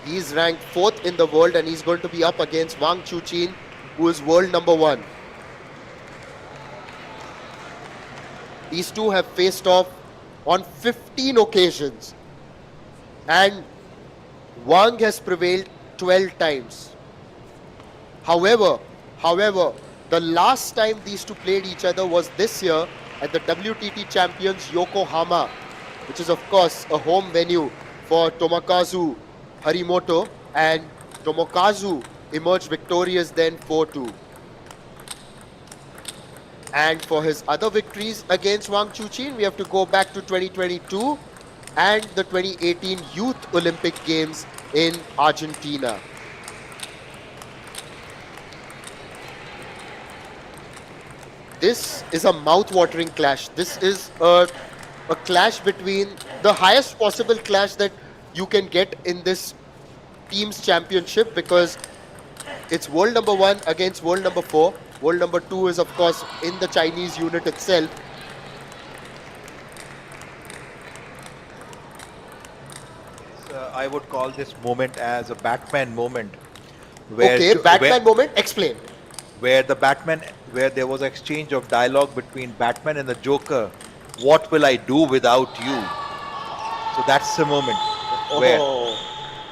He's ranked 4th in the world and he's going to be up against Wang Chuqin, who is world number 1. These two have faced off on 15 occasions and Wang has prevailed 12 times. However, the last time these two played each other was this year at the WTT champions Yokohama, which is of course a home venue for Tomokazu Harimoto, and Tomokazu emerged victorious then 4-2. And for his other victories against Wang Chuqin, we have to go back to 2022 and the 2018 Youth Olympic Games in Argentina. This is a mouth-watering clash. This is a clash between the highest possible clash that you can get in this team's championship, because it's world number 1 against world number 4. World number 2 is of course in the Chinese unit itself. I would call this moment as a Batman moment. Where Okay, Jo- Batman moment, explain. where there was an exchange of dialogue between Batman and the Joker. What will I do without you? So that's the moment where, Oh,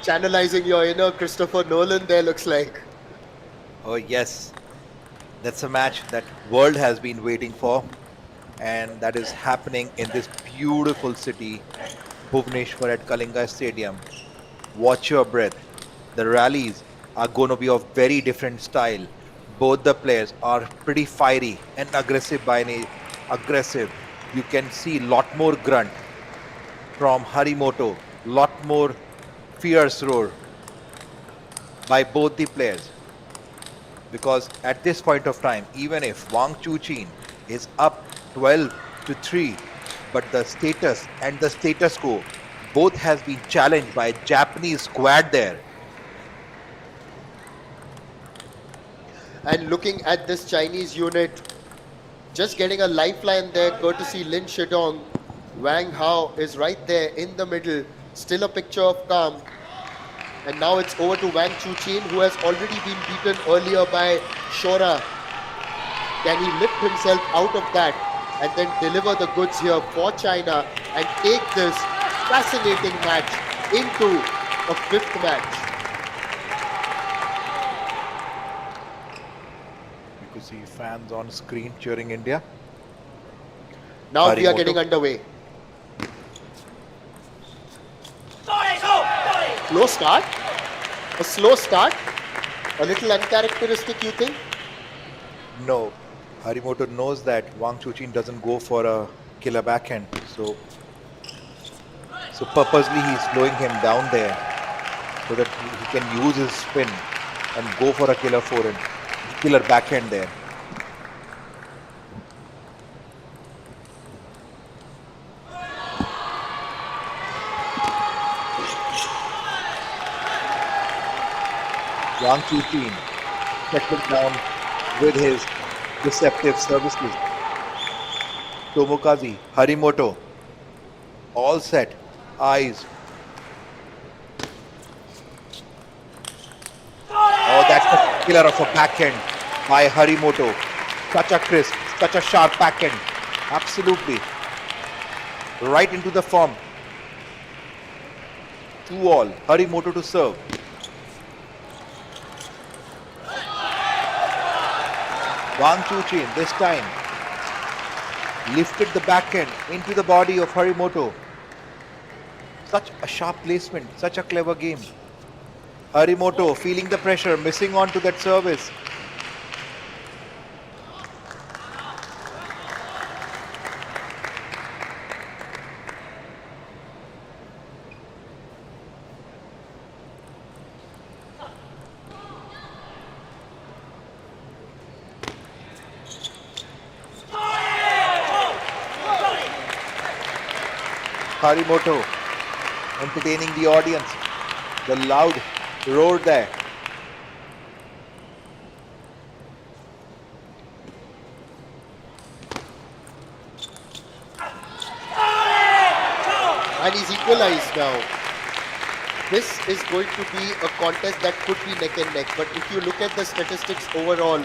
channelizing your inner Christopher Nolan there, looks like. oh yes, that's a match that world has been waiting for, and that is happening in this beautiful city, Bhubaneswar at Kalinga Stadium. Watch your breath. The rallies are going to be of very different style. Both the players are pretty fiery and aggressive aggressive. You can see lot more grunt from Harimoto, lot more fierce roar by both the players. Because at this point of time, even if Wang Chuqin is up 12-3, but the status and the status quo both has been challenged by a Japanese squad there. And looking at this Chinese unit, just getting a lifeline there, courtesy Lin Shidong. Wang Hao is right there in the middle, still a picture of calm. And now it's over to Wang Chuqin, who has already been beaten earlier by Shora. Can he lift himself out of that and then deliver the goods here for China and take this fascinating match into a 5th match? You could see fans on screen cheering India. Now we are Harimoto. getting underway. Slow start? A slow start? A little uncharacteristic, you think? No, Harimoto knows that Wang Chuqin doesn't go for a killer backhand, so purposely he's slowing him down there so that he can use his spin and go for a killer backhand there. Wang Chuqin settling down with his deceptive services. Tomokazu, Harimoto, all set, eyes. Oh, that's a killer of a backhand by Harimoto. Such a crisp, such a sharp backhand. Absolutely. Right into the form. 2-all. Harimoto to serve. Wang Chuqin this time lifted the backhand into the body of Harimoto. Such a sharp placement, such a clever game. Harimoto feeling the pressure, missing on to that service. Harimoto entertaining the audience. The loud roar there. And he's equalized now. This is going to be a contest that could be neck and neck. But if you look at the statistics overall,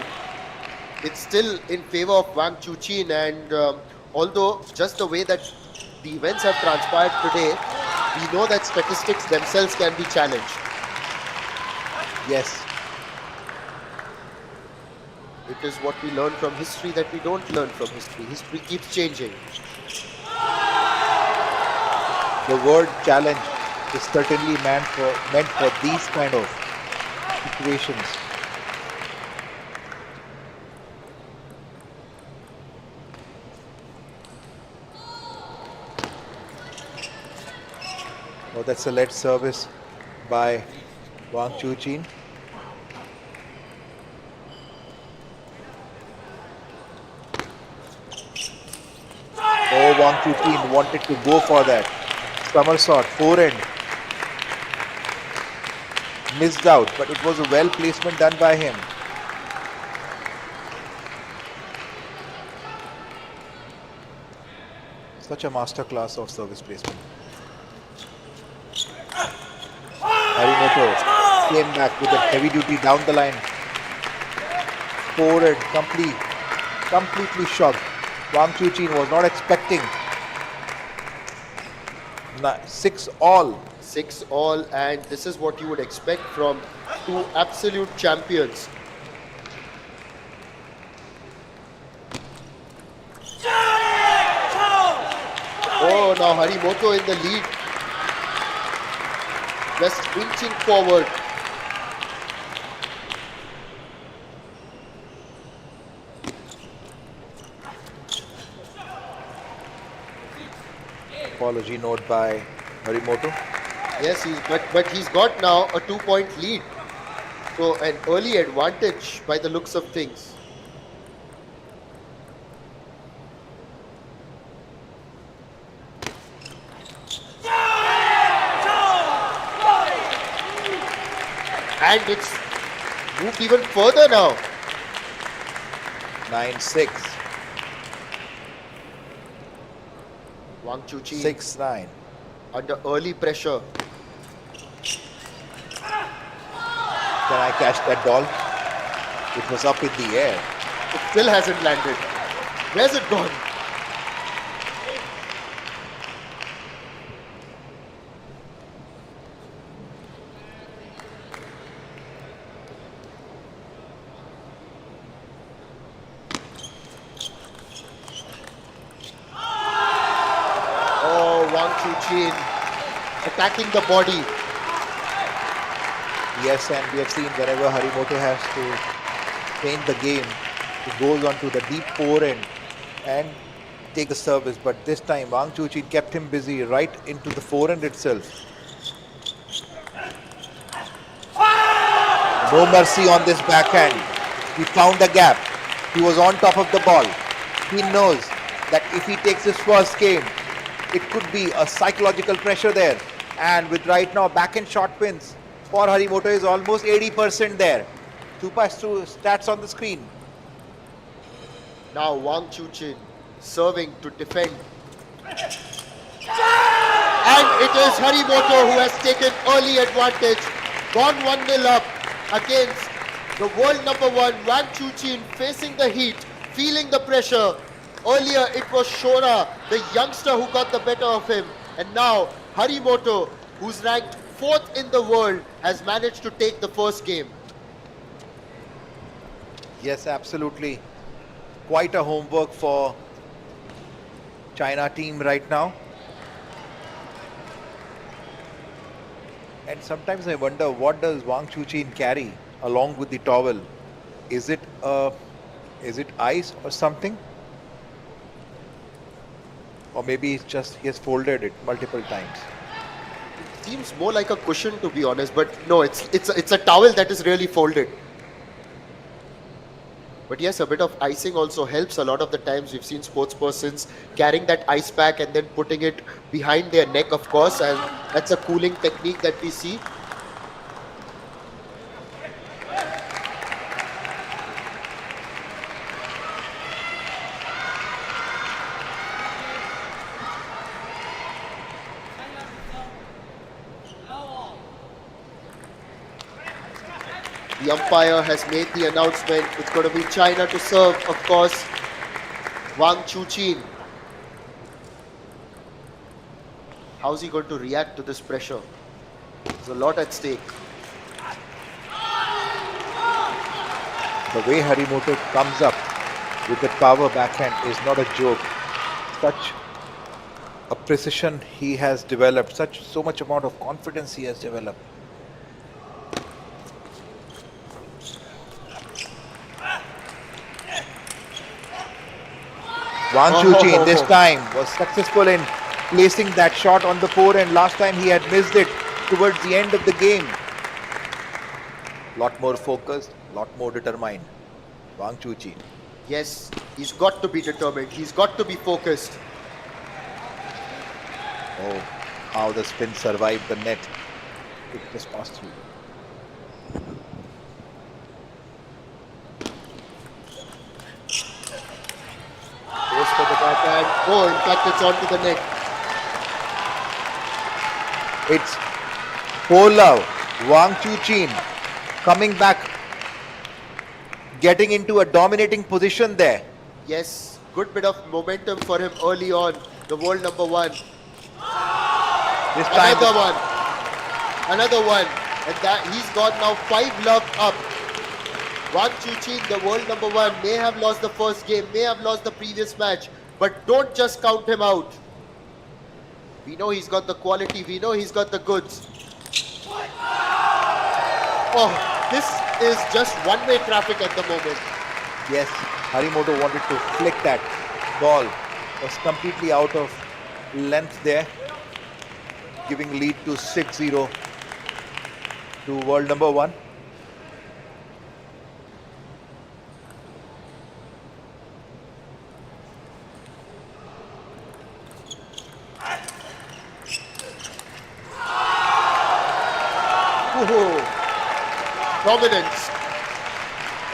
it's still in favor of Wang Chuqin. And although just the way that the events have transpired today, we know that statistics themselves can be challenged. Yes. It is what we learn from history that we don't learn from history. History keeps changing. The word challenge is certainly meant for these kind of situations. Oh, that's a lead service by Wang Chuqin. Oh, Wang Chuqin wanted to go for that somersault, forehand. Missed out, but it was a well placement done by him. Such a masterclass of service placement. Harimoto came back with a heavy duty down the line. Forward, completely shocked. Wang Chuqin was not expecting. 6-all. 6-all, and this is what you would expect from two absolute champions. Oh, now Harimoto in the lead. Just inching forward. Apology note by Harimoto. Yes, but he's got now a 2-point lead. So an early advantage by the looks of things. And it's moved even further now. 9-6. Wang Chuqin 6-9. under early pressure. Can I catch that ball? It was up in the air. It still hasn't landed. Where's it gone? Oh, Wang Chuqin attacking the body. Yes, and we have seen whenever Harimoto has to change the game, he goes on to the deep forehand and take the service. But this time, Wang Chuqin kept him busy right into the forehand itself. No mercy on this backhand. He found a gap. He was on top of the ball. He knows that if he takes his first game, it could be a psychological pressure there. And with right now backhand shot wins for Harimoto is almost 80% there. Super stats on the screen. Now Wang Chuqin serving to defend. And it is Harimoto who has taken early advantage. Gone 1-0 up against the world number 1 Wang Chuqin, facing the heat, feeling the pressure. Earlier it was Shora, the youngster, who got the better of him. And now Harimoto, who's ranked 4th in the world, has managed to take the first game. Yes, absolutely. Quite a homework for China team right now. And sometimes I wonder, what does Wang Chuqin carry along with the towel? Is it ice or something? Or maybe it's just he has folded it multiple times. Seems more like a cushion, to be honest, but no, it's a towel that is really folded. But yes, a bit of icing also helps. A lot of the times we've seen sports persons carrying that ice pack and then putting it behind their neck, of course, and that's a cooling technique that we see. The umpire has made the announcement. It's going to be China to serve, of course. Wang Chuqin. How's he going to react to this pressure? There's a lot at stake. The way Harimoto comes up with the power backhand is not a joke. Such a precision he has developed, so much amount of confidence he has developed. Wang Chuqin this time was successful in placing that shot on the forehand. Last time he had missed it towards the end of the game. Lot more focused, lot more determined. Wang Chuqin. Yes, he's got to be determined. He's got to be focused. Oh, how the spin survived the net. It just passed through. Goes for the backhand. Oh, in fact, it's onto the net. It's Pallav, Wang Chuqin coming back, getting into a dominating position there. Yes, good bit of momentum for him early on. The world number one. This time, Another one. Another one. And that he's got now 5 love up. Wang Chuqin, the world number one, may have lost the first game, may have lost the previous match, but don't just count him out. We know he's got the quality, we know he's got the goods. Oh, this is just one-way traffic at the moment. yes, Harimoto wanted to flick that ball. Was completely out of length there, giving lead to 6-0 to world number one. Oh, dominance,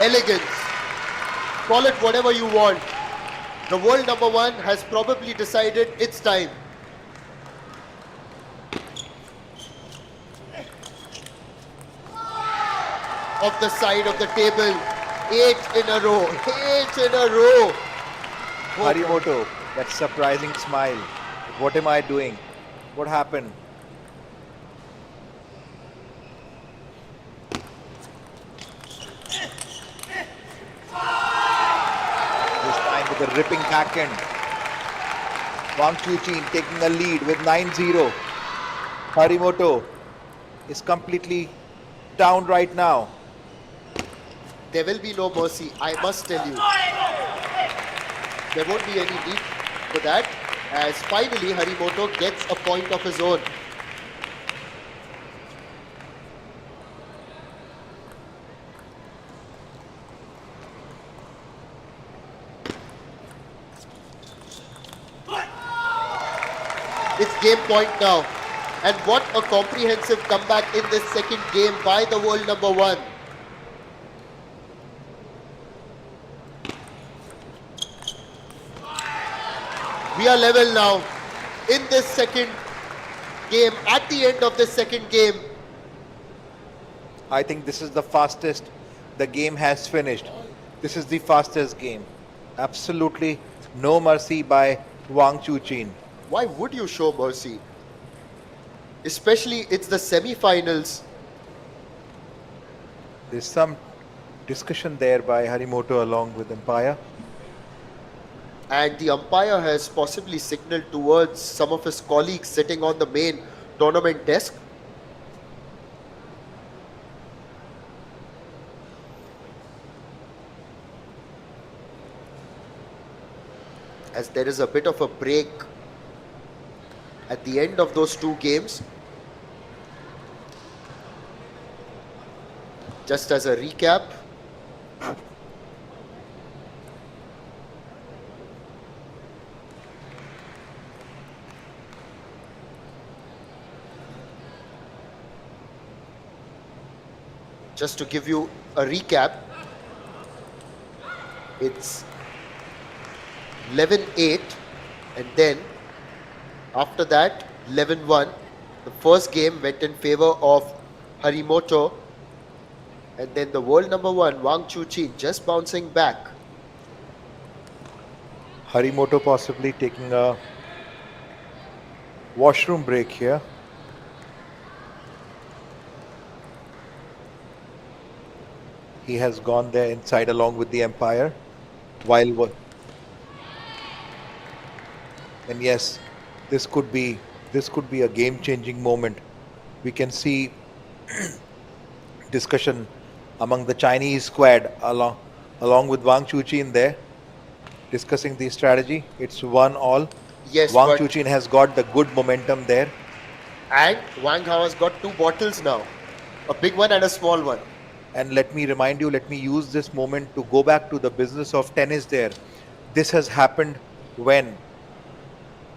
elegance, call it whatever you want. The world number one has probably decided it's time. Off the side of the table, 8 in a row, 8 in a row. Harimoto, that surprising smile. What am I doing? What happened? This time with a ripping backhand. Wang Chuqin taking a lead with 9-0. Harimoto is completely down right now. There will be no mercy, I must tell you. There won't be any need for that, as finally Harimoto gets a point of his own. It's game point now. And what a comprehensive comeback in this second game by the world number one. We are level now in this second game, at the end of this second game. I think this is the fastest the game has finished. This is the fastest game. Absolutely no mercy by Wang Chuqin. Why would you show mercy? Especially it's the semi-finals. There's some discussion there by Harimoto along with umpire. And the umpire has possibly signaled towards some of his colleagues sitting on the main tournament desk. As there is a bit of a break at the end of those two games. Just as a recap, just to give you a recap, it's 11-8 and then after that 11-1. The first game went in favor of Harimoto, and then the world number one Wang Chuqin just bouncing back. Harimoto possibly taking a washroom break here. He has gone there inside along with the Empire. While and yes, this could be this could be a game-changing moment. We can see discussion among the Chinese squad along with Wang Chuqin there discussing the strategy. It's 1-all. Yes, Wang but Chuqin has got the good momentum there. and Wang Hao has got two bottles now, a big one and a small one. And let me remind you, let me use this moment to go back to the business of tennis there. This has happened when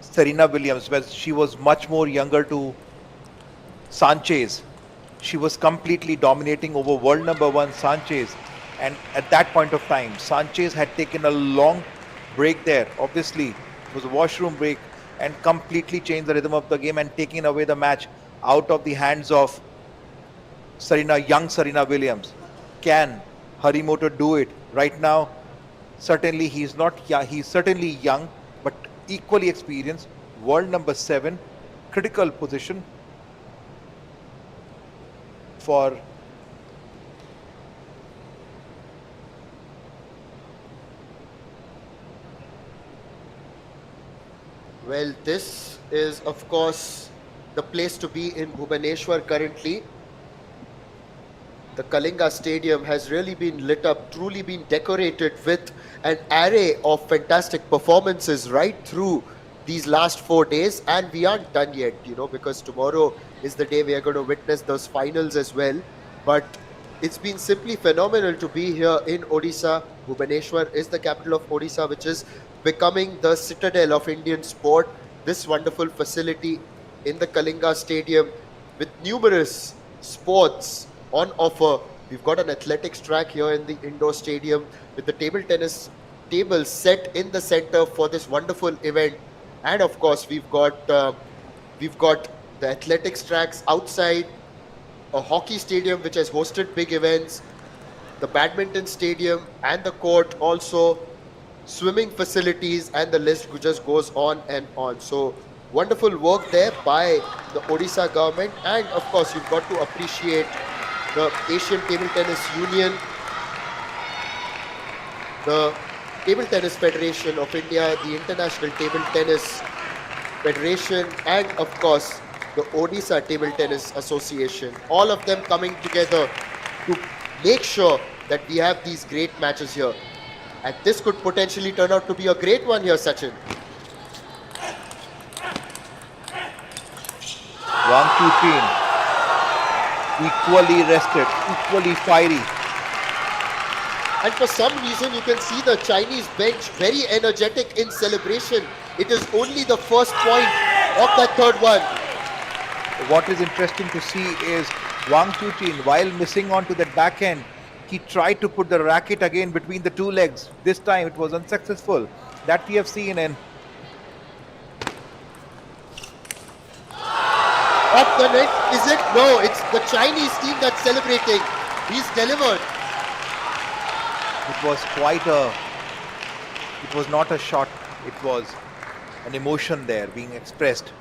Serena Williams, when she was much more younger to Sanchez, she was completely dominating over world number one Sanchez. And at that point of time, Sanchez had taken a long break there. Obviously, it was a washroom break and completely changed the rhythm of the game and taking away the match out of the hands of young Serena Williams. Can Harimoto do it right now? Certainly, he's not. Yeah, he's certainly young, but equally experienced. World number 7, critical position for Well, this is, of course, the place to be in Bhubaneswar currently. The Kalinga Stadium has really been lit up, truly been decorated with an array of fantastic performances right through these last 4 days. And we aren't done yet, because tomorrow is the day we are going to witness those finals as well. But it's been simply phenomenal to be here in Odisha. Bhubaneswar is the capital of Odisha, which is becoming the citadel of Indian sport. This wonderful facility in the Kalinga Stadium with numerous sports on offer. We've got an athletics track here in the indoor stadium with the table tennis tables set in the center for this wonderful event. And of course, we've got the athletics tracks outside, a hockey stadium which has hosted big events, the badminton stadium and the court also, swimming facilities, and the list just goes on and on. So wonderful work there by the Odisha government, and of course you've got to appreciate the Asian Table Tennis Union, the Table Tennis Federation of India, the International Table Tennis Federation, and of course the Odisha Table Tennis Association. All of them coming together to make sure that we have these great matches here. And this could potentially turn out to be a great one here, Sachin. Wang Chuqin, equally rested, equally fiery. And for some reason, you can see the Chinese bench very energetic in celebration. It is only the first point of that third one. What is interesting to see is Wang Chuqin, while missing onto that backhand, he tried to put the racket again between the two legs. This time it was unsuccessful. That we have seen in Up the net, is it? No, it's the Chinese team that's celebrating. He's delivered. it was not a shot, it was an emotion there being expressed.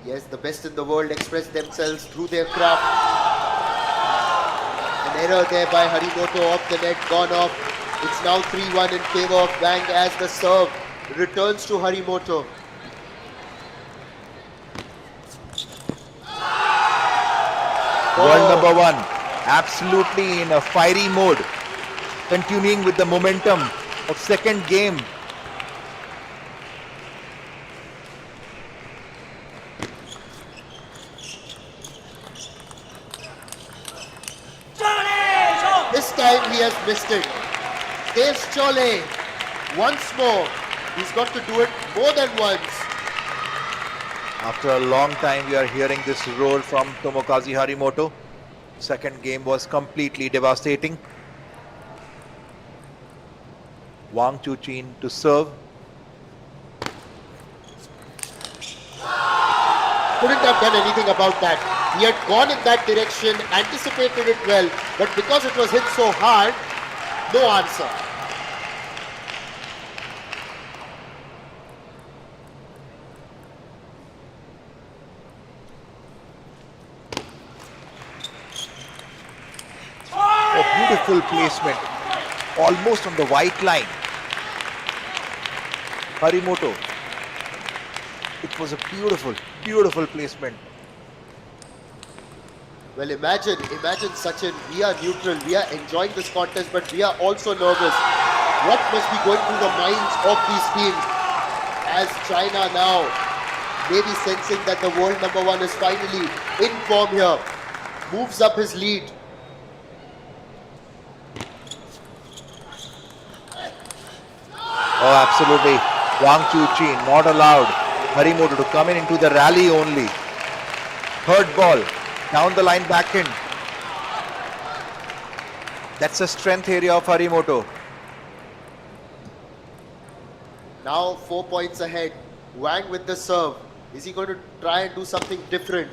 Yes, the best in the world express themselves through their craft. An error there by Harimoto off the net, gone off. It's now 3-1 in favor of Wang as the serve returns to Harimoto. World number 1, absolutely in a fiery mode, continuing with the momentum of second game. This time he has missed it. There's Chole. Once more. He's got to do it more than once. After a long time, we are hearing this roar from Tomokazu Harimoto. Second game was completely devastating. Wang Chuqin to serve. Couldn't have done anything about that. He had gone in that direction, anticipated it well, but because it was hit so hard, no answer. Beautiful placement, almost on the white line. Harimoto. It was a beautiful placement. Well, imagine Sachin, we are neutral, we are enjoying this contest, but we are also nervous. What must be going through the minds of these teams as China now maybe sensing that the world number one is finally in form here, moves up his lead. Oh, absolutely. Wang Chuqin not allowed Harimoto to come in into the rally only. Third ball, down the line backhand. That's a strength area of Harimoto. Now 4 points ahead. Wang with the serve. Is he going to try and do something different?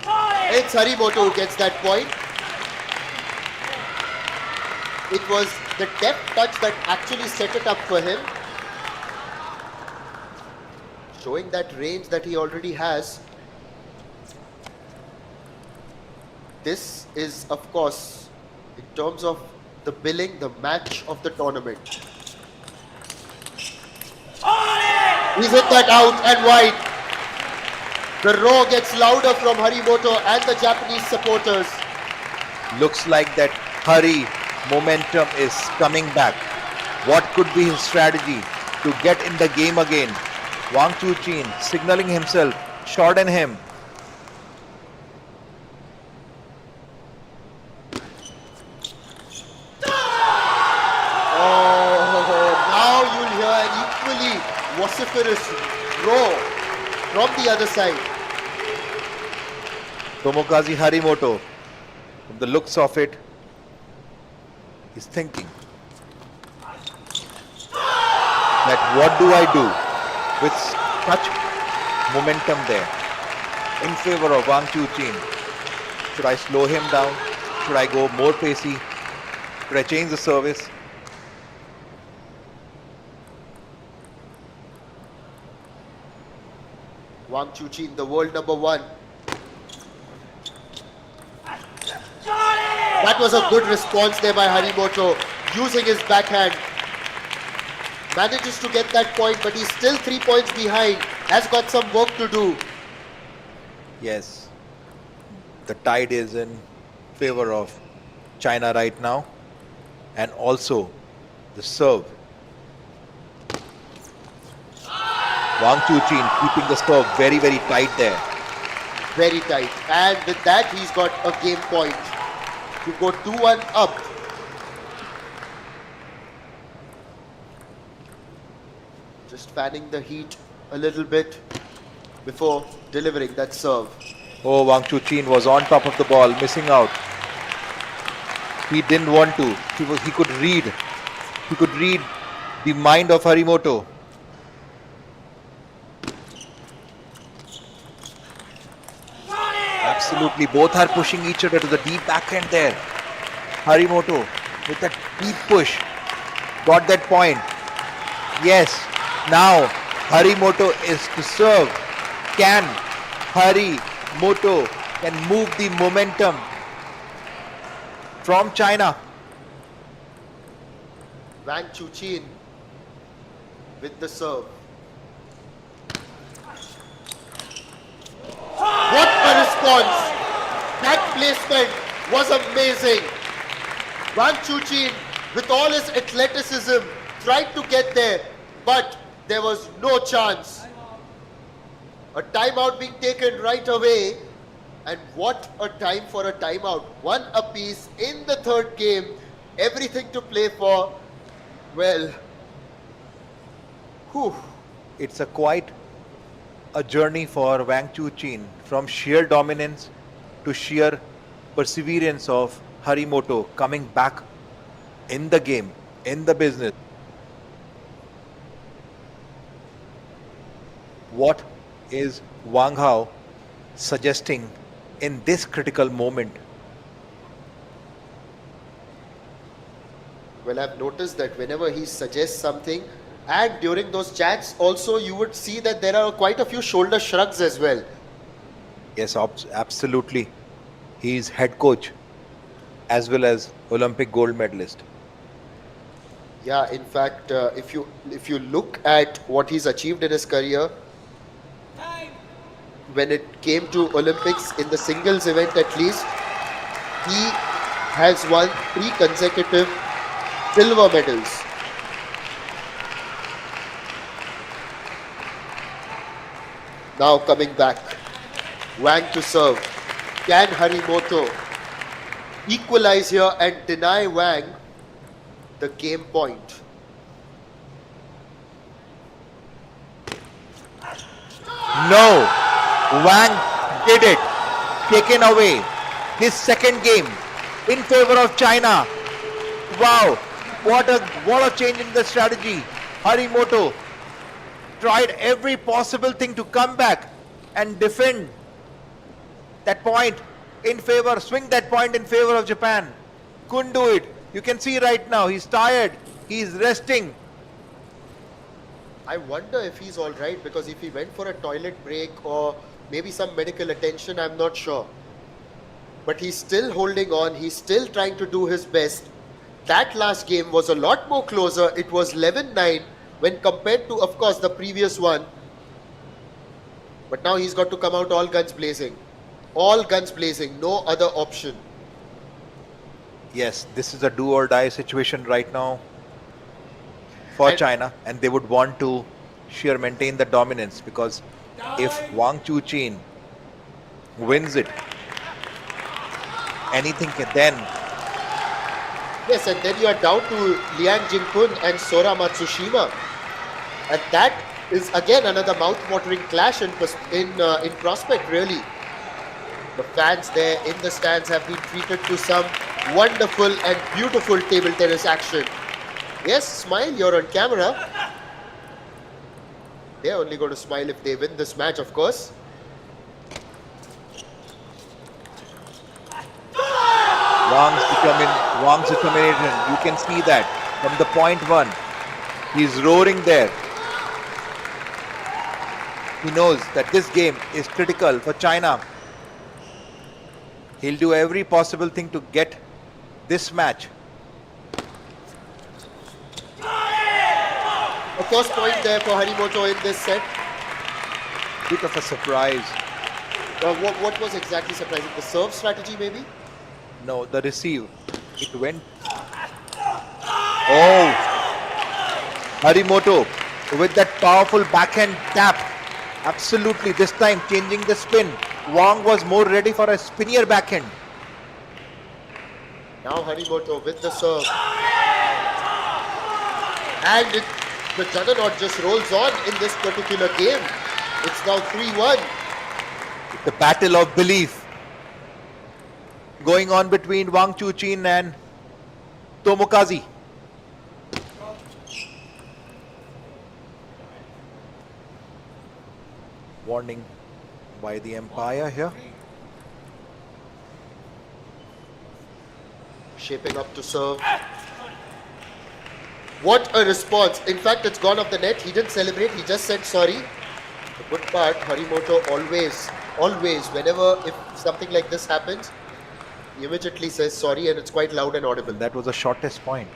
It's Harimoto who gets that point. It was the deft touch that actually set it up for him. Showing that range that he already has. This is, of course, in terms of the billing, the match of the tournament. He's hit that out and wide. The roar gets louder from Harimoto and the Japanese supporters. Looks like that Hari momentum is coming back. What could be his strategy to get in the game again? Wang Chuqin signaling himself, shorten him. Now you'll hear an equally vociferous roar from the other side. Tomokazu Harimoto, from the looks of it, he's thinking that what do I do with such momentum there in favor of Wang Chuqin? Should I slow him down? Should I go more pacey? Should I change the service? Wang Chuqin, the world number one. That was a good response there by Harimoto, using his backhand. Manages to get that point, but he's still 3 points behind. Has got some work to do. Yes, the tide is in favor of China right now, and also the serve. Wang Chuqin keeping the serve very tight there. Very tight. And with that, he's got a game point to go 2-1 up. Just fanning the heat a little bit before delivering that serve. Oh, Wang Chuqin was on top of the ball, missing out. He didn't want to. He could read. He could read the mind of Harimoto. Absolutely, both are pushing each other to the deep backhand there. Harimoto with that deep push got that point. Yes, now Harimoto is to serve. Can Harimoto can move the momentum from China? Wang Chuqin with the serve. What a response! That placement was amazing. Wang Chuqin, with all his athleticism, tried to get there, but there was no chance. A timeout being taken right away, and what a time for a timeout. One apiece in the third game, everything to play for. Well, whew. It's a quite a journey for Wang Chuqin from sheer dominance to sheer perseverance of Harimoto coming back in the game, in the business. What is Wang Hao suggesting in this critical moment? Well, I've noticed that whenever he suggests something, and during those chats also, you would see that there are quite a few shoulder shrugs as well. Yes, absolutely. He's head coach as well as Olympic gold medalist. Yeah, in fact, if you look at what he's achieved in his career, when it came to Olympics in the singles event at least, he has won 3 consecutive silver medals. Now coming back, Wang to serve. Can Harimoto equalize here and deny Wang the game point? No, Wang did it. Taken away. His second game in favor of China. Wow, what a change in the strategy. Harimoto tried every possible thing to come back and defend that point in favor, swing that point in favor of Japan. Couldn't do it. You can see right now he's tired. He's resting. I wonder if he's all right, because if he went for a toilet break or maybe some medical attention, I'm not sure. But he's still holding on. He's still trying to do his best. That last game was a lot more closer. It was 11-9 when compared to, of course, the previous one. But now he's got to come out all guns blazing. All guns blazing. No other option. Yes, this is a do or die situation right now for And- China, and they would want to sheer maintain the dominance, because if Wang Chuqin wins it, anything can then. Yes, and then you are down to Liang Jinkun and Sora Matsushima. And that is again another mouth-watering clash in prospect, really. The fans there in the stands have been treated to some wonderful and beautiful table tennis action. Yes, smile, you're on camera. They're only going to smile if they win this match, of course. Wang's determination, you can see that from the point one. He's roaring there. He knows that this game is critical for China. He'll do every possible thing to get this match. A first point there for Harimoto in this set. Bit of a surprise. What was exactly surprising? The serve strategy, maybe? No, the receive. It went. Oh! Harimoto with that powerful backhand tap. Absolutely, this time changing the spin. Wang was more ready for a spinnier backhand. Now Harimoto with the serve. And the juggernaut just rolls on in this particular game. It's now 3-1. The battle of belief going on between Wang Chuqin and Tomokazu. Warning by the umpire here. Shaping up to serve. What a response. In fact, it's gone off the net. He didn't celebrate. He just said sorry. The good part, Harimoto always, whenever if something like this happens, he immediately says sorry, and it's quite loud and audible. That was the shortest point.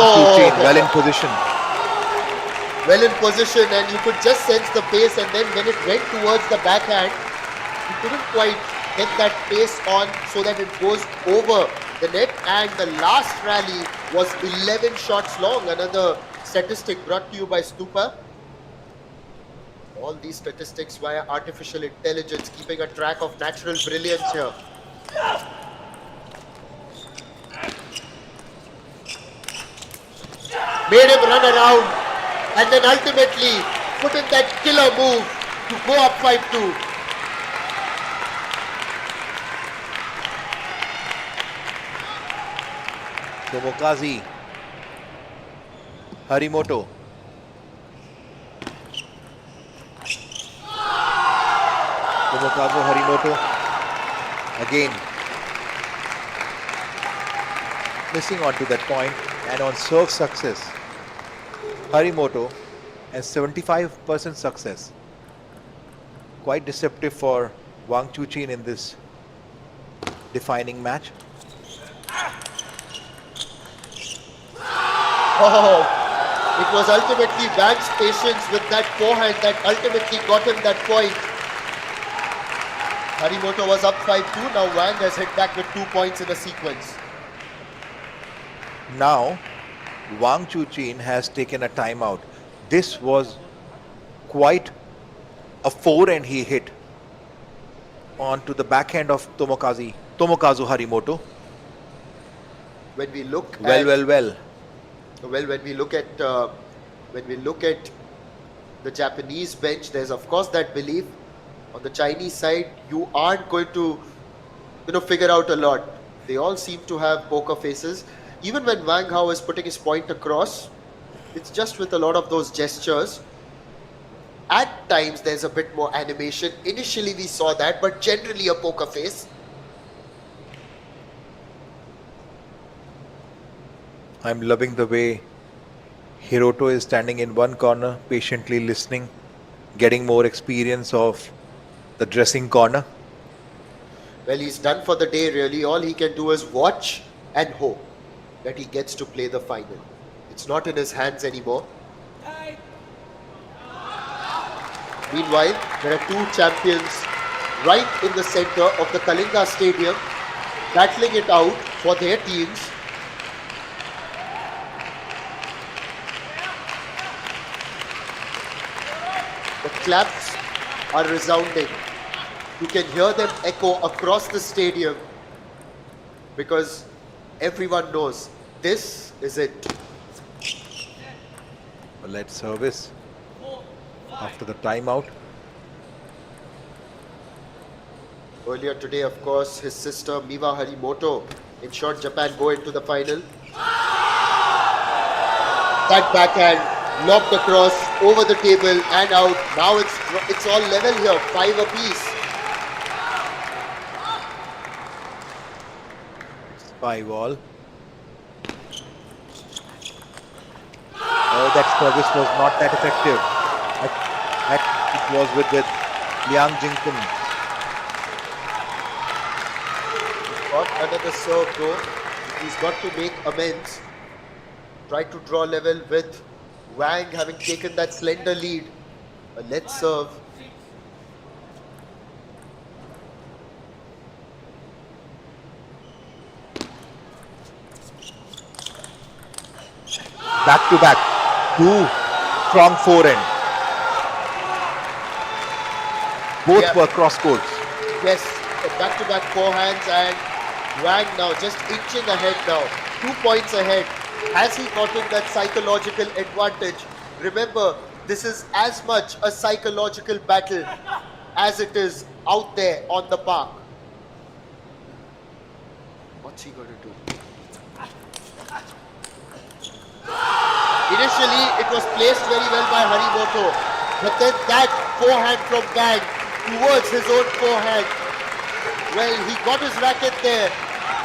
Oh. Well in position. Well in position, and you could just sense the pace, and then when it went towards the backhand, he couldn't quite get that pace on so that it goes over the net, and the last rally was 11 shots long. Another statistic brought to you by Stupa. All these statistics via artificial intelligence, keeping a track of natural brilliance here. Made him run around, and then ultimately put in that killer move to go up 5-2. Tomokazu. Harimoto. Tomokazu Harimoto. Again. Missing onto that point, and on serve success, Harimoto and 75% success. Quite deceptive for Wang Chuqin in this defining match. Oh, it was ultimately Wang's patience with that forehand that ultimately got him that point. Harimoto was up 5-2. Now Wang has hit back with 2 points in a sequence. Now, Wang Chuqin has taken a timeout. This was quite a forehand he hit onto the backhand of Tomokazu Harimoto. When we look Well, at well, well. Well, when we look at the Japanese bench, there's of course that belief. On the Chinese side, you aren't going to, figure out a lot. They all seem to have poker faces. Even when Wang Hao is putting his point across, it's just with a lot of those gestures. At times, there's a bit more animation. Initially, we saw that, but generally a poker face. I'm loving the way Hiroto is standing in one corner, patiently listening, getting more experience of the dressing corner. Well, he's done for the day, really. All he can do is watch and hope that he gets to play the final. It's not in his hands anymore. Meanwhile, there are two champions right in the center of the Kalinga Stadium, battling it out for their teams. The claps are resounding. You can hear them echo across the stadium because everyone knows this is it. A lead service after the timeout. Earlier today, of course, his sister Miwa Harimoto ensured Japan go into the final. That backhand lobbed across over the table and out. Now it's all level here, 5 apiece. 5-all. Oh, that service was not that effective. It was with Liang Jingpin. Got another serve though. He's got to make amends. Try to draw level with Wang having taken that slender lead. A let serve. Back to back. Two strong forehand. Both Yeah. were cross courts. Yes, back-to-back forehands and Wang now just inching ahead now. 2 points ahead. Has he gotten that psychological advantage? Remember, this is as much a psychological battle as it is out there on the park. What's he going to do? Initially, it was placed very well by Harimoto, but then that forehand from Wang towards his own forehand. Well, he got his racket there,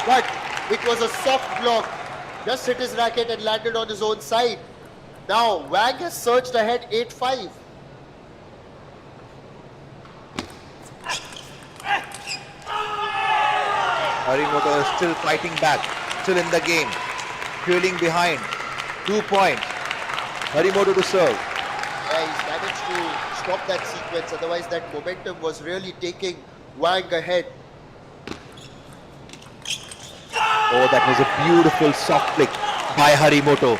but it was a soft block. Just hit his racket and landed on his own side. Now, Wang has surged ahead 8-5. Harimoto is still fighting back, still in the game, trailing behind. 2 points. Harimoto to serve. Yeah, he's managed to stop that sequence. Otherwise, that momentum was really taking Wang ahead. Oh, that was a beautiful soft flick by Harimoto.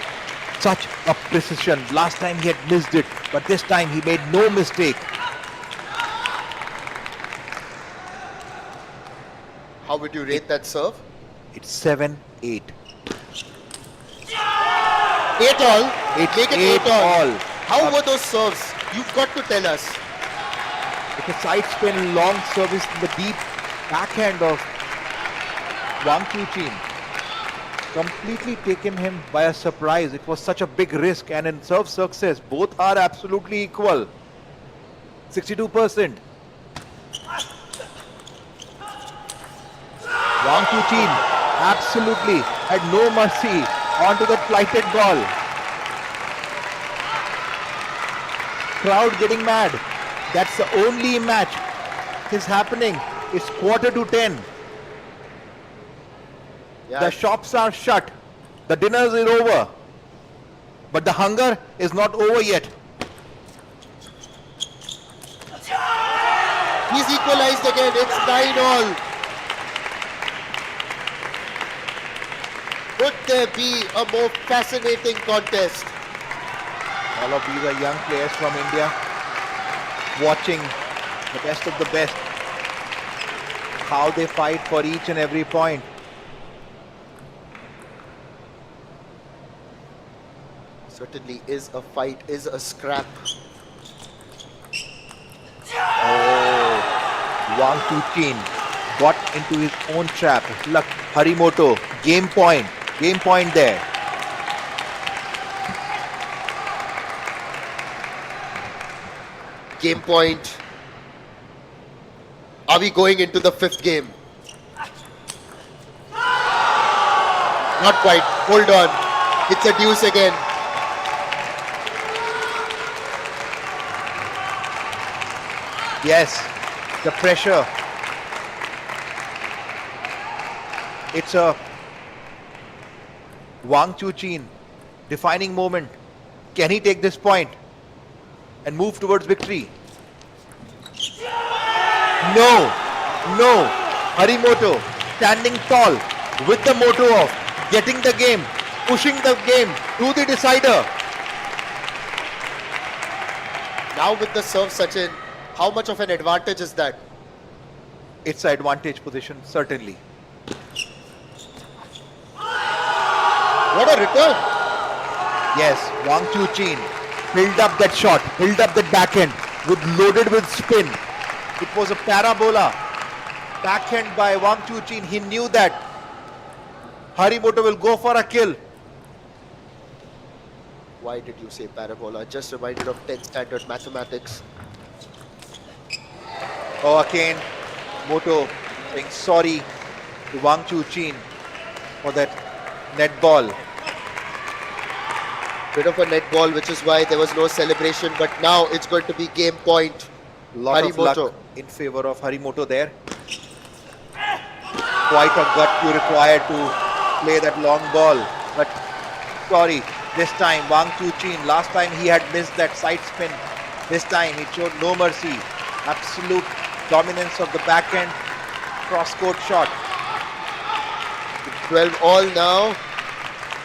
Such a precision. Last time he had missed it, but this time he made no mistake. How would you rate that serve? It's 7-8. 8-all. It's Make it 8 all. How were those serves? You've got to tell us. It's a side spin long service in the deep backhand of Wang Chuqin. Completely taken him by a surprise. It was such a big risk, and in serve success, both are absolutely equal. 62%. Wang Chuqin absolutely had no mercy onto that flighted ball. crowd getting mad. That's the only match is happening. It's 9:45. Yeah, The shops are shut. The dinners is over. But the hunger is not over yet. he's equalized again. It's 9-all. Could there be a more fascinating contest? All of these are young players from India watching the best of the best. How they fight for each and every point. Certainly is a fight, is a scrap. Wang Chuqin got into his own trap. Look, Harimoto, game point there. Game point. Are we going into the fifth game? Not quite. Hold on. It's a deuce again. Yes, the pressure. It's a Wang Chuqin defining moment. Can he take this point and move towards victory? No, no. Harimoto standing tall with the motto of getting the game, pushing the game to the decider. Now with the serve, Sachin, how much of an advantage is that? It's an advantage position, certainly. What a return! Yes, Wang Chuqin built up that shot, built up that backhand, loaded with spin. It was a parabola. Backhand by Wang Chuqin. He knew that Harimoto will go for a kill. Why did you say parabola? Just reminded of 10th standard mathematics. Oh, again, Moto saying sorry to Wang Chuqin for that net ball. Bit of a net ball, which is why there was no celebration. But now it's going to be game point. Lot of Harimoto. luck in favor of Harimoto there. Quite a gut you required to play that long ball. But sorry, this time Wang Chuqin, last time he had missed that side spin. This time he showed no mercy. Absolute dominance of the backhand cross-court shot. 12-all now.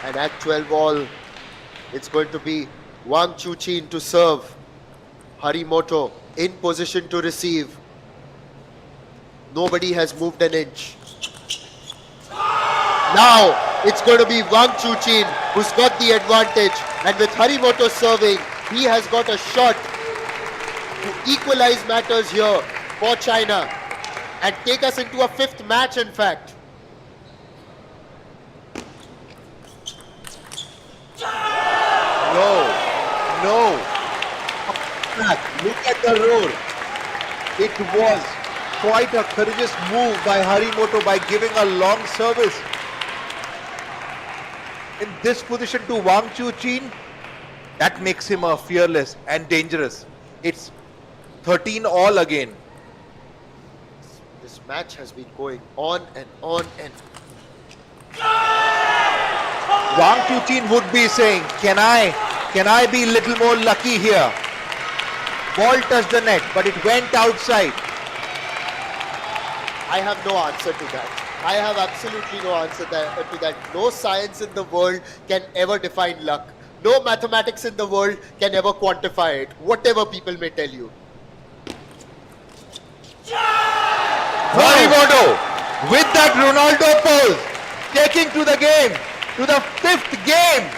And at 12-all, it's going to be Wang Chuqin to serve. Harimoto in position to receive. Nobody has moved an inch. Now it's going to be Wang Chuqin who's got the advantage, and with Harimoto serving, he has got a shot to equalize matters here for China and take us into a fifth match, in fact. No. Look at the roar. It was quite a courageous move by Harimoto by giving a long service. In this position to Wang Chuqin, that makes him a fearless and dangerous. It's 13-all again. This match has been going on and on and Wang Chuqin would be saying, can I be a little more lucky here? Ball touched the net, but it went outside. I have no answer to that. I have absolutely no answer to that. No science in the world can ever define luck. No mathematics in the world can ever quantify it, whatever people may tell you. Harimoto with that Ronaldo pose, taking to the game, to the fifth game.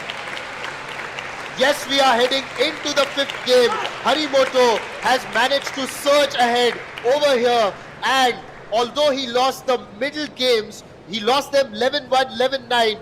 Yes, we are heading into the fifth game. Harimoto has managed to surge ahead over here, and although he lost the middle games, he lost them 11-1, 11-9.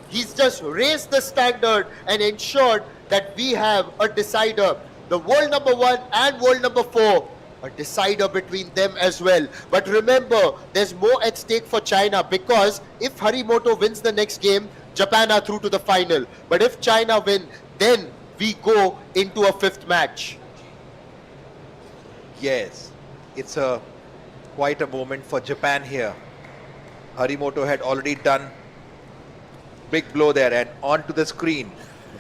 He's just raised the standard and ensured that we have a decider. The world number 1 and world number 4, a decider between them as well. But remember, there's more at stake for China, because if Harimoto wins the next game, Japan are through to the final. But if China win, then we go into a fifth match. Yes, it's a quite a moment for Japan here. Harimoto had already done big blow there, and onto the screen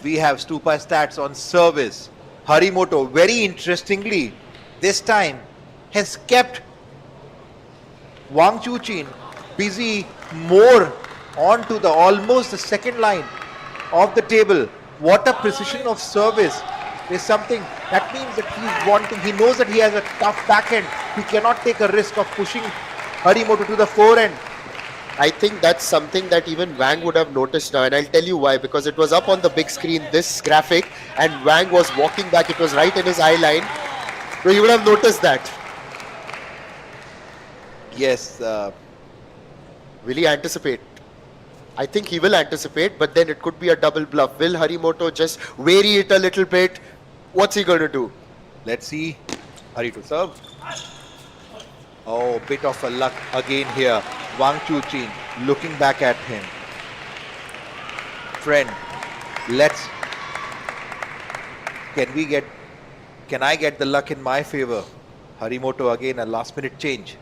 we have Stupa stats on service. Harimoto, very interestingly, this time has kept Wang Chuqin busy more onto the almost the second line of the table. What a precision of service is something that means that he's wanting, he knows that he has a tough backhand. He cannot take a risk of pushing Harimoto to the forehand. I think that's something that even Wang would have noticed now, and I'll tell you why. Because it was up on the big screen, this graphic, and Wang was walking back. It was right in his eye line, so he would have noticed that. Yes, Will he anticipate? I think he will anticipate, but then it could be a double bluff. Will Harimoto just vary it a little bit? What's he going to do? let's see. Hari to serve. Oh, bit of a luck again here. Wang Chuqin looking back at him. Friend, let's. Can I get the luck in my favor? Harimoto again, a last minute change.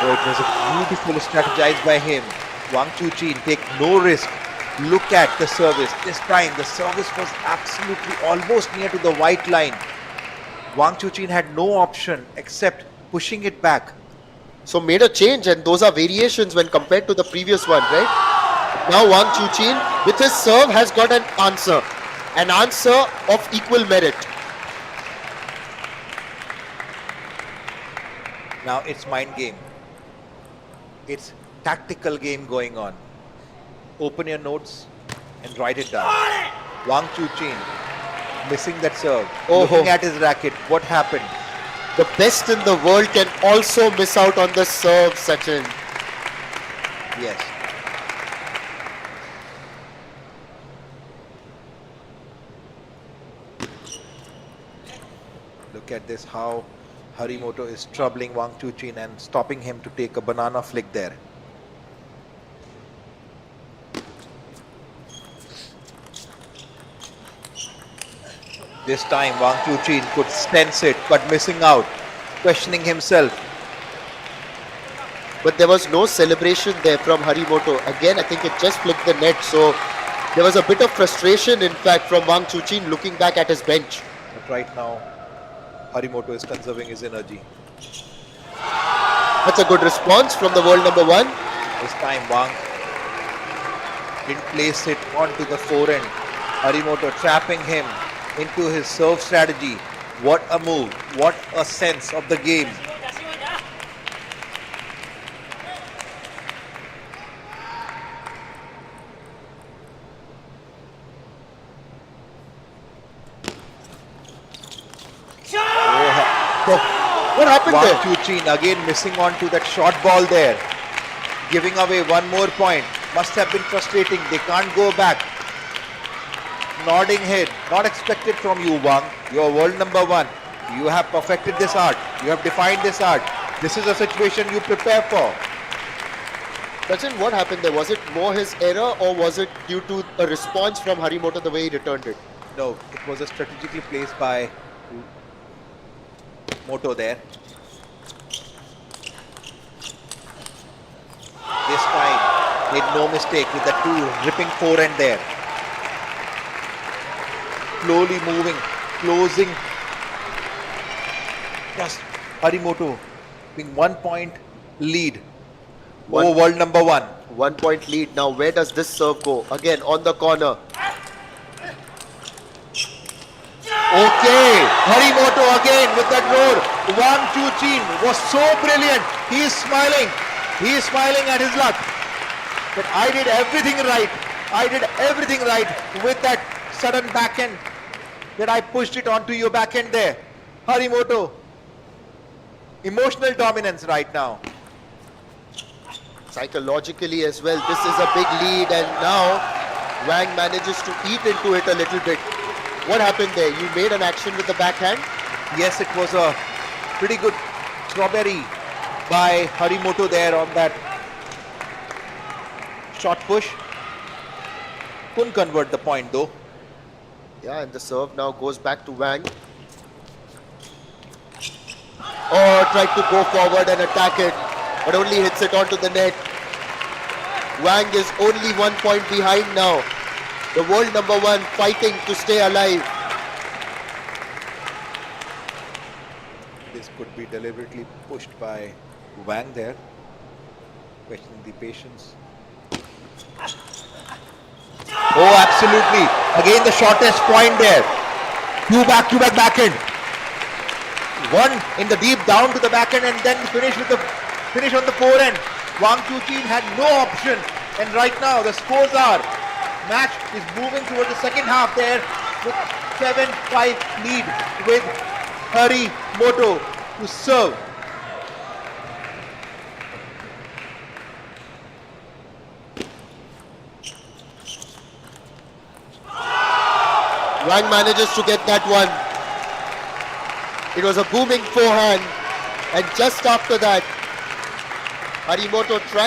Oh, it was a beautiful strategized by him. Wang Chuqin take no risk. Look at the service. This time the service was absolutely almost near to the white line. Wang Chuqin had no option except pushing it back. So made a change, and those are variations when compared to the previous one, right? Now Wang Chuqin with his serve has got an answer of equal merit. Now it's mind game. It's tactical game going on. Open your notes and write it down. Wang Chuqin missing that serve. Oh. Looking at his racket. What happened? The best in the world can also miss out on the serve, Sachin. Yes. Look at this, how Harimoto is troubling Wang Chuqin and stopping him to take a banana flick there. This time Wang Chuqin could sense it, but missing out, questioning himself. But there was no celebration there from Harimoto. Again, I think it just flicked the net. So there was a bit of frustration, in fact, from Wang Chuqin looking back at his bench. But right now, Harimoto is conserving his energy. That's a good response from the world number one. This time Wang didn't place it onto the forehand. Harimoto trapping him into his serve strategy. What a move. What a sense of the game. What happened Wang there? Chuqin again missing on to that short ball there. Giving away one more point. Must have been frustrating. They can't go back. Nodding head. Not expected from you, Wang. You're world number one. You have perfected this art. You have defined this art. This is a situation you prepare for. Sachin, what happened there? Was it more his error, or was it due to a response from Harimoto the way he returned it? No, it was a strategically placed by Moto there. This time, made no mistake with the two ripping forehand there. Slowly moving, closing. Just Harimoto being 1 point lead over world number one. 1 point lead. Now where does this serve go? Again on the corner. Okay, Harimoto again with that roar. Wang Chuqin was so brilliant. He is smiling. He is smiling at his luck. But I did everything right. I did everything right with that sudden backhand that I pushed it onto your backhand there. Harimoto, emotional dominance right now. Psychologically as well, this is a big lead, and now Wang manages to eat into it a little bit. What happened there? You made an action with the backhand? Yes, it was a pretty good strawberry by Harimoto there on that short push. Couldn't convert the point though. Yeah, and the serve now goes back to Wang. Oh, tried to go forward and attack it, but only hits it onto the net. Wang is only 1 point behind now. The world number one fighting to stay alive. This could be deliberately pushed by Wang there. Questioning the patience. Oh, absolutely. Again, the shortest point there. Two back-to-back backhand. One in the deep down to the backhand and then finish on the forehand. Wang Chuqin had no option. And right now the scores are match is moving towards the second half there with 7-5 lead with Hari Moto to serve. Wang manages to get that one. It was a booming forehand, and just after that, Harimoto trying